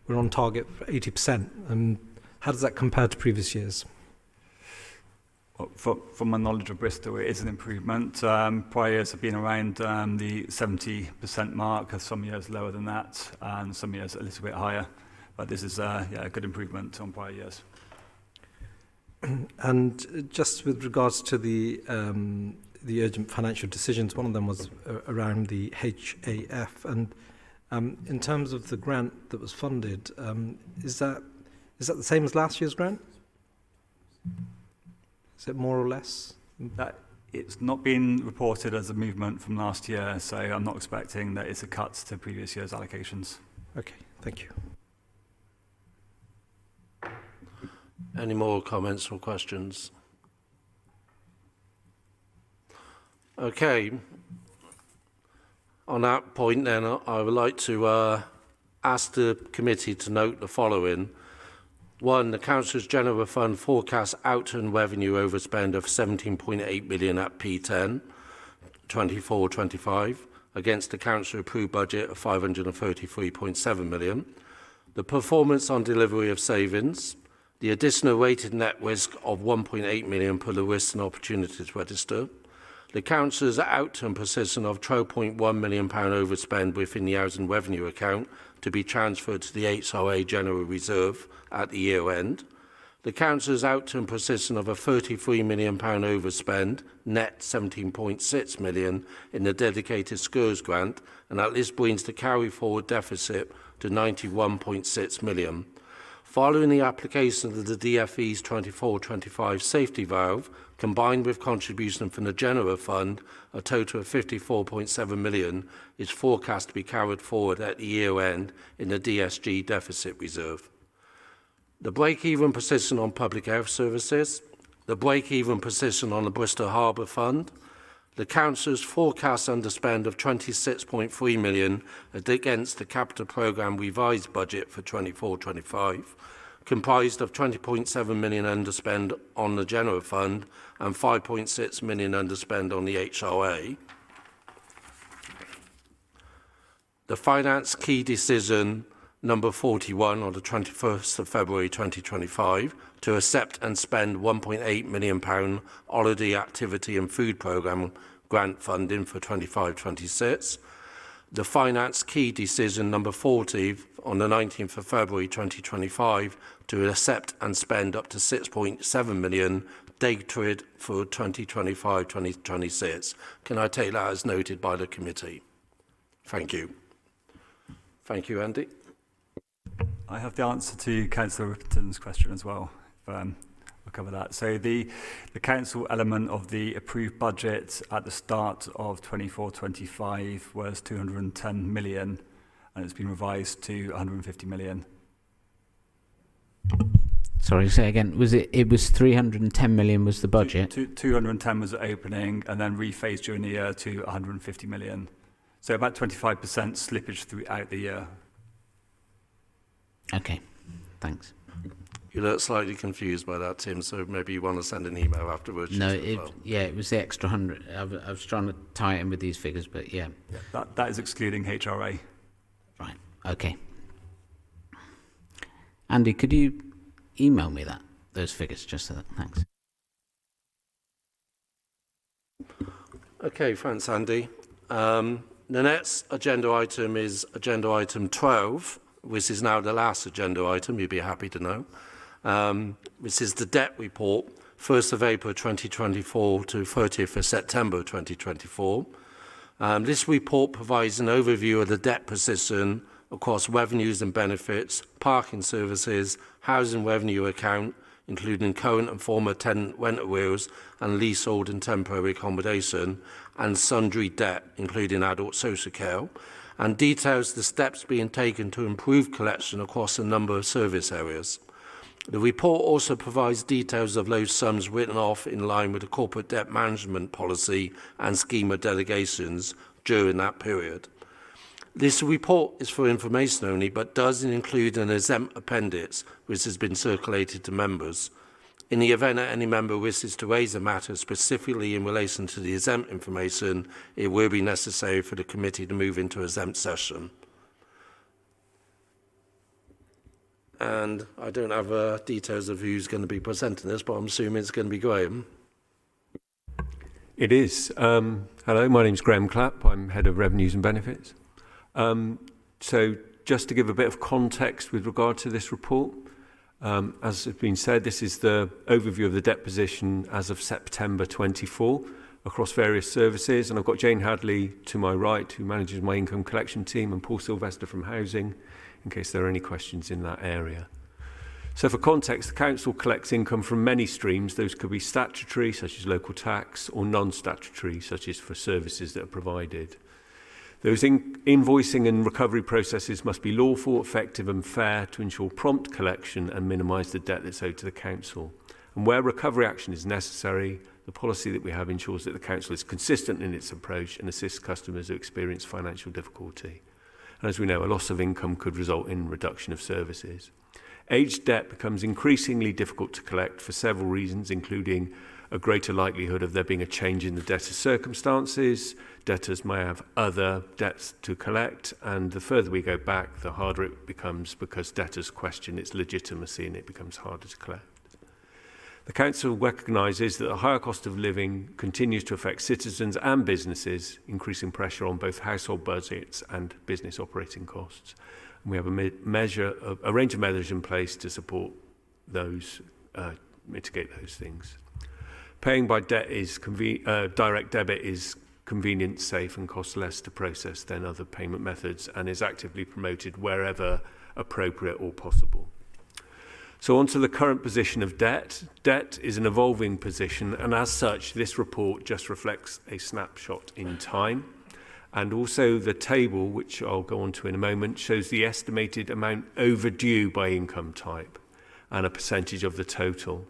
on target for 80%. How does that compare to previous years? Well, from my knowledge of Bristol, it is an improvement. Prior years have been around the 70% mark, some years lower than that, and some years a little bit higher. But this is a good improvement on prior years. And just with regards to the urgent financial decisions, one of them was around the HAF. And in terms of the grant that was funded, is that the same as last year's grant? Is it more or less? It's not been reported as a movement from last year, so I'm not expecting that it's a cut to previous year's allocations. Okay, thank you. Any more comments or questions? Okay. On that point then, I would like to ask the committee to note the following. 1, the Council's General Fund forecasts outturn revenue overspend of 17.8 million at P10, 24-25, against the Council approved budget of 533.7 million. The performance on delivery of savings, the additional weighted net risk of 1.8 million per the risks and opportunities register, The Council's outturn position of £12.1 million overspend within the housing revenue account to be transferred to the HRA General Reserve at the year end. The Council's outturn position of a £33 million overspend, net £17.6 million in the dedicated schools grant, and that this brings the carry forward deficit to £91.6 million. Following the application of the DFE's 24-25 safety valve, combined with contribution from the General Fund, a total of £54.7 million is forecast to be carried forward at the year end in the DSG deficit reserve. The break-even position on public health services, the break-even position on the Bristol Harbour Fund, the Council's forecast underspend of £26.3 million against the capital programme revised budget for 24-25, comprised of £20.7 million underspend on the General Fund and £5.6 million underspend on the HRA. The Finance Key Decision number 41 on the 21st of February 2025 to accept and spend £1.8 million holiday activity and food programme grant funding for 25-26. The Finance Key Decision number 40 on the 19th of February 2025 to accept and spend up to £6.7 million dated for 2025-2026. Can I take that as noted by the committee? Thank you. Thank you, Andy. I have the answer to Councillor Ripperton's question as well. I'll cover that. So the council element of the approved budget at the start of 24-25 was 210 million, and it's been revised to 150 million. Sorry, say again. Was it was 310 million was the budget? 210 was the opening, and then rephased during the year to 150 million. So about 25% slippage throughout the year. Okay, thanks. You look slightly confused by that, Tim, so maybe you want to send an email afterwards. No, it was the extra 100. I was trying to tie it in with these figures, but yeah. That is excluding HRA. Right, okay. Andy, could you email me those figures, just so that, thanks. Okay, thanks, Andy. The next agenda item is agenda item 12, which is now the last agenda item, you'd be happy to know. This is the debt report, 1st of April 2024 to 30th of September 2024. This report provides an overview of the debt position across revenues and benefits, parking services, housing revenue account, including current and former tenant rent arrears and leasehold and temporary accommodation, and sundry debt, including adult social care, and details the steps being taken to improve collection across a number of service areas. The report also provides details of those sums written off in line with the corporate debt management policy and scheme of delegations during that period. This report is for information only, but does include an exempt appendix which has been circulated to members. In the event that any member wishes to raise a matter specifically in relation to the exempt information, it will be necessary for the committee to move into exempt session. And I don't have details of who's going to be presenting this, but I'm assuming it's going to be Graham. It is. Hello, my name's Graham Clapp. I'm Head of Revenues and Benefits. So just to give a bit of context with regard to this report, as has been said, this is the overview of the debt position as of September 24 across various services. And I've got Jane Hadley to my right, who manages my income collection team, and Paul Sylvester from Housing, in case there are any questions in that area. So for context, the Council collects income from many streams. Those could be statutory, such as local tax, or non-statutory, such as for services that are provided. Those invoicing and recovery processes must be lawful, effective and fair to ensure prompt collection and minimise the debt that's owed to the Council. And where recovery action is necessary, the policy that we have ensures that the Council is consistent in its approach and assists customers who experience financial difficulty. And as we know, a loss of income could result in reduction of services. Aged debt becomes increasingly difficult to collect for several reasons, including a greater likelihood of there being a change in the debtor's circumstances. Debtors may have other debts to collect, and the further we go back, the harder it becomes because debtors question its legitimacy and it becomes harder to collect. The Council recognises that the higher cost of living continues to affect citizens and businesses, increasing pressure on both household budgets and business operating costs. And we have a range of measures in place to support those, mitigate those things. Paying by debt is direct debit is convenient, safe and costs less to process than other payment methods and is actively promoted wherever appropriate or possible. So on to the current position of debt. Debt is an evolving position, and as such, this report just reflects a snapshot in time. And also the table, which I'll go on to in a moment, shows the estimated amount overdue by income type and a percentage of the total.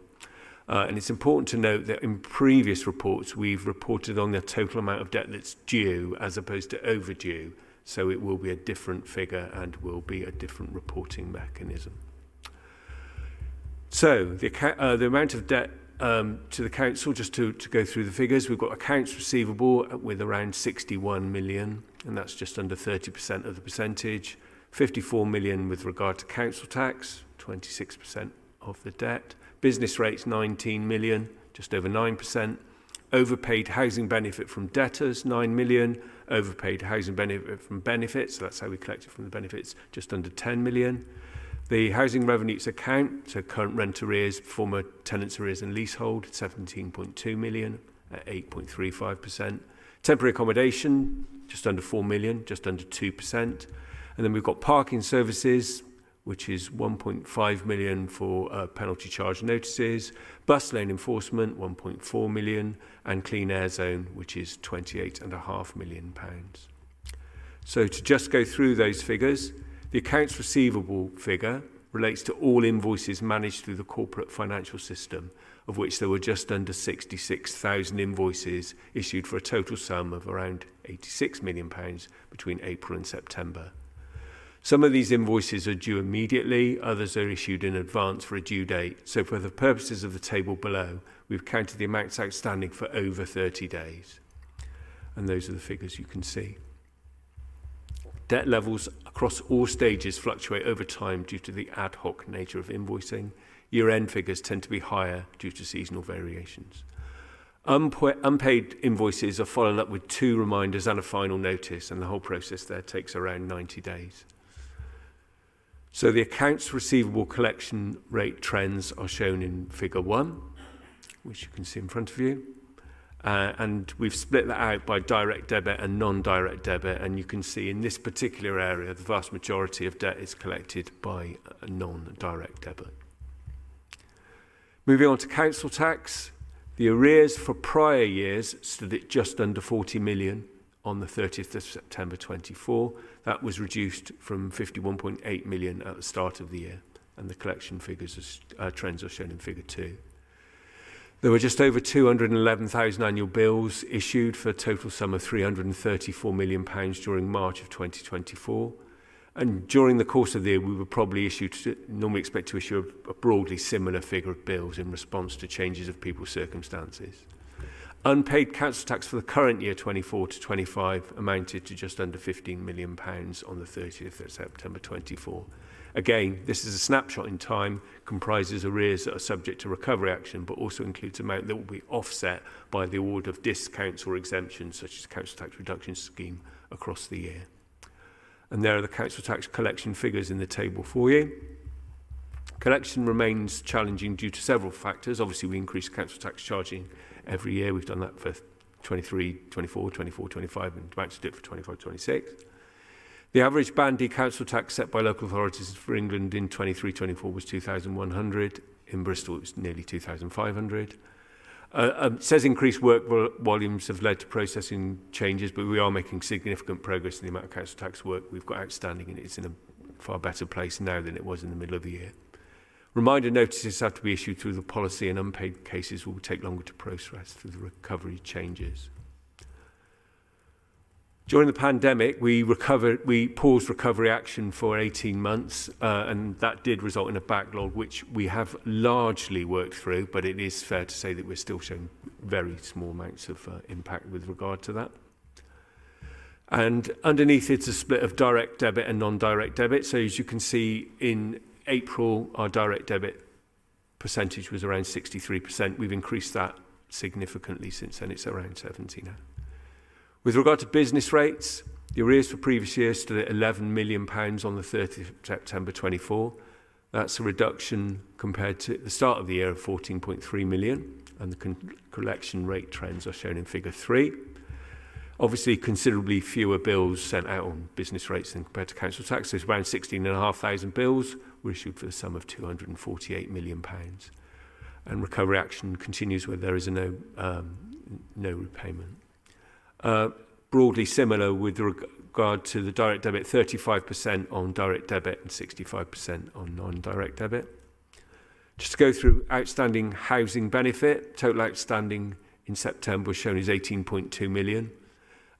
And it's important to note that in previous reports, we've reported on the total amount of debt that's due as opposed to overdue. So it will be a different figure and will be a different reporting mechanism. So the amount of debt to the council, just to go through the figures, we've got accounts receivable with around 61 million, and that's just under 30% of the percentage. 54 million with regard to council tax, 26% of the debt. Business rates 19 million, just over 9%. Overpaid housing benefit from debtors, 9 million. Overpaid housing benefit from benefits, so that's how we collect it from the benefits, just under 10 million. The housing revenues account, so current rent arrears, former tenants arrears and leasehold, 17.2 million at 8.35%. Temporary accommodation, just under 4 million, just under 2%. And then we've got parking services, which is 1.5 million for penalty charge notices, bus lane enforcement, 1.4 million, and clean air zone, which is 28.5 million pounds. So to just go through those figures, the accounts receivable figure relates to all invoices managed through the corporate financial system, of which there were just under 66,000 invoices issued for a total sum of around £86 million between April and September. Some of these invoices are due immediately, others are issued in advance for a due date. So for the purposes of the table below, we've counted the amounts outstanding for over 30 days. And those are the figures you can see. Debt levels across all stages fluctuate over time due to the ad hoc nature of invoicing. Year-end figures tend to be higher due to seasonal variations. Unpaid invoices are followed up with 2 reminders and a final notice, and the whole process there takes around 90 days. So the accounts receivable collection rate trends are shown in figure 1, which you can see in front of you. And we've split that out by direct debit and non-direct debit. And you can see in this particular area, the vast majority of debt is collected by a non-direct debit. Moving on to council tax, the arrears for prior years stood at just under 40 million on the 30th of September 24. That was reduced from 51.8 million at the start of the year, and the collection figures trends are shown in figure 2. There were just over 211,000 annual bills issued for a total sum of £334 million during March of 2024. And during the course of the year, we would probably normally expect to issue a broadly similar figure of bills in response to changes of people's circumstances. Unpaid council tax for the current year 24 to 25 amounted to just under £15 million on the 30th of September 24. Again, this is a snapshot in time, comprises arrears that are subject to recovery action, but also includes amount that will be offset by the award of discounts or exemptions, such as the council tax reduction scheme, across the year. And there are the council tax collection figures in the table for you. Collection remains challenging due to several factors. Obviously, we increase council tax charging every year. We've done that for 23, 24, 24, 25, and about to do it for 25, 26. The average bandy council tax set by local authorities for England in 23-24 was 2,100. In Bristol, it was nearly 2,500. It says increased work volumes have led to processing changes, but we are making significant progress in the amount of council tax work we've got outstanding, and it's in a far better place now than it was in the middle of the year. Reminder notices have to be issued through the policy, and unpaid cases will take longer to process through the recovery changes. During the pandemic, we paused recovery action for 18 months, and that did result in a backlog, which we have largely worked through, but it is fair to say that we're still showing very small amounts of impact with regard to that. And underneath it's a split of direct debit and non-direct debit. So as you can see, in April, our direct debit percentage was around 63%. We've increased that significantly since then. It's around 70 now. With regard to business rates, the arrears for previous years stood at £11 million on the 30th of September 24. That's a reduction compared to the start of the year of 14.3 million, and the collection rate trends are shown in figure 3. Obviously, considerably fewer bills sent out on business rates than compared to council tax. So around 16,500 bills were issued for the sum of £248 million. And recovery action continues where there is no repayment. Broadly similar with regard to the direct debit, 35% on direct debit and 65% on non-direct debit. Just to go through outstanding housing benefit, total outstanding in September was shown as 18.2 million.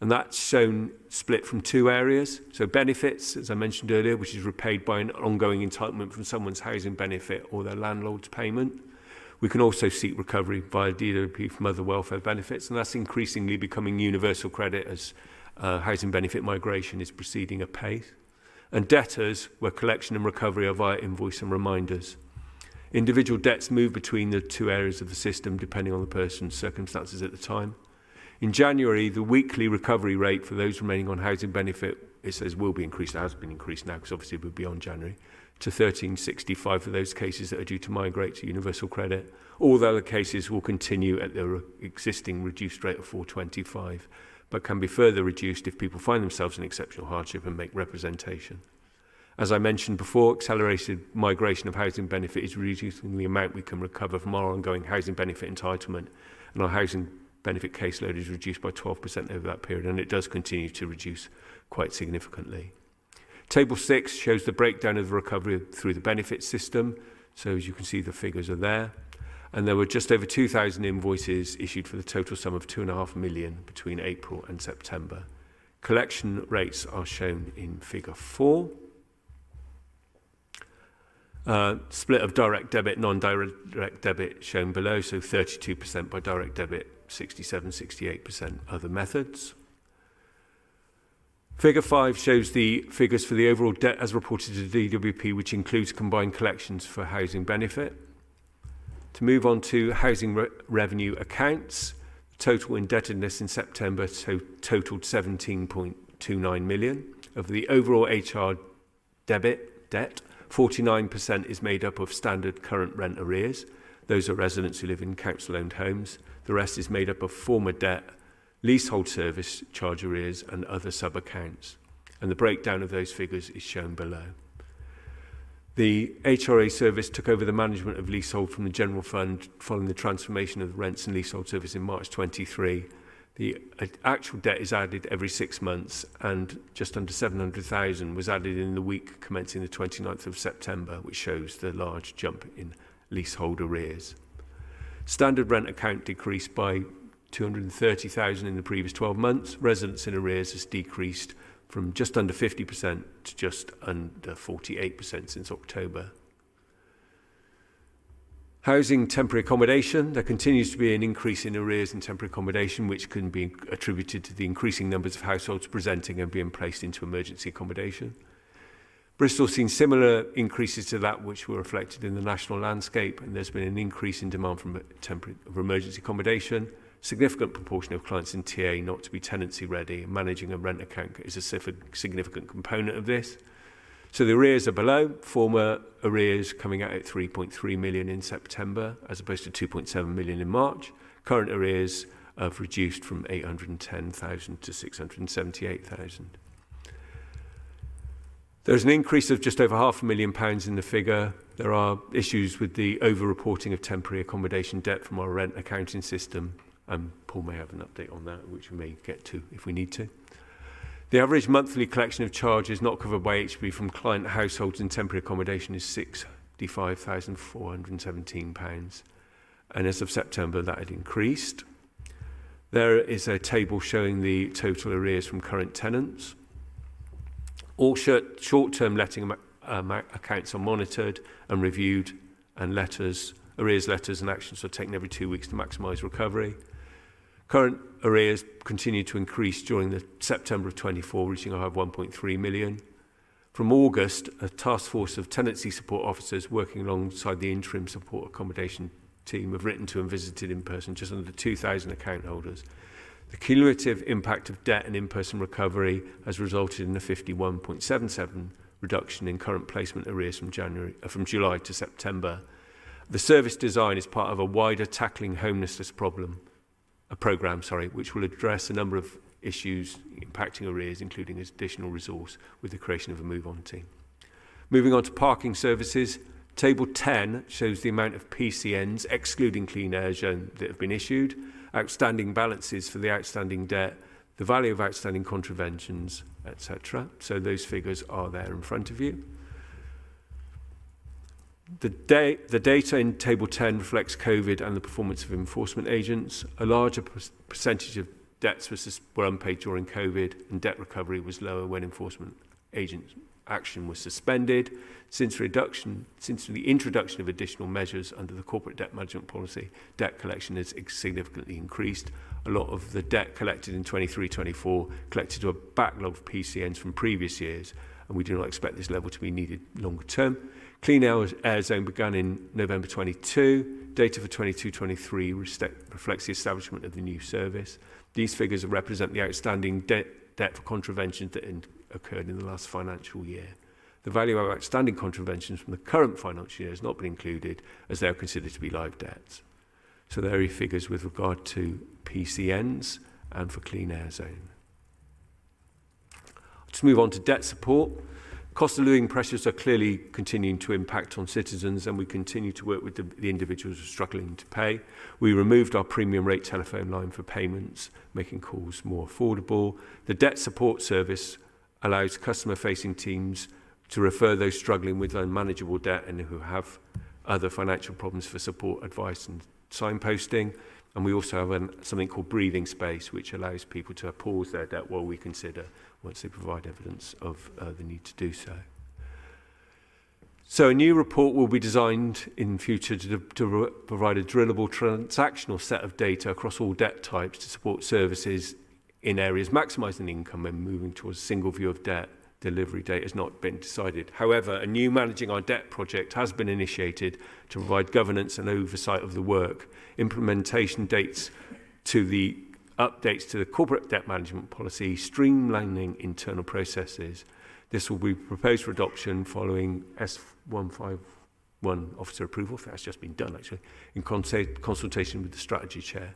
And that's shown split from 2 areas. So benefits, as I mentioned earlier, which is repaid by an ongoing entitlement from someone's housing benefit or their landlord's payment. We can also seek recovery via DWP from other welfare benefits, and that's increasingly becoming universal credit as housing benefit migration is proceeding apace. And debtors, where collection and recovery are via invoice and reminders. Individual debts move between the 2 areas of the system depending on the person's circumstances at the time. In January, the weekly recovery rate for those remaining on housing benefit, it says will be increased, it has been increased now because obviously we're beyond January, to 13.65 for those cases that are due to migrate to universal credit. All the other cases will continue at their existing reduced rate of 4.25, but can be further reduced if people find themselves in exceptional hardship and make representation. As I mentioned before, accelerated migration of housing benefit is reducing the amount we can recover from our ongoing housing benefit entitlement, and our housing benefit caseload is reduced by 12% over that period, and it does continue to reduce quite significantly. Table 6 shows the breakdown of the recovery through the benefit system. So as you can see, the figures are there. And there were just over 2,000 invoices issued for the total sum of 2.5 million between April and September. Collection rates are shown in figure 4. Split of direct debit, non-direct debit shown below. So 32% by direct debit, 67-68% other methods. Figure 5 shows the figures for the overall debt as reported to the DWP, which includes combined collections for housing benefit. To move on to housing revenue accounts, total indebtedness in September totaled 17.29 million. Of the overall HR debt, 49% is made up of standard current rent arrears. Those are residents who live in council-owned homes. The rest is made up of former debt, leasehold service charge arrears and other sub-accounts. And the breakdown of those figures is shown below. The HRA service took over the management of leasehold from the General Fund following the transformation of the rents and leasehold service in March 23. The actual debt is added every 6 months, and just under 700,000 was added in the week commencing the 29th of September, which shows the large jump in leasehold arrears. Standard rent account decreased by 230,000 in the previous 12 months. Residents in arrears has decreased from just under 50% to just under 48% since October. Housing temporary accommodation. There continues to be an increase in arrears in temporary accommodation, which can be attributed to the increasing numbers of households presenting and being placed into emergency accommodation. Bristol has seen similar increases to that which were reflected in the national landscape, and there's been an increase in demand for emergency accommodation. Significant proportion of clients in TA not to be tenancy ready, and managing a rent account is a significant component of this. So the arrears are below, former arrears coming out at 3.3 million in September as opposed to 2.7 million in March. Current arrears have reduced from 810,000 to 678,000. There's an increase of just over £500,000 in the figure. There are issues with the over-reporting of temporary accommodation debt from our rent accounting system. Paul may have an update on that, which we may get to if we need to. The average monthly collection of charges not covered by HB from client households in temporary accommodation is £65,417. And as of September, that had increased. There is a table showing the total arrears from current tenants. All short-term letting accounts are monitored and reviewed, and arrears letters and actions are taken every 2 weeks to maximise recovery. Current arrears continue to increase during the September of 24, reaching a high of 1.3 million. From August, a task force of tenancy support officers working alongside the interim support accommodation team have written to and visited in person just under 2,000 account holders. The cumulative impact of debt and in-person recovery has resulted in a 51.77% reduction in current placement arrears from July to September. The service design is part of a wider tackling homelessness programme, which will address a number of issues impacting arrears, including additional resource with the creation of a move-on team. Moving on to parking services, Table 10 shows the amount of PCNs, excluding Clean Air Zone, that have been issued, outstanding balances for the outstanding debt, the value of outstanding contraventions, etc. So those figures are there in front of you. The data in Table 10 reflects COVID and the performance of enforcement agents. A larger percentage of debts were unpaid during COVID, and debt recovery was lower when enforcement agent action was suspended. Since the introduction of additional measures under the corporate debt management policy, debt collection has significantly increased. A lot of the debt collected in 23-24 collected to a backlog of PCNs from previous years, and we do not expect this level to be needed longer term. Clean Air Zone began in November 22. Data for 22-23 reflects the establishment of the new service. These figures represent the outstanding debt for contraventions that occurred in the last financial year. The value of outstanding contraventions from the current financial year has not been included, as they are considered to be live debts. So there are your figures with regard to PCNs and for Clean Air Zone. Let's move on to debt support. Cost of living pressures are clearly continuing to impact on citizens, and we continue to work with the individuals who are struggling to pay. We removed our premium rate telephone line for payments, making calls more affordable. The debt support service allows customer-facing teams to refer those struggling with unmanageable debt and who have other financial problems for support, advice and signposting. And we also have something called breathing space, which allows people to pause their debt while we consider once they provide evidence of the need to do so. So a new report will be designed in future to provide a drillable transactional set of data across all debt types to support services in areas maximising income and moving towards a single view of debt. Delivery date has not been decided. However, a new Managing Our Debt project has been initiated to provide governance and oversight of the work. Implementation dates to the updates to the corporate debt management policy, streamlining internal processes. This will be proposed for adoption following S151 officer approval. That's just been done, actually, in consultation with the strategy chair.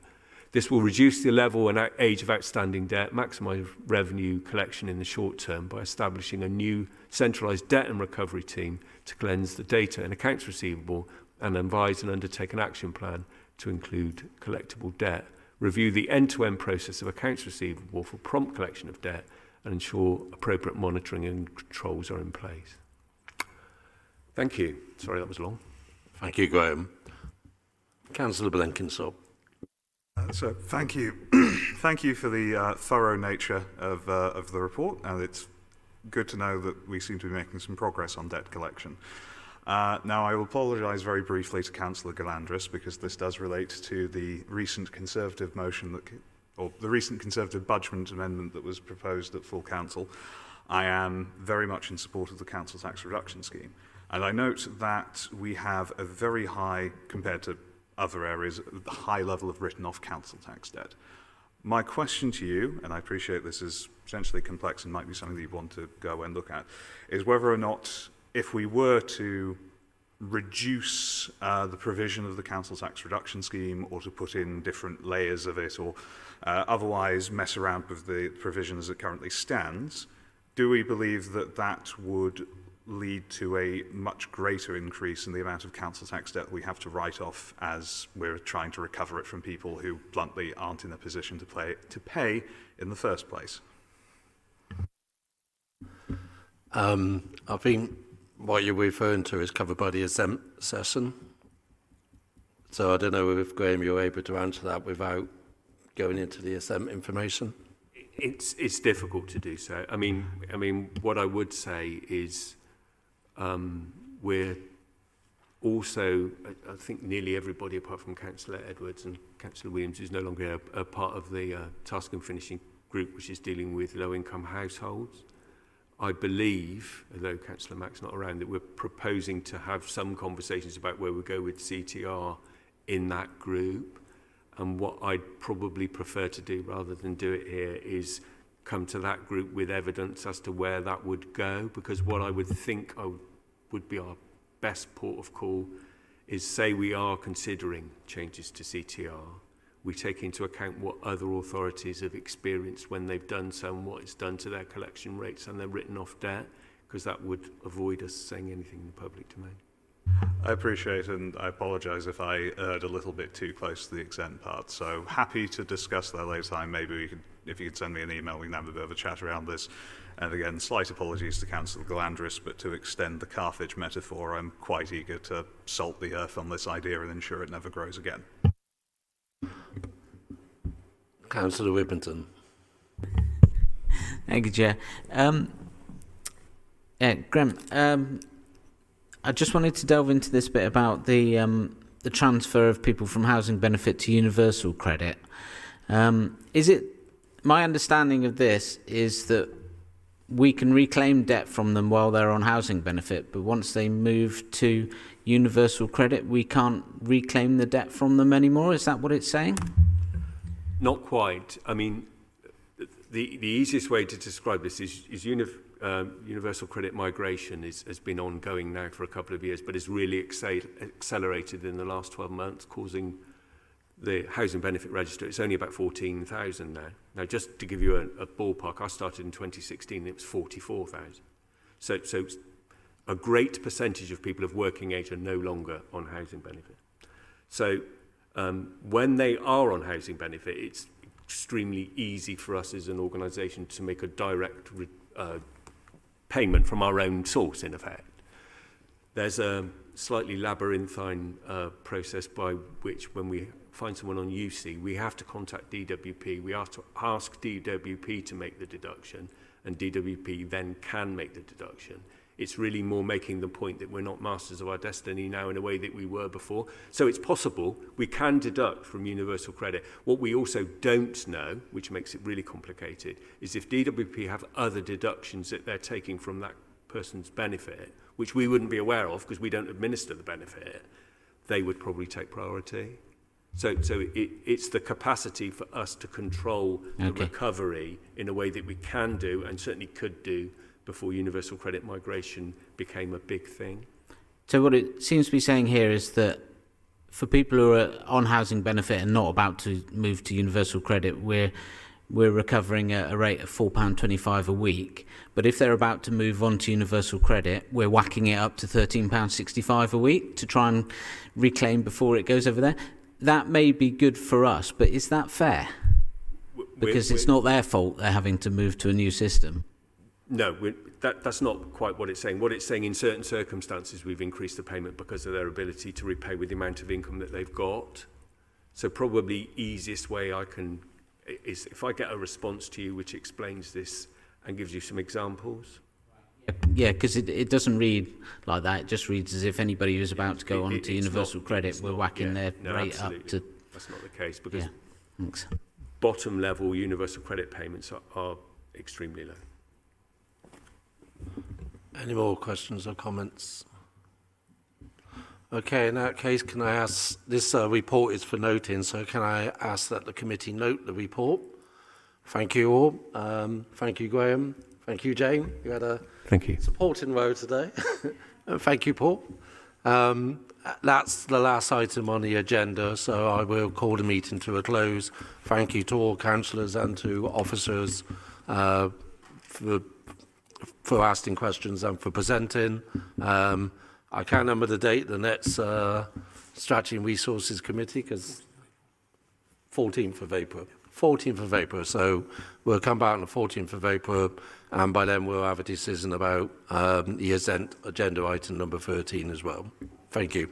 This will reduce the level and age of outstanding debt, maximise revenue collection in the short term by establishing a new centralised debt and recovery team to cleanse the data and accounts receivable and advise and undertake an action plan to include collectible debt, review the end-to-end process of accounts receivable for prompt collection of debt, and ensure appropriate monitoring and controls are in place. Thank you. Sorry, that was long. Thank you, Graham. Councillor Blenkinsop. So thank you. Thank you for the thorough nature of the report, and it's good to know that we seem to be making some progress on debt collection. Now, I will apologise very briefly to Councillor Galandris, because this does relate to the recent Conservative motion or the recent Conservative budget amendment that was proposed at full council. I am very much in support of the council tax reduction scheme, and I note that we have a very high, compared to other areas, a high level of written off council tax debt. My question to you, and I appreciate this is potentially complex and might be something that you want to go and look at, is whether or not, if we were to reduce the provision of the council tax reduction scheme, or to put in different layers of it, or otherwise mess around with the provision as it currently stands, do we believe that that would lead to a much greater increase in the amount of council tax debt we have to write off as we're trying to recover it from people who bluntly aren't in a position to pay in the first place? I think what you're referring to is covered by the exempt session. So I don't know if, Graham, you're able to answer that without going into the exempt information. It's difficult to do so. I mean, what I would say is we're also, I think nearly everybody apart from Councillor Edwards and Councillor Williams is no longer a part of the task and finishing group, which is dealing with low-income households. I believe, although Councillor Mack's not around, that we're proposing to have some conversations about where we go with CTR in that group. And what I'd probably prefer to do, rather than do it here, is come to that group with evidence as to where that would go. Because what I would think would be our best port of call is, say we are considering changes to CTR, we take into account what other authorities have experienced when they've done so and what it's done to their collection rates and their written off debt, because that would avoid us saying anything in the public domain. I appreciate, and I apologise if I erred a little bit too close to the extent part. So happy to discuss that later time. Maybe we could, if you could send me an email, we can have a bit of a chat around this. And again, slight apologies to Councillor Glandris, but to extend the Carthage metaphor, I'm quite eager to salt the earth on this idea and ensure it never grows again. Councillor Whippington. Thank you, Chair. Graham, I just wanted to delve into this bit about the transfer of people from housing benefit to universal credit. Is it my understanding of this is that we can reclaim debt from them while they're on housing benefit, but once they move to universal credit, we can't reclaim the debt from them anymore? Is that what it's saying? Not quite. I mean, the easiest way to describe this is universal credit migration has been ongoing now for a couple of years, but it's really accelerated in the last 12 months, causing the housing benefit register. It's only about 14,000 now. Now, just to give you a ballpark, I started in 2016, it was 44,000. So a great percentage of people of working age are no longer on housing benefit. So when they are on housing benefit, it's extremely easy for us as an organisation to make a direct payment from our own source, in effect. There's a slightly labyrinthine process by which, when we find someone on UC, we have to contact DWP. We have to ask DWP to make the deduction, and DWP then can make the deduction. It's really more making the point that we're not masters of our destiny now in a way that we were before. So it's possible we can deduct from universal credit. What we also don't know, which makes it really complicated, is if DWP have other deductions that they're taking from that person's benefit, which we wouldn't be aware of because we don't administer the benefit, they would probably take priority. So it's the capacity for us to control the recovery in a way that we can do and certainly could do before universal credit migration became a big thing. So what it seems to be saying here is that for people who are on housing benefit and not about to move to universal credit, we're recovering at a rate of £4.25 a week. But if they're about to move on to universal credit, we're whacking it up to £13.65 a week to try and reclaim before it goes over there. That may be good for us, but is that fair? Because it's not their fault they're having to move to a new system. No, that's not quite what it's saying. What it's saying, in certain circumstances, we've increased the payment because of their ability to repay with the amount of income that they've got. So probably easiest way I can is if I get a response to you which explains this and gives you some examples. Yeah, because it doesn't read like that. It just reads as if anybody who's about to go on to universal credit, we're whacking their rate up to... That's not the case, because thanks. Bottom level universal credit payments are extremely low. Any more questions or comments? Okay, in that case, can I ask, this report is for noting, so can I ask that the committee note the report? Thank you all. Thank you, Graham. Thank you, Jane. You had a supporting role today. Thank you, Paul. That's the last item on the agenda, so I will call the meeting to a close. Thank you to all councillors and to officers for asking questions and for presenting. I can't remember the date, the next Strategy and Resources Committee, because 14th of April. 14th of April, so we'll come back on the 14th of April, and by then we'll have a decision about the agenda item number 13 as well. Thank you.